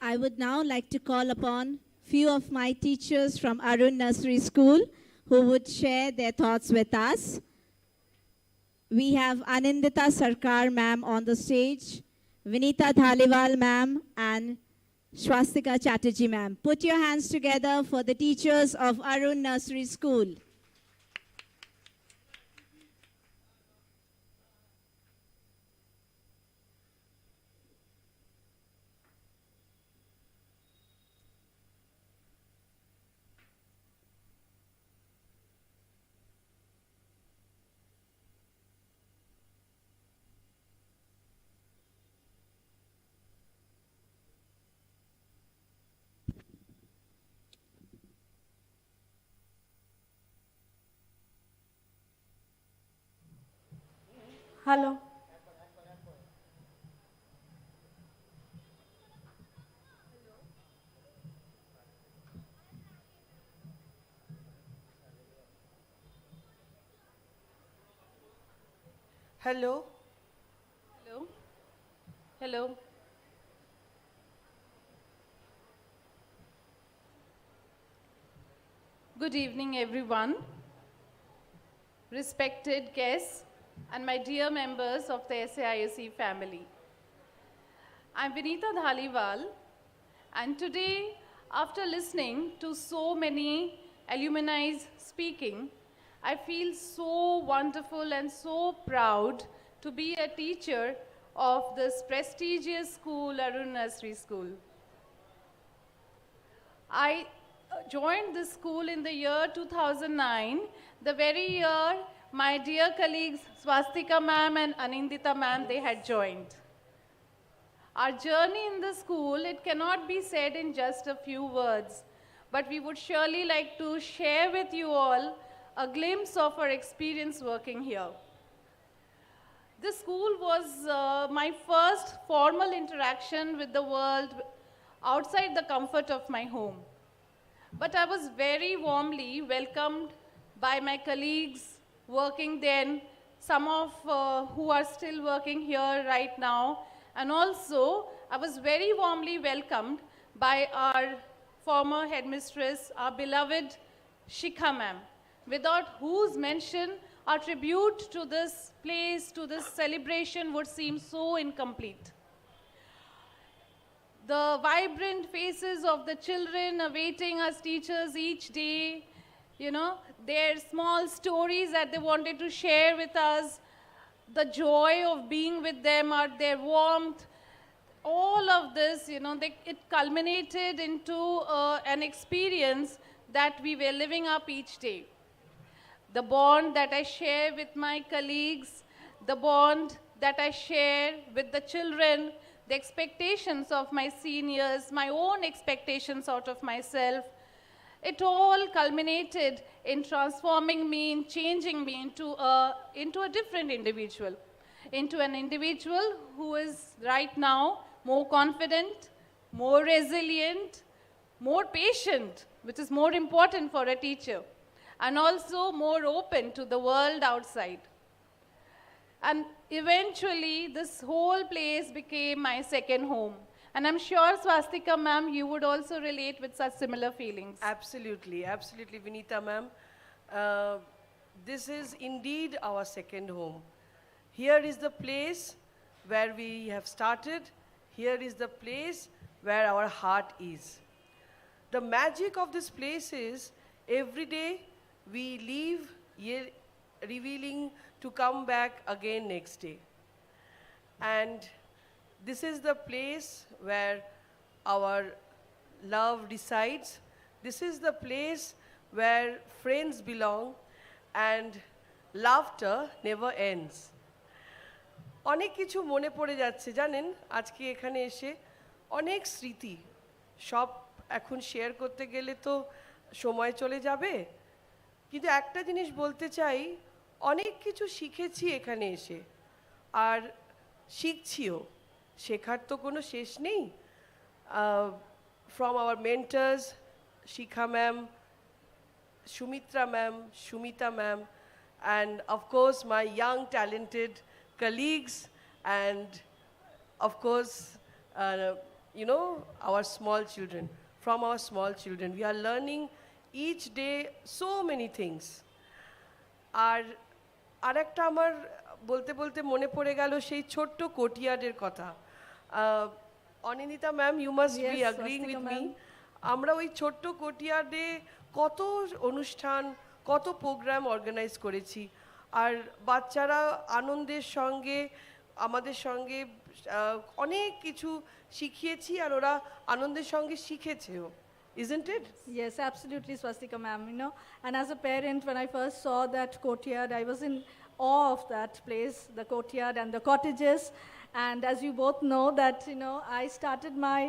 I would now like to call upon few of my teachers from Arun Nursery School who would share their thoughts with us. We have Anindita Sarkar ma'am on the stage, Vinita Dhaliwal ma'am and Swastika Chatterjee ma'am. Put your hands together for the teachers of Arun Nursery School. Hello. Hello. Hello. Hello. Good evening, everyone. Respected guests and my dear members of the SAIOC family. I'm Vinita Dhaliwal, and today, after listening to so many alumni speaking, I feel so wonderful and so proud to be a teacher of this prestigious school, Arun Nursery School. I joined this school in the year 2009, the very year my dear colleagues Swastika ma'am and Anindita ma'am, they had joined. Our journey in the school, it cannot be said in just a few words, but we would surely like to share with you all a glimpse of our experience working here. This school was my first formal interaction with the world outside the comfort of my home. But I was very warmly welcomed by my colleagues working then, some of who are still working here right now, and also I was very warmly welcomed by our former headmistress, our beloved Shikha ma'am, without whose mention our tribute to this place, to this celebration would seem so incomplete. The vibrant faces of the children awaiting us teachers each day, you know, their small stories that they wanted to share with us, the joy of being with them, or their warmth, all of this, you know, it culminated into an experience that we were living up each day. The bond that I share with my colleagues, the bond that I share with the children, the expectations of my seniors, my own expectations out of myself, it all culminated in transforming me, in changing me into a different individual, into an individual who is right now more confident, more resilient, more patient, which is more important for a teacher, and also more open to the world outside. And eventually, this whole place became my second home. And I'm sure, Swastika ma'am, you would also relate with such similar feelings. Absolutely, absolutely, Vinita ma'am. This is indeed our second home. Here is the place where we have started. Here is the place where our heart is. The magic of this place is every day we leave here revealing to come back again next day. And this is the place where our love resides. This is the place where friends belong and laughter never ends. অনেক কিছু মনে পড়ে যাচ্ছে জানেন আজকে এখানে এসে অনেক স্মৃতি সব এখন শেয়ার করতে গেলে তো সময় চলে যাবে কিন্তু একটা জিনিস বলতে চাই অনেক কিছু শিখেছি এখানে এসে আর শিখছিও শেখার তো কোনো শেষ নেই from our mentors Shikha ma'am Sumitra ma'am, Shumita ma'am, and of course my young talented colleagues and of course our small children. From our small children we are learning each day so many things. আর একটা আমার বলতে বলতে মনে পড়ে গেল সেই ছোট্ট কোটিয়ার্ডের কথা Anindita ma'am you must be agreeing with me আমরা ওই ছোট্ট কোটিয়ার্ডে কত অনুষ্ঠান কত প্রোগ্রাম অর্গানাইজ করেছি আর বাচ্চারা আনন্দের সঙ্গে আমাদের সঙ্গে অনেক কিছু শিখিয়েছি আর ওরা আনন্দের সঙ্গে শিখেছেও isn't it? Yes, absolutely, Swastika ma'am. And as a parent, when I first saw that courtyard, I was in awe of that place, the courtyard and the cottages. And as you both know that, I started my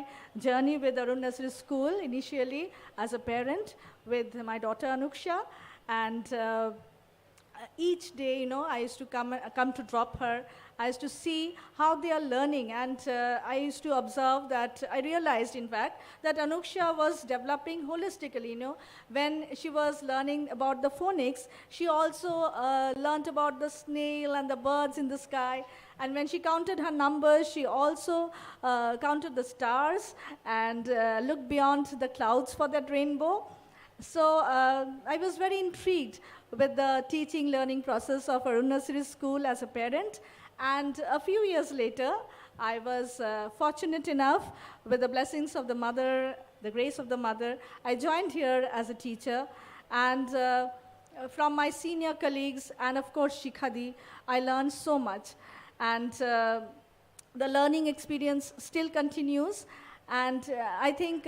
journey with Arun Nursery School initially as a parent with my daughter Anuksha. And each day, I used to come to drop her. I used to see how they are learning, and I used to observe that. I realized, in fact, that Anuksha was developing holistically. When she was learning about the phonics, she also learned about the snail and the birds in the sky. And when she counted her numbers, she also counted the stars and looked beyond the clouds for that rainbow. So I was very intrigued with the teaching learning process of Arun Nursery School as a parent. And a few years later, I was fortunate enough, with the blessings of the mother, the grace of the mother, I joined here as a teacher. And from my senior colleagues and of course Shikhadi, I learned so much. And the learning experience still continues. And I think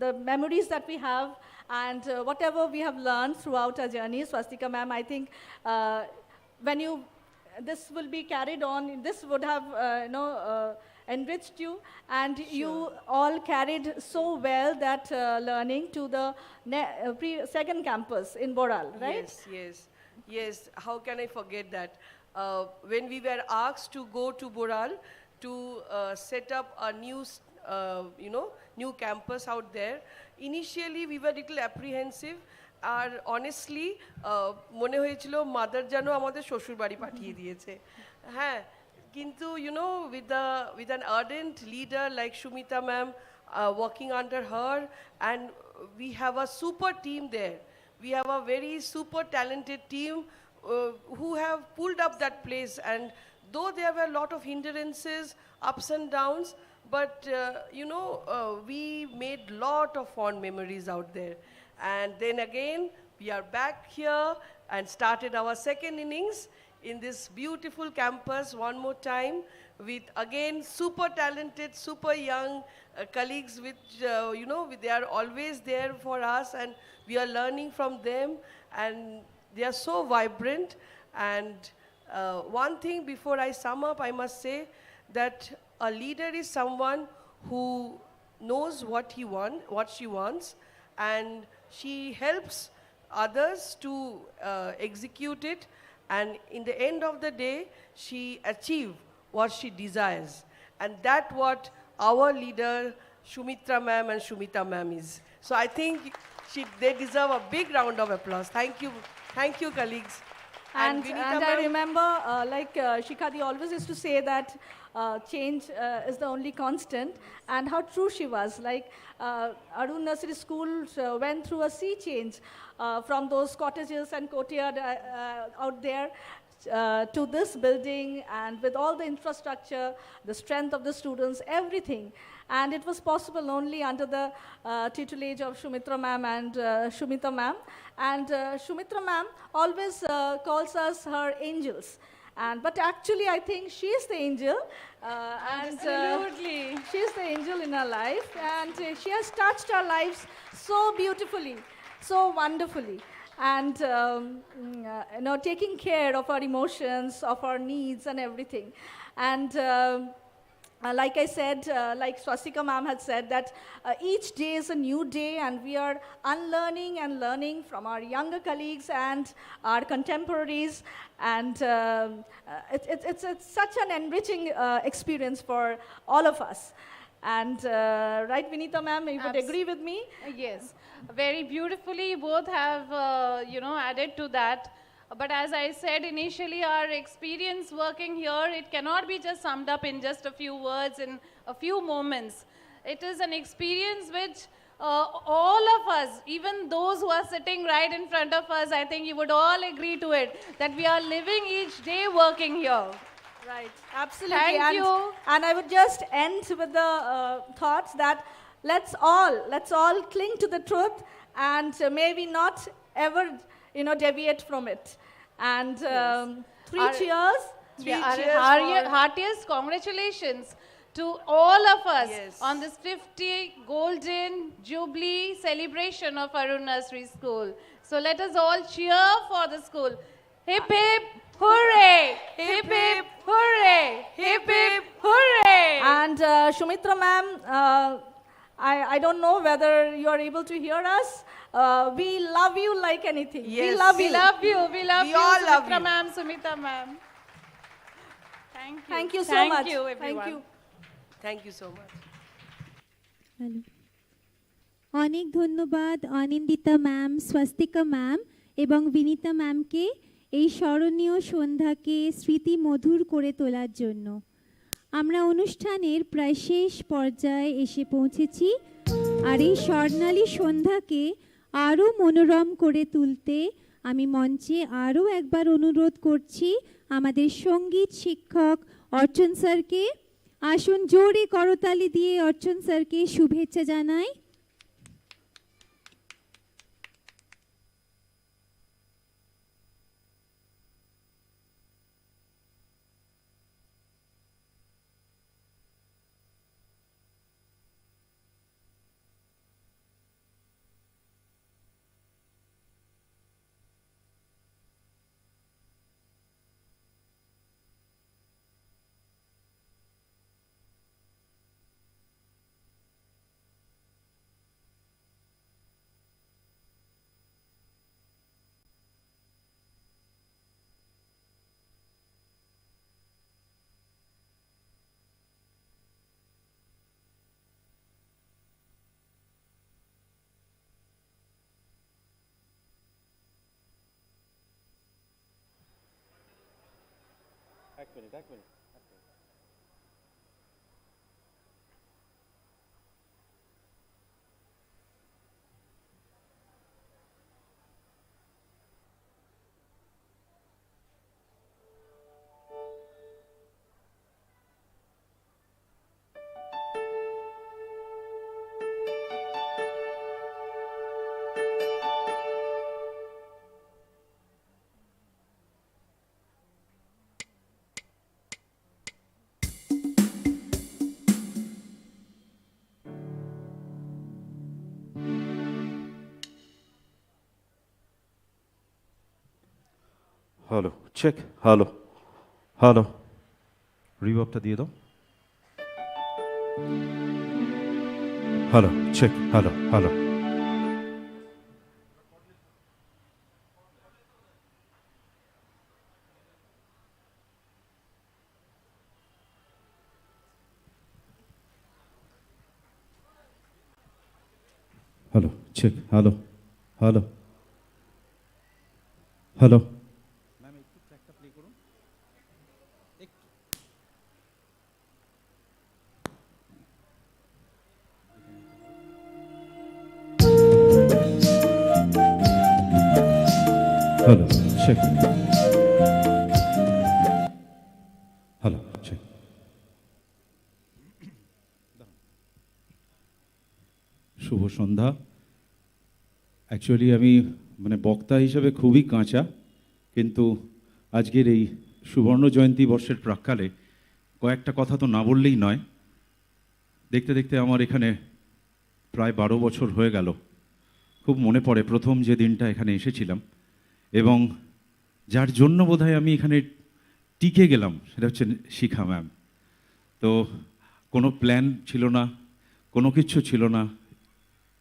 the memories that we have and whatever we have learned throughout our journey, Swastika ma'am, I think when this will be carried on, this would have, enriched you, and you all carried so well that learning to the second campus in Boral, right? Yes. How can I forget that? When we were asked to go to Boral to set up a new campus out there, initially we were a little apprehensive. আর honestly মনে হয়েছিল mother যেন আমাদের শ্বশুর বাড়ি পাঠিয়ে দিয়েছে হ্যাঁ কিন্তু with an ardent leader like Shumita ma'am working under her, and we have a super team there. We have a very super talented team who have pulled up that place, and though there were a lot of hindrances, ups and downs, but we made lot of fond memories out there. And then again, we are back here and started our second innings in this beautiful campus one more time with again super talented, super young colleagues which, they are always there for us and we are learning from them, and they are so vibrant. And one thing before I sum up, I must say that a leader is someone who knows what she wants, and she helps others to execute it, and in the end of the day she achieves what she desires, and that what our leader Shumitra ma'am and Shumita ma'am is. So I think they deserve a big round of applause. Thank you colleagues. And I remember Shikhadi always used to say that change is the only constant, and how true she was. Arun Nursery School went through a sea change from those cottages and courtyard out there to this building, and with all the infrastructure, the strength of the students, everything. And it was possible only under the tutelage of Shumitra ma'am and Shumita ma'am. And Shumitra ma'am always calls us her angels. But actually, I think she is the angel. Absolutely. She is the angel in our life, and she has touched our lives so beautifully, so wonderfully. and taking care of our emotions, of our needs and everything. And like I said, like Swastika ma'am had said, that each day is a new day, and we are unlearning and learning from our younger colleagues and our contemporaries. And it's such an enriching experience for all of us. And right, Vinita ma'am, you would agree with me? Yes, very beautifully both have, added to that. But as I said initially, our experience working here, it cannot be just summed up in just a few words, in a few moments. It is an experience which all of us, even those who are sitting right in front of us, I think you would all agree to it, that we are living each day working here. Right, absolutely. Thank you. And I would just end with the thoughts that let's all cling to the truth, and maybe not ever deviate from it. And three cheers. Our heartiest congratulations to all of us on this 50 Golden Jubilee celebration of Arun Nursery School. So let us all cheer for the school. Hip hip hooray! Hip hip hooray! Hip hip hooray! And Shumitra ma'am, I don't know whether you are able to hear us. We love you like anything. Yes. We love you. We love you. We love We you, all love Sumitra you. ma'am, Sumita ma'am. Thank you. Thank you so Thank much. you, everyone. Thank you. Thank you so much. Hello অনেক ধন্যবাদ Anindita ma'am, Swastika ma'am এবং বিনীতা ম্যামকে এই স্মরণীয় সন্ধ্যাকে স্মৃতিমধুর করে তোলার জন্য। আমরা অনুষ্ঠানের প্রায় শেষ পর্যায়ে এসে পৌঁছেছি, আর এই স্বর্ণালী সন্ধ্যাকে আরও মনোরম করে তুলতে আমি মঞ্চে আরও একবার অনুরোধ করছি আমাদের সঙ্গীত শিক্ষক অর্চন স্যারকে। আসুন জোরে করতালি দিয়ে অর্চন স্যারকে শুভেচ্ছা জানাই। এক মিনিট হ্যালো চেক হ্যালো রিভার্বটা দিয়ে দাও hello check hello check hello ma'am একটু ট্র্যাকটা প্লে করুন হ্যালো চেক শুভ সন্ধ্যা। অ্যাকচুয়ালি আমি বক্তা হিসেবে খুবই কাঁচা, কিন্তু আজকের এই সুবর্ণ জয়ন্তী বর্ষের প্রাক্কালে কয়েকটা কথা তো না বললেই নয়। দেখতে দেখতে আমার এখানে প্রায় 12 বছর হয়ে গেল খুব মনে পড়ে প্রথম যে দিনটা এখানে এসেছিলাম এবং যার জন্য বোধহয় আমি এখানে টিকে গেলাম সেটা হচ্ছে শিখা ম্যাম। তো কোনো প্ল্যান ছিল না, কোনো কিছু ছিল না,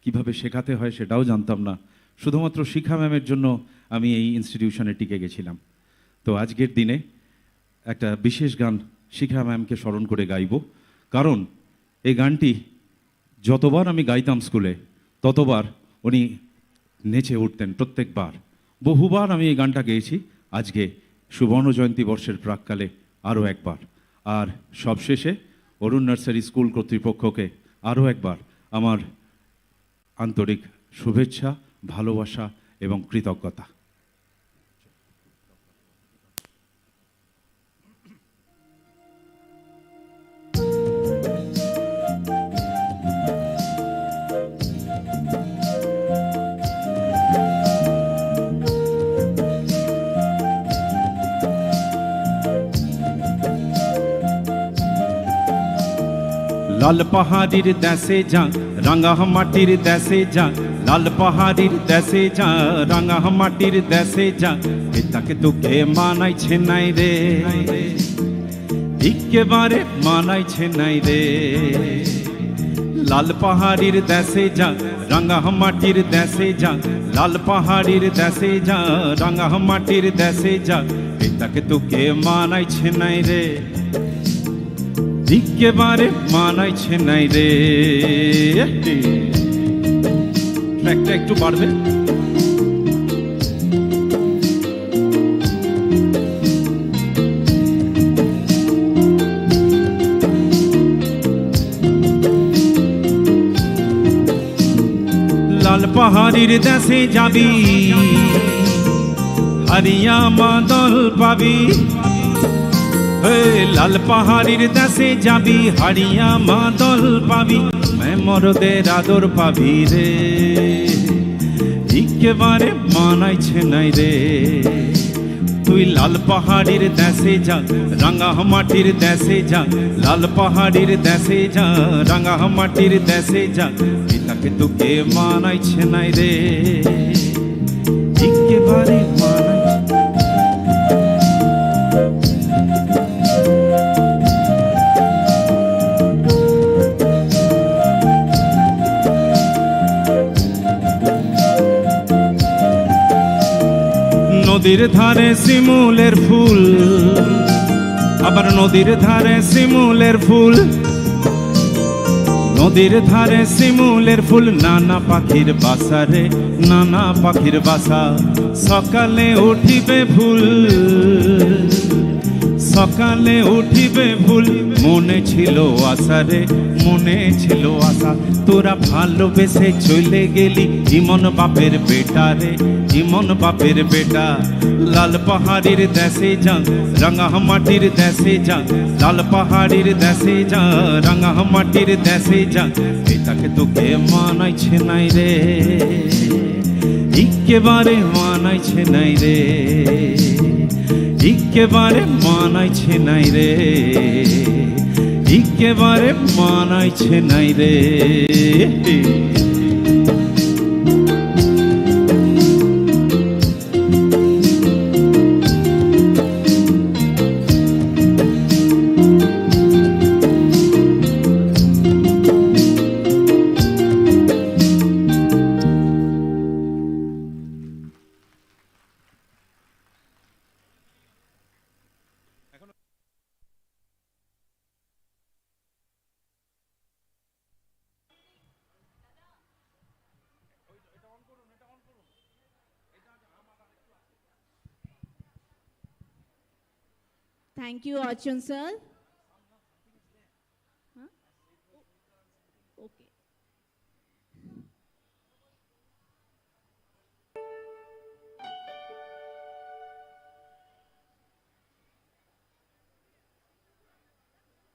কিভাবে শেখাতে হয় সেটাও জানতাম না, শুধুমাত্র শিখা ম্যামের জন্য আমি এই ইনস্টিটিউশনে টিকে গেছিলাম। তো আজকের দিনে একটা বিশেষ গান শিখা ম্যামকে স্মরণ করে গাইব, কারণ এই গানটি যতবার আমি গাইতাম স্কুলে ততবার উনি নেচে উঠতেন প্রত্যেকবার। বহুবার আমি এই গানটা গেয়েছি, আজকে সুবর্ণ জয়ন্তী বর্ষের প্রাককালে আরও একবার। আর সবশেষে অরুণ নার্সারি স্কুল কর্তৃপক্ষকে আরও একবার আমার আন্তরিক শুভেচ্ছা, ভালোবাসা এবং কৃতজ্ঞতা। লাল পাহাড়ির দেশে যা রাঙা মাটির দেশে যা, লাল পাহাড়ির দেশে যা রাঙা মাটির দেশে যা, তাকে তোকে মানাইছে নাই রে, একেবারে মানাইছে নাই রে। লাল পাহাড়ির দেশে যা রাঙা মাটির দেশে যা, লাল পাহাড়ির দেশে যা রাঙা মাটির দেশে যা, তাকে তোকে মানাইছে নাই রে, একেবারে মানাইছে নাই রে। ট্র্যাকটা একটু বাড়বে। লাল পাহাড়ির দেশে যাবি হারিয়া মাদল পাবি, লাল পাহাড়ির দেশে যাবি হারিয়া মাদল পাবি, মরদের আদর পাবি রে, একেবারে মানাইছে নাই রে। তুই লাল পাহাড়ির দেশে যা রাঙা মাটির দেশে যা, লাল পাহাড়ির দেশে যা রাঙা মাটির দেশে যা, তাকে তোকে মানাইছে নাই রে, একেবারে মানাইছে। নদীর ধারে শিমুলের ফুল, আবার নদীর ধারে শিমুলের ফুল, নদীর ধারে শিমুলের ফুল, নানা পাখির বাসা রে নানা পাখির বাসা, সকালে উঠিবে ফুল সকালে উঠিবে ফুল, মনে ছিল আশা রে মনে ছিল আশা, তোরা ভালোবেসে চলে গেলি ইমন বাপের বেটা রে ইমন বাপের বেটা। লাল পাহাড়ির দেশে যা রাঙা মাটির দেশে যা, লাল পাহাড়ির দেশে যা রাঙা মাটির দেশে যা, এটাকে তোকে মানাইছে নাই রে, একেবারে মানাইছে নাই রে, একেবারে মানাইছে নাই রে, একেবারে মানাইছে নাই রে। Thank you, Archon sir. Huh? Okay.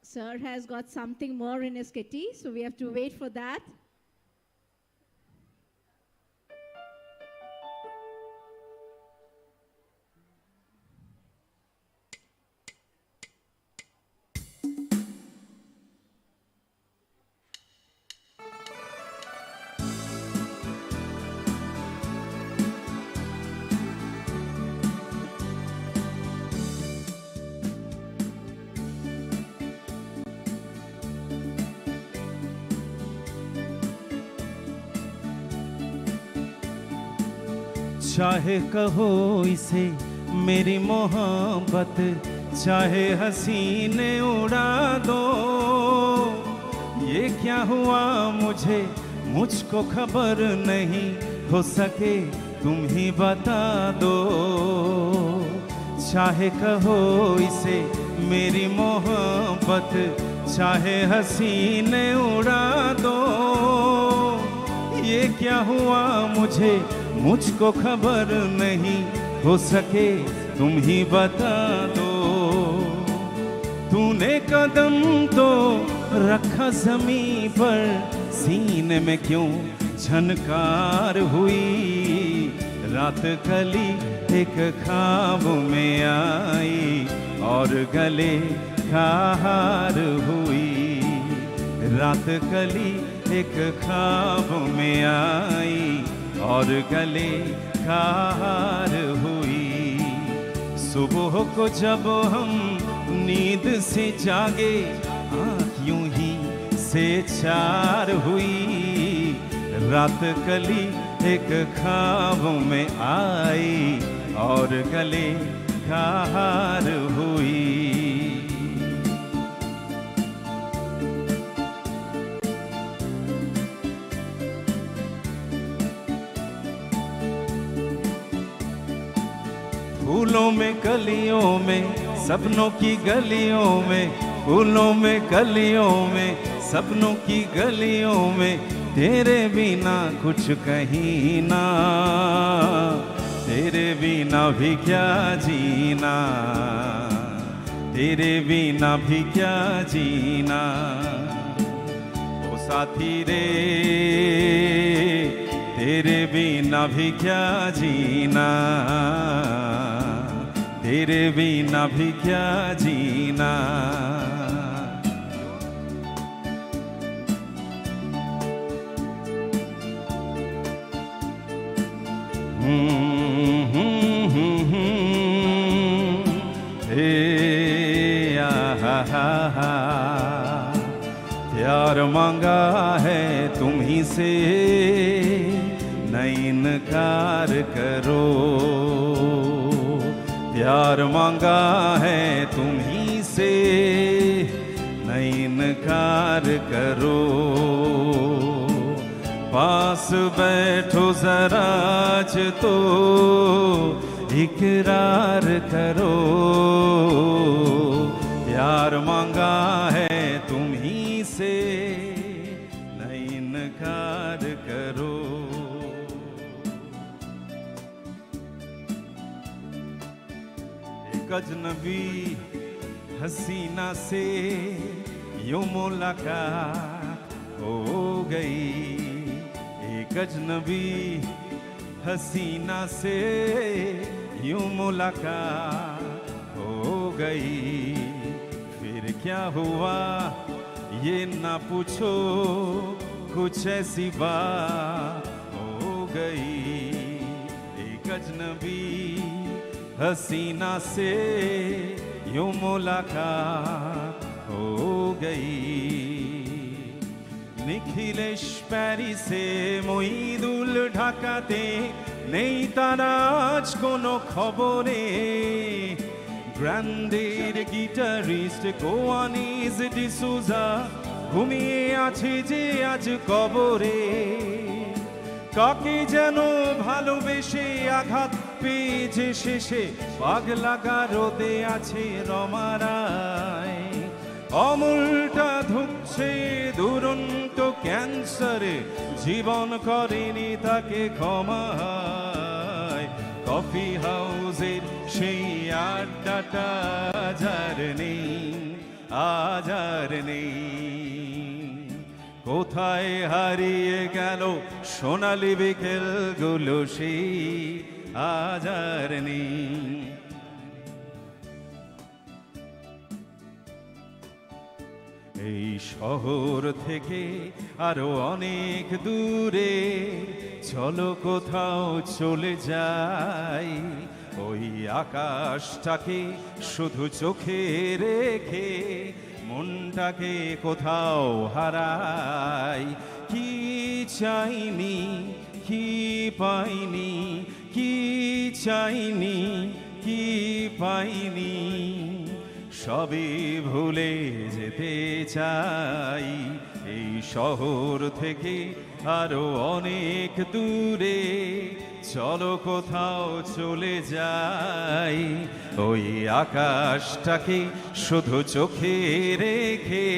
Sir has got something more in his kitty, so we have to wait for that. चाहे कहो इसे मेरी मोहब्बत, चाहे हसीने उड़ा दो। ये क्या हुआ मुझे, मुझको खबर नहीं, हो सके तुम ही बता दो। चाहे कहो इसे मेरी मोहब्बत, चाहे हसीने उड़ा दो। ये क्या हुआ मुझे, मुझको खबर नहीं, हो सके तुम ही बता दो। तूने कदम तो रखा ज़मीं पर, सीने में क्यों झनकार हुई। रात कली एक ख्वाब में आई और गले का हार हुई। रात कली एक ख्वाब में आई और गले का हार हुई। सुबह को जब हम नींद से जागे, आँख यूं ही से चार हुई। रात कली एक ख्वाब में आई और गले का हार हुई। फूलों में कलियों में, सपनों की गलियों में, फूलों में कलियों में, सपनों की गलियों में, तेरे बिना कुछ कहीं ना, तेरे बिना भी क्या जीना, तेरे बिना भी क्या जीना। ओ साथी रे, तेरे बिना भी क्या जीना, तेरे बिना भी क्या जीना। प्यार मांगा है तुम ही से, न इनकार करो। प्यार मांगा है तुम ही से, न इनकार करो। पास बैठो जरा आज तो इकरार करो। प्यार मांगा है तुम ही से, न इनकार करो। एक अजनबी हसीना से यूं मुलाकात हो गई। एक अजनबी हसीना से यूं मुलाकात हो गई। फिर क्या हुआ ये ना पूछो, कुछ ऐसी बात हो गई। एक अजनबी हसीना से यूं मुलाकात हो गई। নিখিলেশ প্যারিসে, মঈদুল ঢাকাতে, নেই তার আজ কোনো খবরে। গ্র্যান্ডের গিটারিস্ট গোয়ানিজ ডিসুজা ঘুমিয়ে আছে যে আজ কবরে। কাকে যেন ভালোবেসে আঘাত পেয়ে যে শেষে পাগলা গারদে আছে রমারায়। অমলটা ধুকছে দুরন্ত ক্যান্সারে, জীবন করেনি তাকে ক্ষমায়। কফি হাউসের সেই আড্ডাটা যার নেই, আজ আর নেই। কোথায় হারিয়ে গেল সোনালি বিকেলগুলো, সেই আজ আর নেই। এই শহর থেকে আরো অনেক দূরে চলো কোথাও চলে যাই। ওই আকাশটাকে শুধু চোখে রেখে মনটাকে কোথাও হারাই। কি চাইনি, কি পাইনি, কি চাইনি কি পাইনি সবই ভুলে যেতে চাই এই শহর থেকে আরো অনেক দূরে চলো কোথাও চলে যাই ওই আকাশটাকে শুধু চোখে রেখে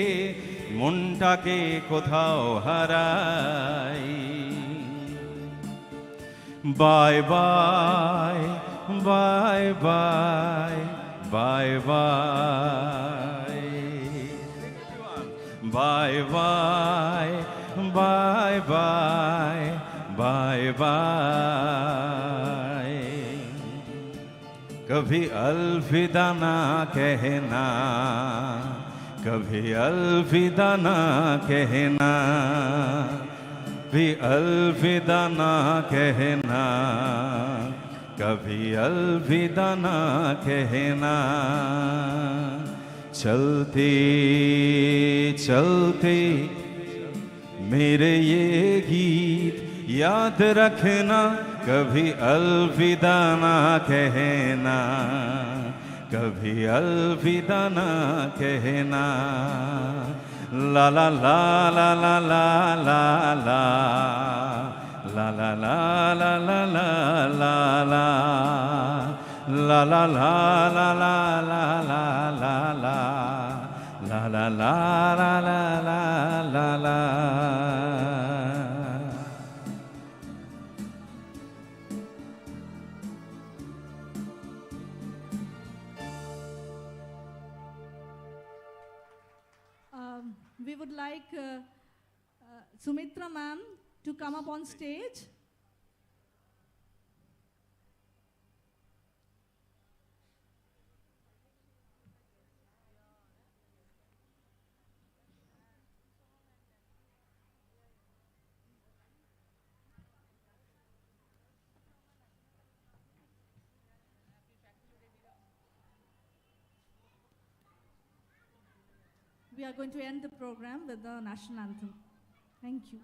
মনটাকে কোথাও হারাই bye bye bye bye bye bye bye bye bye bye bye bye कभी अलविदा ना कहना कभी अलविदा ना कहना भी अलविदा ना कहना कभी अलविदा ना कहना चलते चलते मेरे ये गीत याद रखना कभी अलविदा ना कहना कभी अलविदा ना कहना ला ला ला ला ला ला ला ला ला ला ला ला ला ला ला ला La la la la la la la la la la la la la la la la. We would like Sumitra ma'am to come up on stage. We are going to end the program with the national anthem. Thank you.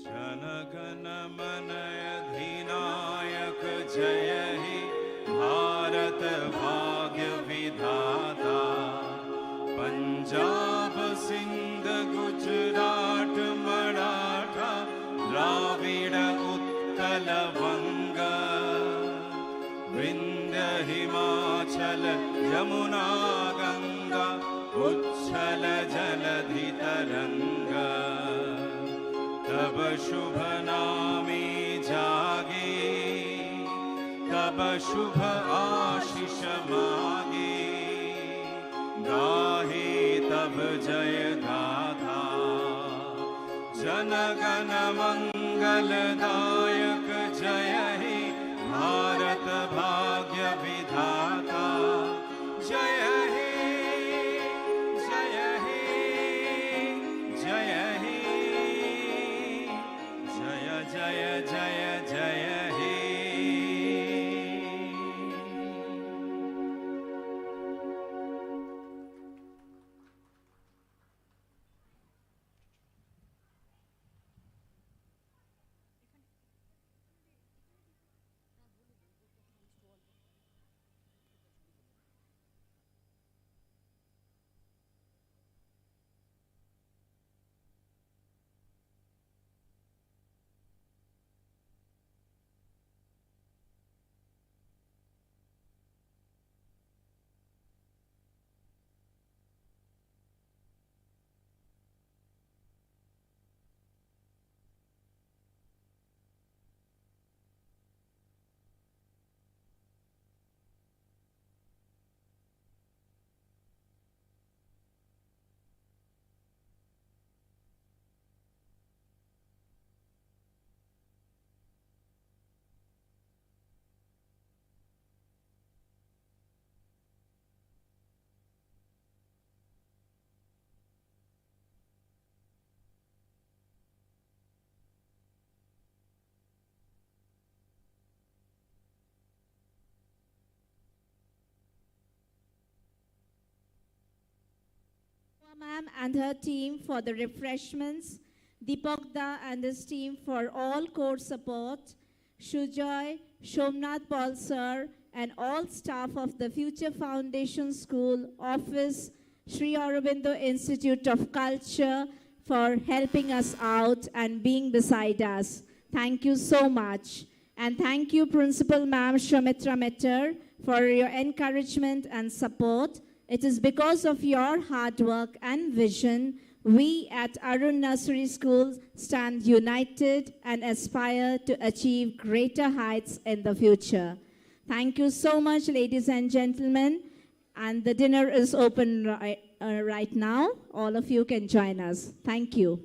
जनगण मन अधिनायक जय हे भारत भाग्य विधाता पंजाब सिंध गुजरात मराठा द्राविड़ उत्कल वंग विंध्य हिमाचल यमुना गंगा उच्छल जलधि तरंगा तब शुभ नामे जागे तब शुभ आशीष मागे गाहे तब जय गाथा जनगण मंगलदायक जय हे भारत भाग्य विधाता जय हे जय हे जय हे जय जय जय जय हे Ma'am and her team for the refreshments, Deepakda and his team for all core support, Shujoy, Shomnath Paul sir, and all staff of the Future Foundation School Office, Sri Aurobindo Institute of Culture, for helping us out and being beside us. Thank you so much. And thank you, Principal Ma'am Shamitra Metter, for your encouragement and support. It is because of your hard work and vision we at Arun Nursery School stand united and aspire to achieve greater heights in the future. Thank you so much, ladies and gentlemen. And the dinner is open right now. All of you can join us. Thank you.